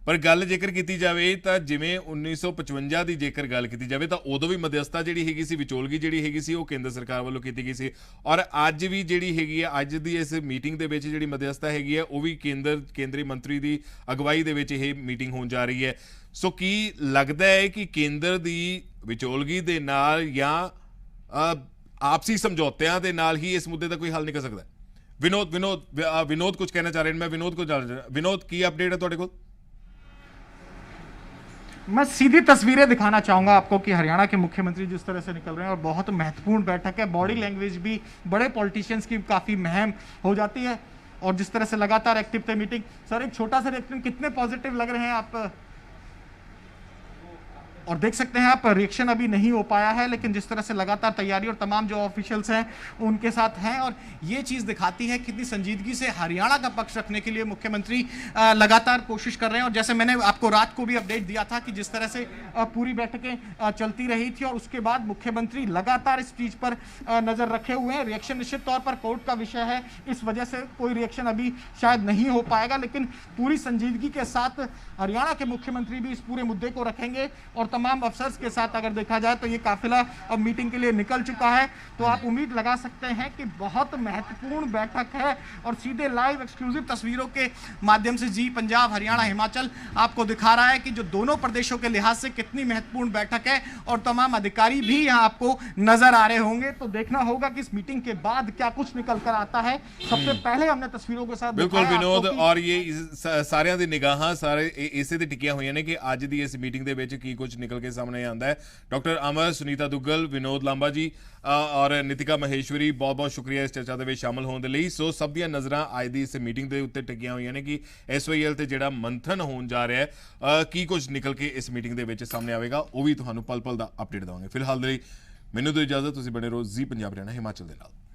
ਪਰ ਗੱਲ ਜੇਕਰ ਕੀਤੀ ਜਾਵੇ ਤਾਂ ਜਿਵੇਂ 1955 ਦੀ ਜੇਕਰ ਗੱਲ ਕੀਤੀ ਜਾਵੇ ਤਾਂ ਉਦੋਂ ਵੀ ਮਧਿਅਸਥਤਾ ਜਿਹੜੀ ਹੈਗੀ ਸੀ, ਵਿਚੋਲਗੀ ਜਿਹੜੀ ਹੈਗੀ ਸੀ, ਉਹ ਕੇਂਦਰ ਸਰਕਾਰ ਵੱਲੋਂ ਕੀਤੀ ਗਈ ਸੀ। ਔਰ ਅੱਜ ਵੀ ਜਿਹੜੀ ਹੈਗੀ ਹੈ, ਅੱਜ ਦੀ ਇਸ ਮੀਟਿੰਗ ਦੇ ਵਿੱਚ ਜਿਹੜੀ ਮਧਿਅਸਥਤਾ ਹੈਗੀ ਹੈ ਉਹ ਵੀ ਕੇਂਦਰੀ ਮੰਤਰੀ ਦੀ ਅਗਵਾਈ ਦੇ ਵਿੱਚ ਇਹ ਮੀਟਿੰਗ ਹੋਣ ਜਾ ਰਹੀ ਹੈ। ਸੋ ਕੀ ਲੱਗਦਾ ਹੈ ਕਿ ਕੇਂਦਰ ਦੀ ਵਿਚੋਲਗੀ ਦੇ ਨਾਲ ਜਾਂ ਆਪਸੀ ਸਮਝੌਤਿਆਂ ਦੇ ਨਾਲ ਹੀ ਇਸ ਮੁੱਦੇ ਦਾ ਕੋਈ ਹੱਲ ਨਿਕਲ ਸਕਦਾ ਹੈ? ਵਿਨੋਦ ਕੁਝ ਕਹਿਣਾ ਚਾਹ ਰਹੇ ਨੇ, ਮੈਂ ਵਿਨੋਦ ਕੋਲ ਜਾਣਾ। ਵਿਨੋਦ, ਕੀ ਅਪਡੇਟ ਹੈ ਤੁਹਾਡੇ ਕੋਲ? मैं सीधी तस्वीरें दिखाना चाहूंगा आपको कि हरियाणा के मुख्यमंत्री जिस तरह से निकल रहे हैं, और बहुत महत्वपूर्ण बैठक है, बॉडी लैंग्वेज भी बड़े पॉलिटिशियंस की काफी महम हो जाती है, और जिस तरह से लगातार एक्टिव थे मीटिंग। सर, एक छोटा सा रिएक्शन, कितने पॉजिटिव लग रहे हैं आप? और देख सकते हैं आप रिएक्शन अभी नहीं हो पाया है, लेकिन जिस तरह से लगातार तैयारी और तमाम जो ऑफिशियल्स हैं उनके साथ हैं, और ये चीज़ दिखाती है कितनी संजीदगी से हरियाणा का पक्ष रखने के लिए मुख्यमंत्री लगातार कोशिश कर रहे हैं। और जैसे मैंने आपको रात को भी अपडेट दिया था कि जिस तरह से पूरी बैठकें चलती रही थी, और उसके बाद मुख्यमंत्री लगातार इस चीज़ पर नज़र रखे हुए हैं। रिएक्शन निश्चित तौर पर कोर्ट का विषय है, इस वजह से कोई रिएक्शन अभी शायद नहीं हो पाएगा, लेकिन पूरी संजीदगी के साथ हरियाणा के मुख्यमंत्री भी इस पूरे मुद्दे को रखेंगे। और तमाम अफसर्स के साथ अगर देखा जाए तो ये काफिला अब मीटिंग के लिए निकल चुका है, तो आप उम्मीद लगा सकते हैं कि बहुत महत्वपूर्ण बैठक है। और सीधे लाइव एक्सक्लूसिव तस्वीरों के माध्यम से जी पंजाब, हरियाणा, हिमाचल आपको दिखा रहा है कि जो दोनों प्रदेशों के लिहाज से कितनी महत्वपूर्ण बैठक है, और तमाम अधिकारी भी यहाँ आपको नजर आ रहे होंगे। तो देखना होगा कि इस मीटिंग के बाद क्या कुछ निकल कर आता है। सबसे पहले हमने तस्वीरों के साथ बिल्कुल विनोद, और ये सारियां दी निगाहां सारे इसे ते टिकियां होईयां ने कि अज दी इस मीटिंग दे विच की कुछ निकल के सामने आंदा है। डॉक्टर अमर, सुनीता दुग्गल, विनोद लांबा जी और ਨੀਤਿਕਾ ਮਹੇਸ਼ਵਰੀ, ਬਹੁਤ ਬਹੁਤ ਸ਼ੁਕਰੀਆ ਇਸ ਚਰਚਾ ਦੇ ਵਿੱਚ ਸ਼ਾਮਲ ਹੋਣ ਦੇ ਲਈ। ਸੋ ਸਭ ਦੀਆਂ ਨਜ਼ਰਾਂ ਅੱਜ ਦੀ ਇਸ ਮੀਟਿੰਗ ਦੇ ਉੱਤੇ ਟਿਕੀਆਂ ਹੋਈਆਂ ਨੇ ਕਿ SYL ਤੇ ਜਿਹੜਾ ਮੰਥਨ ਹੋਣ ਜਾ ਰਿਹਾ ਹੈ, ਕੀ ਕੁਝ ਨਿਕਲ ਕੇ ਇਸ ਮੀਟਿੰਗ ਦੇ ਵਿੱਚ ਸਾਹਮਣੇ ਆਵੇਗਾ, ਉਹ ਵੀ ਤੁਹਾਨੂੰ ਪਲ ਪਲ ਦਾ ਅਪਡੇਟ ਦੇਵਾਂਗੇ। ਫਿਲਹਾਲ ਦੇ ਲਈ ਮੈਨੂੰ ਦਿਓ ਇਜਾਜ਼ਤ, ਤੁਸੀਂ ਬਣੇ ਰਹੋ ਜ਼ੀ ਪੰਜਾਬ ਹਰਿਆਣਾ ਹਿਮਾਚਲ ਦੇ ਨਾਲ।